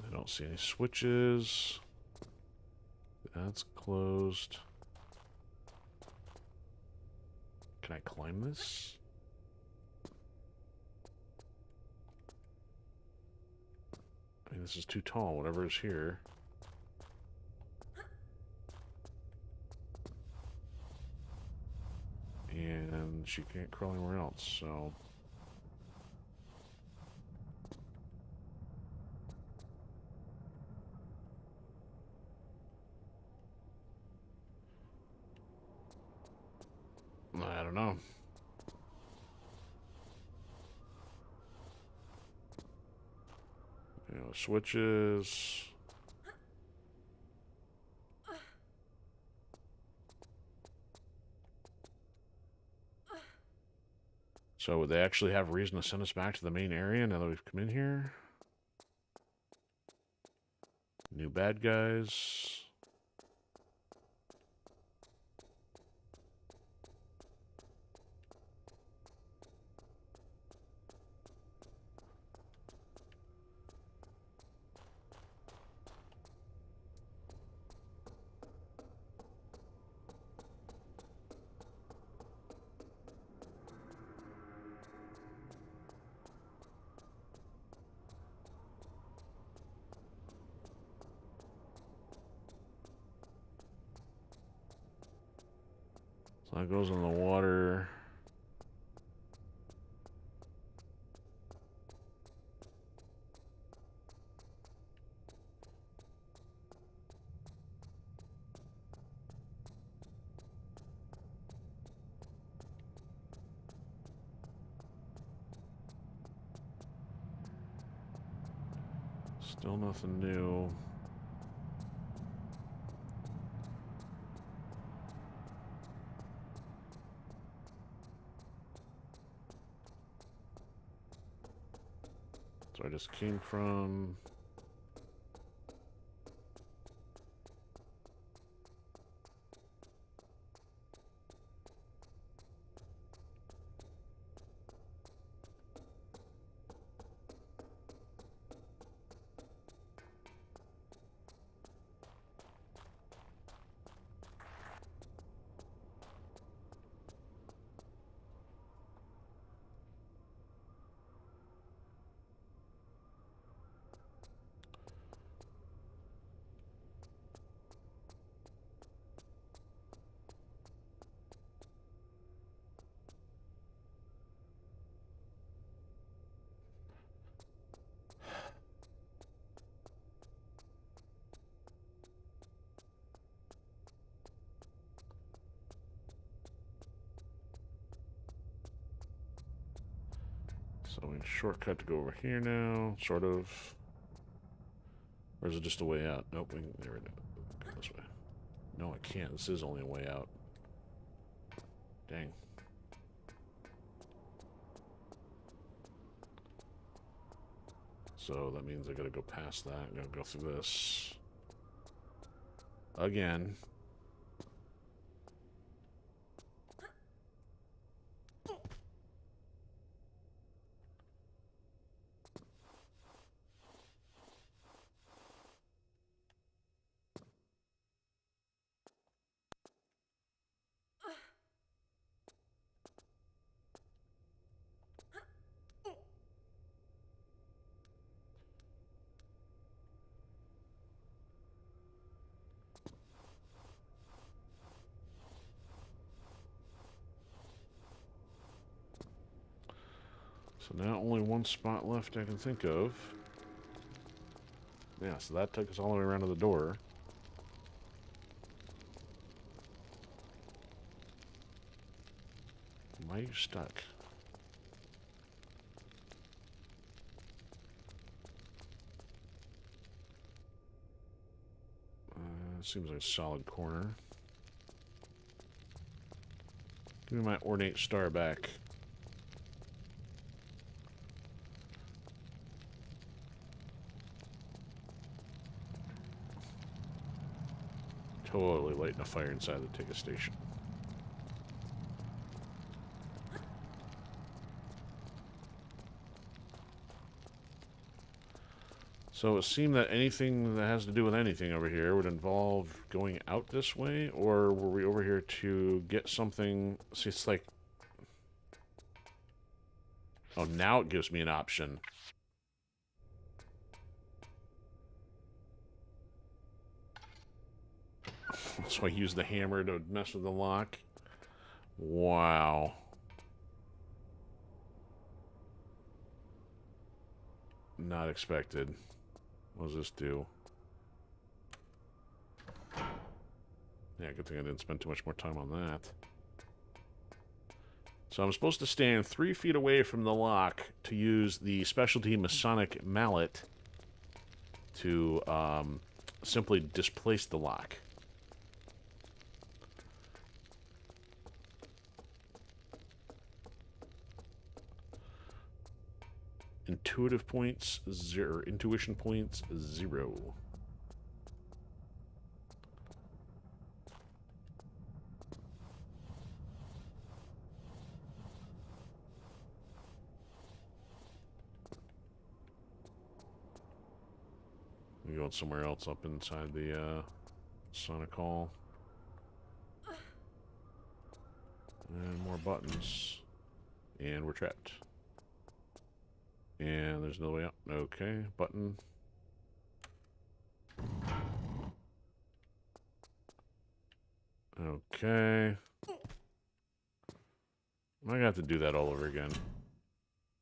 I don't see any switches. That's closed. Can I climb this? I mean, this is too tall, whatever is here. And she can't crawl anywhere else, so... I don't know. You know, switches. So would they actually have reason to send us back to the main area now that we've come in here? New bad guys. So that goes in the water. Still nothing new. So I just came from... So we shortcut to go over here now, sort of. Or is it just a way out? Nope, there we go. This way. No, I can't. This is only a way out. Dang. So that means I gotta go past that. I gotta go through this. Again. So now only one spot left I can think of. Yeah, so that took us all the way around to the door. Why are you stuck? Seems like a solid corner. Give me my ornate star back. Totally lighting a fire inside the ticket station. So it seemed that anything that has to do with anything over here would involve going out this way, or were we over here to get something? See, it's like... Oh, now it gives me an option. So I use the hammer to mess with the lock. Wow. Not expected. What does this do? Yeah, good thing I didn't spend too much more time on that. So I'm supposed to stand 3 feet away from the lock to use the specialty Masonic mallet to simply displace the lock. Intuitive points, 0. Intuition points, 0. We're going somewhere else up inside the Sonic Hall. And more buttons. And we're trapped. And there's no way out. Okay, button. Okay. I might have to do that all over again.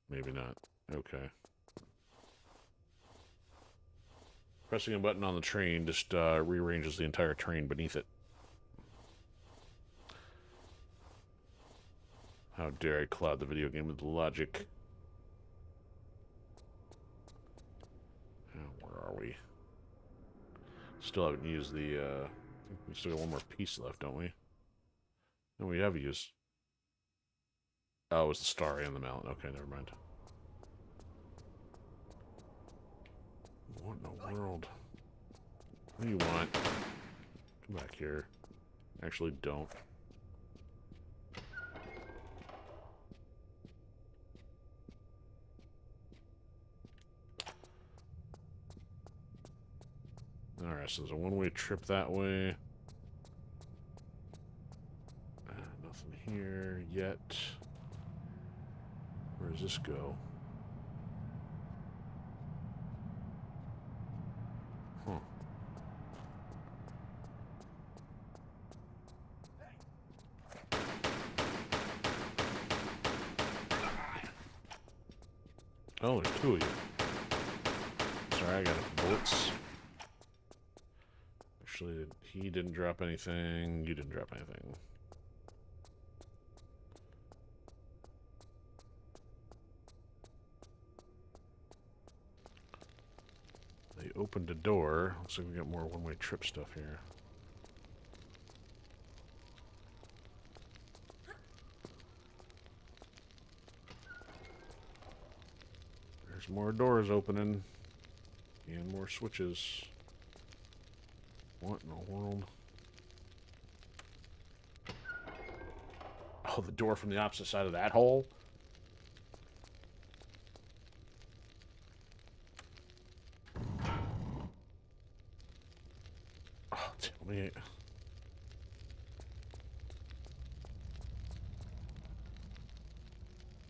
Maybe not. Okay. Pressing a button on the train just rearranges the entire train beneath it. How dare I cloud the video game with logic. Where are we? Still haven't used the, I think we still got one more piece left, don't we? No, we have used. Oh, it was the star and the mallet. Okay, never mind. What in the world? What do you want? Come back here. Actually, don't. Alright, so there's a one-way trip that way. Nothing here yet. Where does this go? Huh. Oh, there's 2 of you. Sorry, I got bullets. Actually, he didn't drop anything. You didn't drop anything. They opened a door. Looks like we got more one-way trip stuff here. There's more doors opening. And more switches. What in the world? Oh, the door from the opposite side of that hole? Oh, tell me.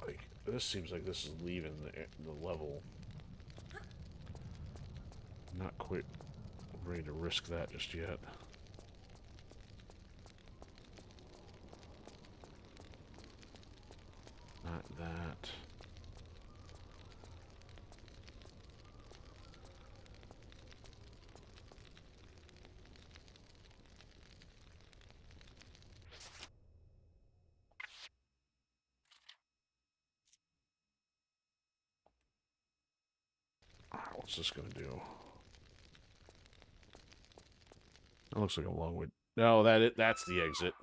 Like, this seems like this is leaving the level. Not quite ready to risk that just yet. Not that. What's this gonna do? That looks like a long way. No, that's the exit.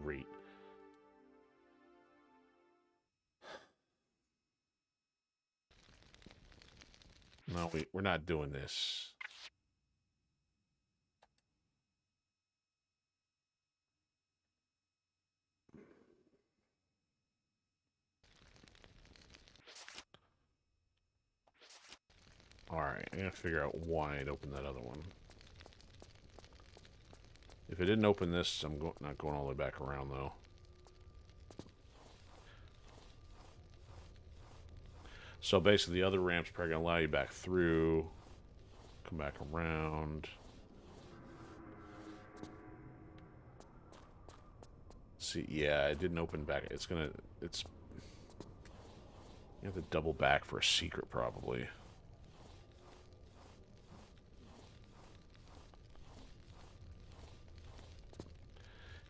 Great. No, we're not doing this. Alright, I gotta figure out why it opened that other one. If it didn't open this, I'm not going all the way back around, though. So basically, the other ramp's probably going to allow you back through, come back around. See, yeah, it didn't open back. You have to double back for a secret, probably.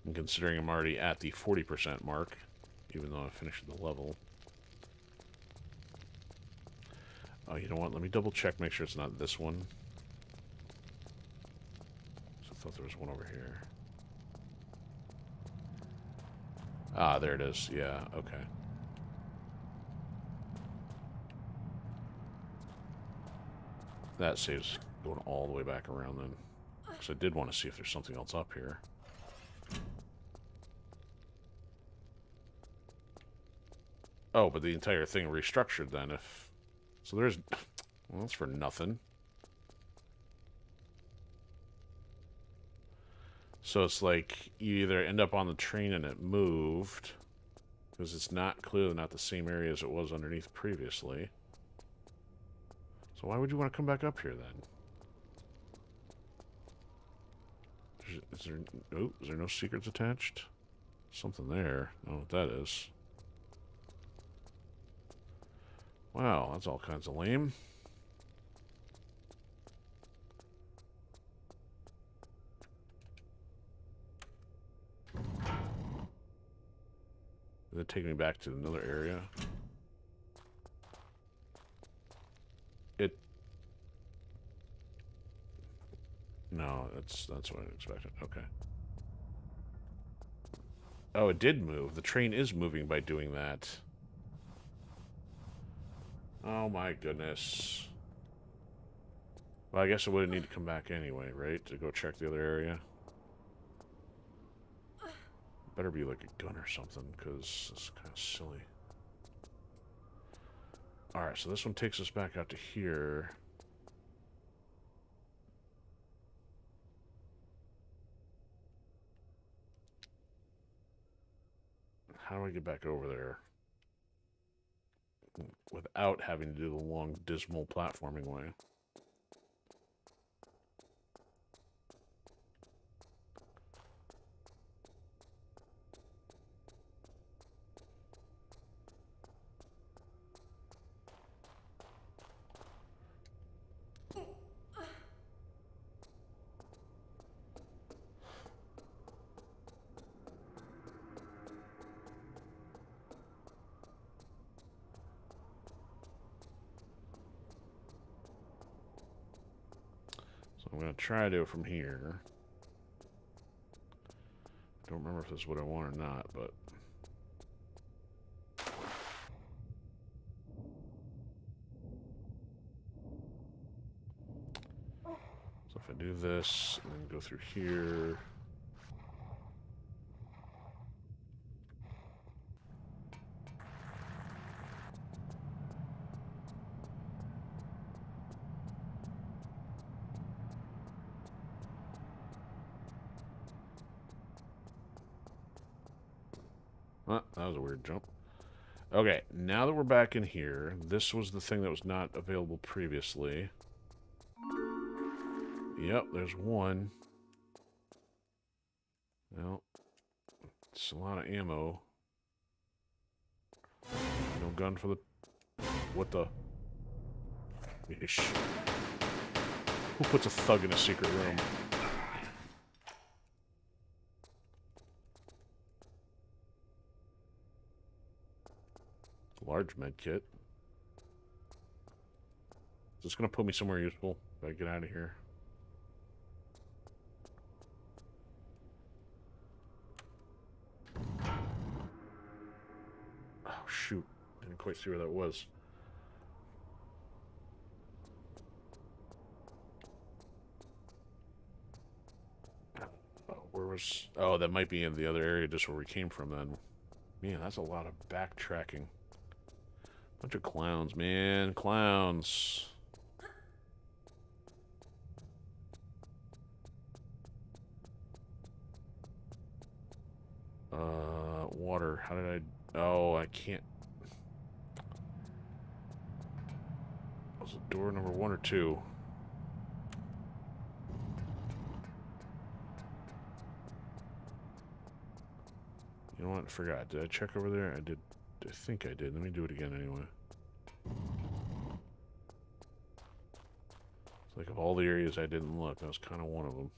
And considering I'm already at the 40% mark, even though I finished the level. Oh, you know what? Let me double check, make sure it's not this one. So I thought there was one over here. Ah, there it is. Yeah, okay. That saves going all the way back around then. Because I did want to see if there's something else up here. Oh, but the entire thing restructured then if... So there's... Well, that's for nothing. So it's like you either end up on the train and it moved, because it's clearly not the same area as it was underneath previously. So why would you want to come back up here then? Is there no secrets attached? Something there. I don't know what that is. Wow, that's all kinds of lame. Did it take me back to another area? No, that's what I expected. Okay. Oh, it did move. The train is moving by doing that. Oh my goodness. Well, I guess I would need to come back anyway, right? To go check the other area. Better be like a gun or something, because it's kind of silly. Alright, so this one takes us back out to here. How do I get back over there? Without having to do the long, dismal platforming way. So I'm going to try to do it from here. Don't remember if this is what I want or not, but... So if I do this, and then go through here... Well, that was a weird jump. Okay, now that we're back in here, this was the thing that was not available previously. Yep, there's one. Well, it's a lot of ammo. No gun for the... What the... Ish. Who puts a thug in a secret room? Large med kit. this going to put me somewhere useful if I get out of here? Oh, shoot. Didn't quite see where that was. Oh, where was... Oh, that might be in the other area just where we came from then. Man, that's a lot of backtracking. Bunch of clowns, man. Clowns. Water. How did I... Oh, I can't... Was it door number 1 or 2? You know what? I forgot. Did I check over there? I did. I think I did. Let me do it again anyway. It's like of all the areas I didn't look, that was kind of one of them.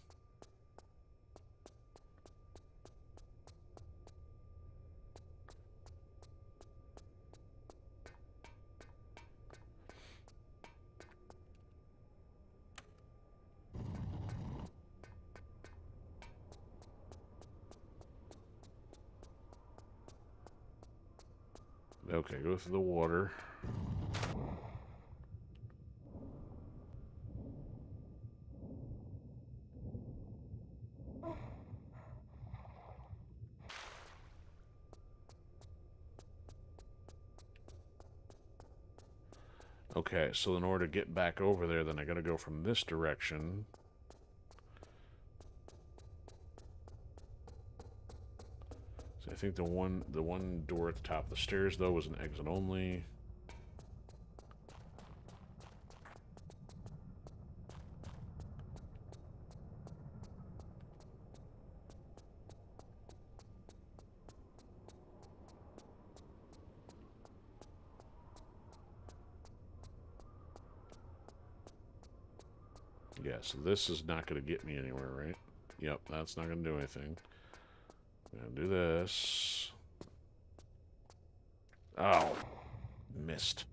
Okay, go through the water. Okay, so in order to get back over there, then I gotta go from this direction. So I think the one door at the top of the stairs, though, was an exit only. Yeah, so this is not going to get me anywhere, right? Yep, that's not going to do anything. I'm going to do this. Oh, missed.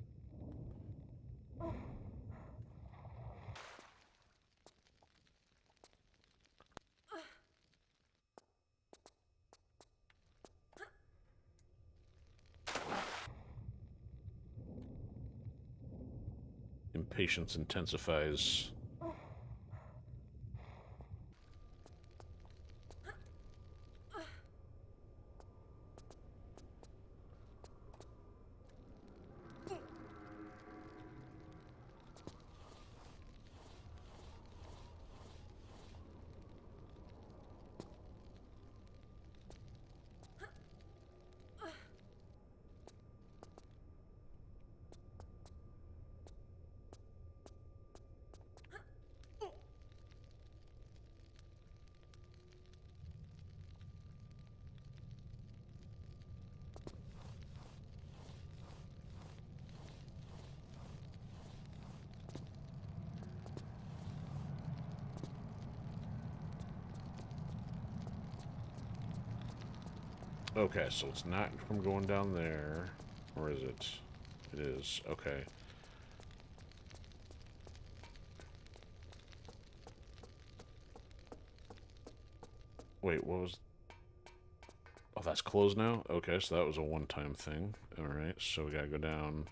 Impatience intensifies. Okay, so it's not from going down there. Or is it? It is. Okay. Wait, what was... Oh, that's closed now? Okay, so that was a one-time thing. Alright, so we gotta go down.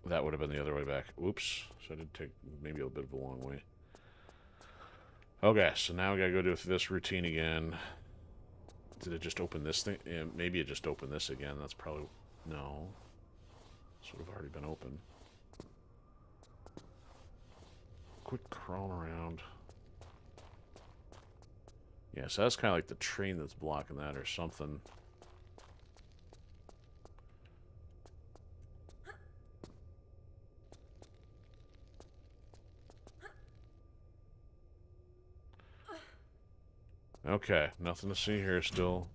That would have been the other way back. Oops. So I did take maybe a bit of a long way. Okay, so now we gotta go do this routine again. Did it just open this thing? Yeah, maybe it just opened this again. That's probably... No. This would have already been open. Quit crawling around. Yeah, so that's kind of like the train that's blocking that or something. Okay, nothing to see here still.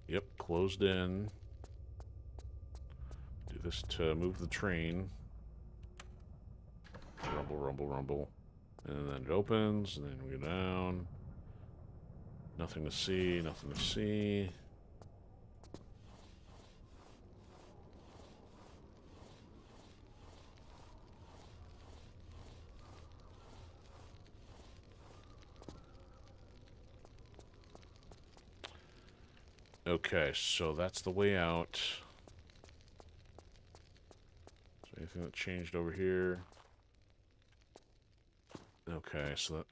Yep, closed in. Do this to move the train. Rumble, rumble, rumble. And then it opens, and then we go down. Nothing to see, nothing to see. Okay, so that's the way out. Is there anything that changed over here? Okay, so that...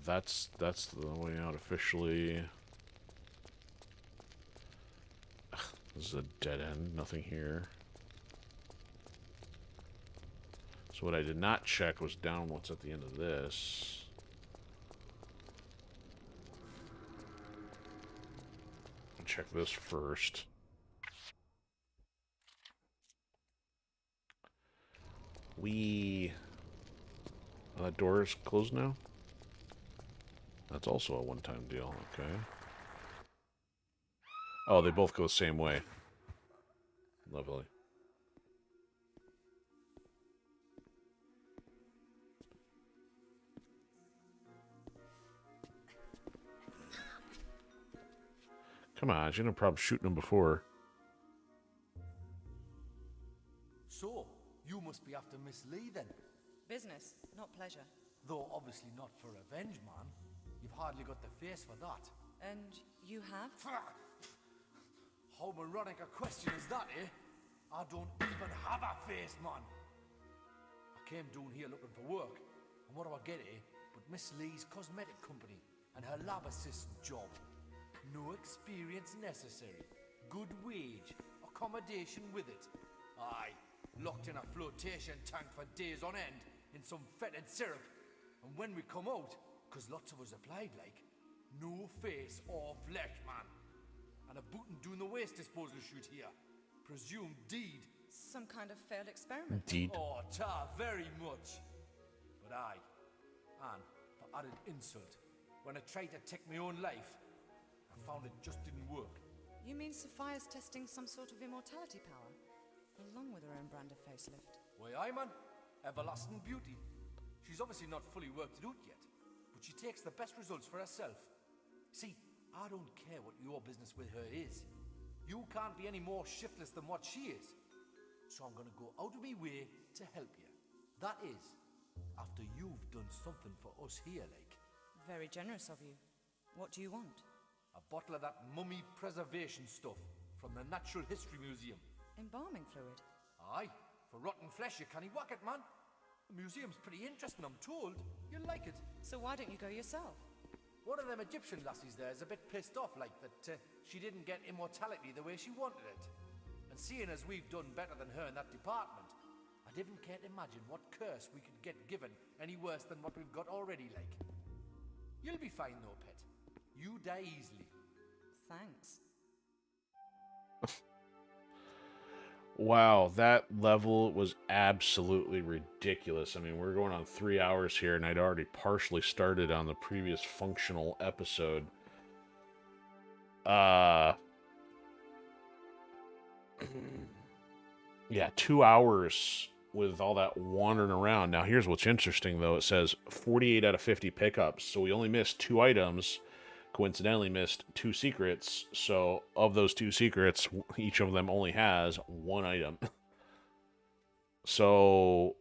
that's the way out officially. Ugh, this is a dead end. Nothing here. So what I did not check was down what's at the end of this. I'll check this first. Oh, that door is closed now? That's also a one-time deal, okay. Oh, they both go the same way. Lovely. Come on, you had no problem shooting them before. So, you must be after Miss Lee then. Business, not pleasure. Though obviously not for revenge, man. You've hardly got the face for that. And you have? How moronic a question is that, eh? I don't even have a face, man. I came down here looking for work, and what do I get, eh? But Miss Lee's cosmetic company and her lab assistant job. No experience necessary. Good wage. Accommodation with it. Aye, locked in a flotation tank for days on end in some fetid syrup. And when we come out, because lots of us applied like, no face or flesh, man. And a bootin' doing the waste disposal shoot here. Presumed deed. Some kind of failed experiment. Indeed. Oh, ta, very much. But aye, and for added insult, when I tried to take my own life, I found it just didn't work. You mean Sophia's testing some sort of immortality power? Along with her own brand of facelift. Why, aye, man. Everlasting beauty. She's obviously not fully worked it out yet, but she takes the best results for herself. See, I don't care what your business with her is. You can't be any more shiftless than what she is. So I'm gonna go out of my way to help you. That is, after you've done something for us here, like. Very generous of you. What do you want? A bottle of that mummy preservation stuff from the Natural History Museum. Embalming fluid. Aye, for rotten flesh you can't whack it, man. The museum's pretty interesting, I'm told. You'll like it. So why don't you go yourself? One of them Egyptian lassies there is a bit pissed off, like that she didn't get immortality the way she wanted it. And seeing as we've done better than her in that department, I didn't care to imagine what curse we could get given any worse than what we've got already, like. You'll be fine though, pet. You die easily. Thanks. Wow, that level was absolutely ridiculous. I mean, we're going on 3 hours here, and I'd already partially started on the previous functional episode. Yeah, 2 hours with all that wandering around. Now, here's what's interesting, though. It says 48 out of 50 pickups, so we only missed 2 items. Coincidentally missed 2 secrets, so of those 2 secrets, each of them only has 1 item. So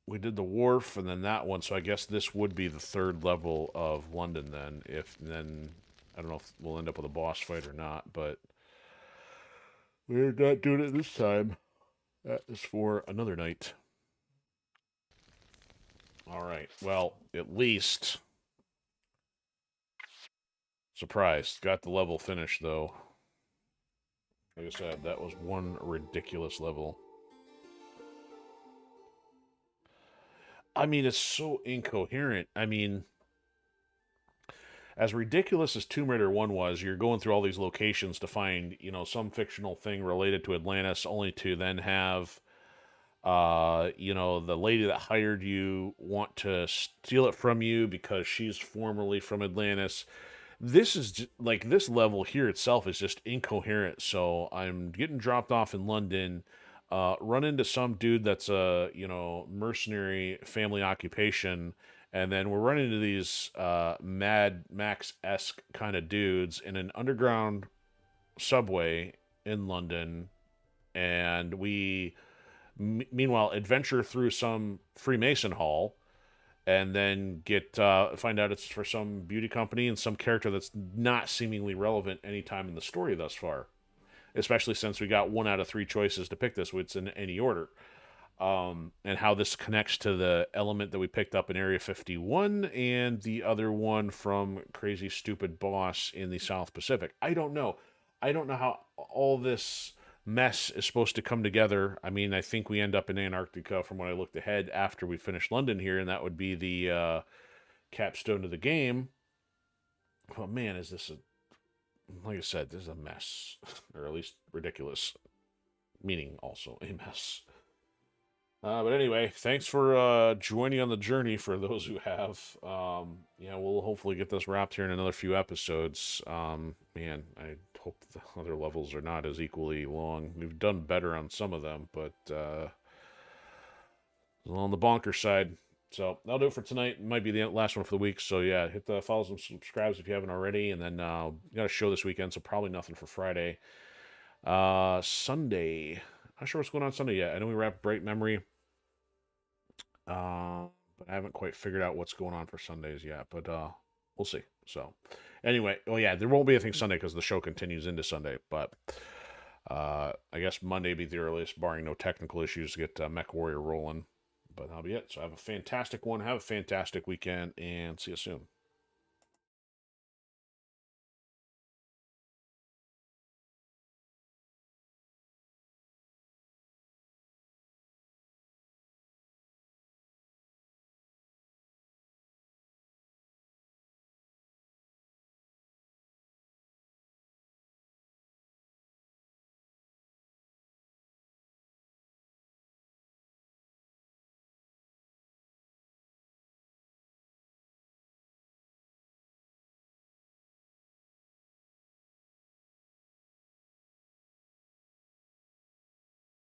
we did the wharf and then that one, so I guess this would be the 3rd level of London then. Then I don't know if we'll end up with a boss fight or not, but we're not doing it this time. That is for another night. Alright, well, at least... Surprised. Got the level finished, though. Like I said, that was one ridiculous level. I mean, it's so incoherent. I mean, as ridiculous as Tomb Raider 1 was, you're going through all these locations to find, you know, some fictional thing related to Atlantis, only to then have, you know, the lady that hired you want to steal it from you because she's formerly from Atlantis. This is just, like, this level here itself is just incoherent. So I'm getting dropped off in London, run into some dude that's a, you know, mercenary family occupation, and then we're running into these Mad Max-esque kind of dudes in an underground subway in London, and we Meanwhile, adventure through some Freemason hall, and then find out it's for some beauty company and some character that's not seemingly relevant anytime in the story thus far. Especially since we got 1 out of 3 choices to pick this, which it's in any order. And how this connects to the element that we picked up in Area 51 and the other one from Crazy Stupid Boss in the South Pacific. I don't know. I don't know how all this mess is supposed to come together. I mean, I think we end up in Antarctica from when I looked ahead after we finished London here, and that would be the capstone to the game. Oh man, is this like I said, this is a mess, or at least ridiculous, meaning also a mess. But anyway, thanks for joining on the journey for those who have. Yeah, we'll hopefully get this wrapped here in another few episodes. Man, I hope the other levels are not as equally long. We've done better on some of them, but on the bonker side. So that'll do it for tonight. It might be the last one for the week. So yeah, hit the follows and subscribes if you haven't already. And then got a show this weekend, so probably nothing for Friday. Sunday, not sure what's going on Sunday yet. I know we wrapped Bright Memory. But I haven't quite figured out what's going on for Sundays yet, but we'll see. So anyway, yeah, there won't be anything Sunday because the show continues into Sunday, but I guess Monday be the earliest, barring no technical issues, to get Mech Warrior rolling. But that'll be it. So have a fantastic one, have a fantastic weekend, and see you soon.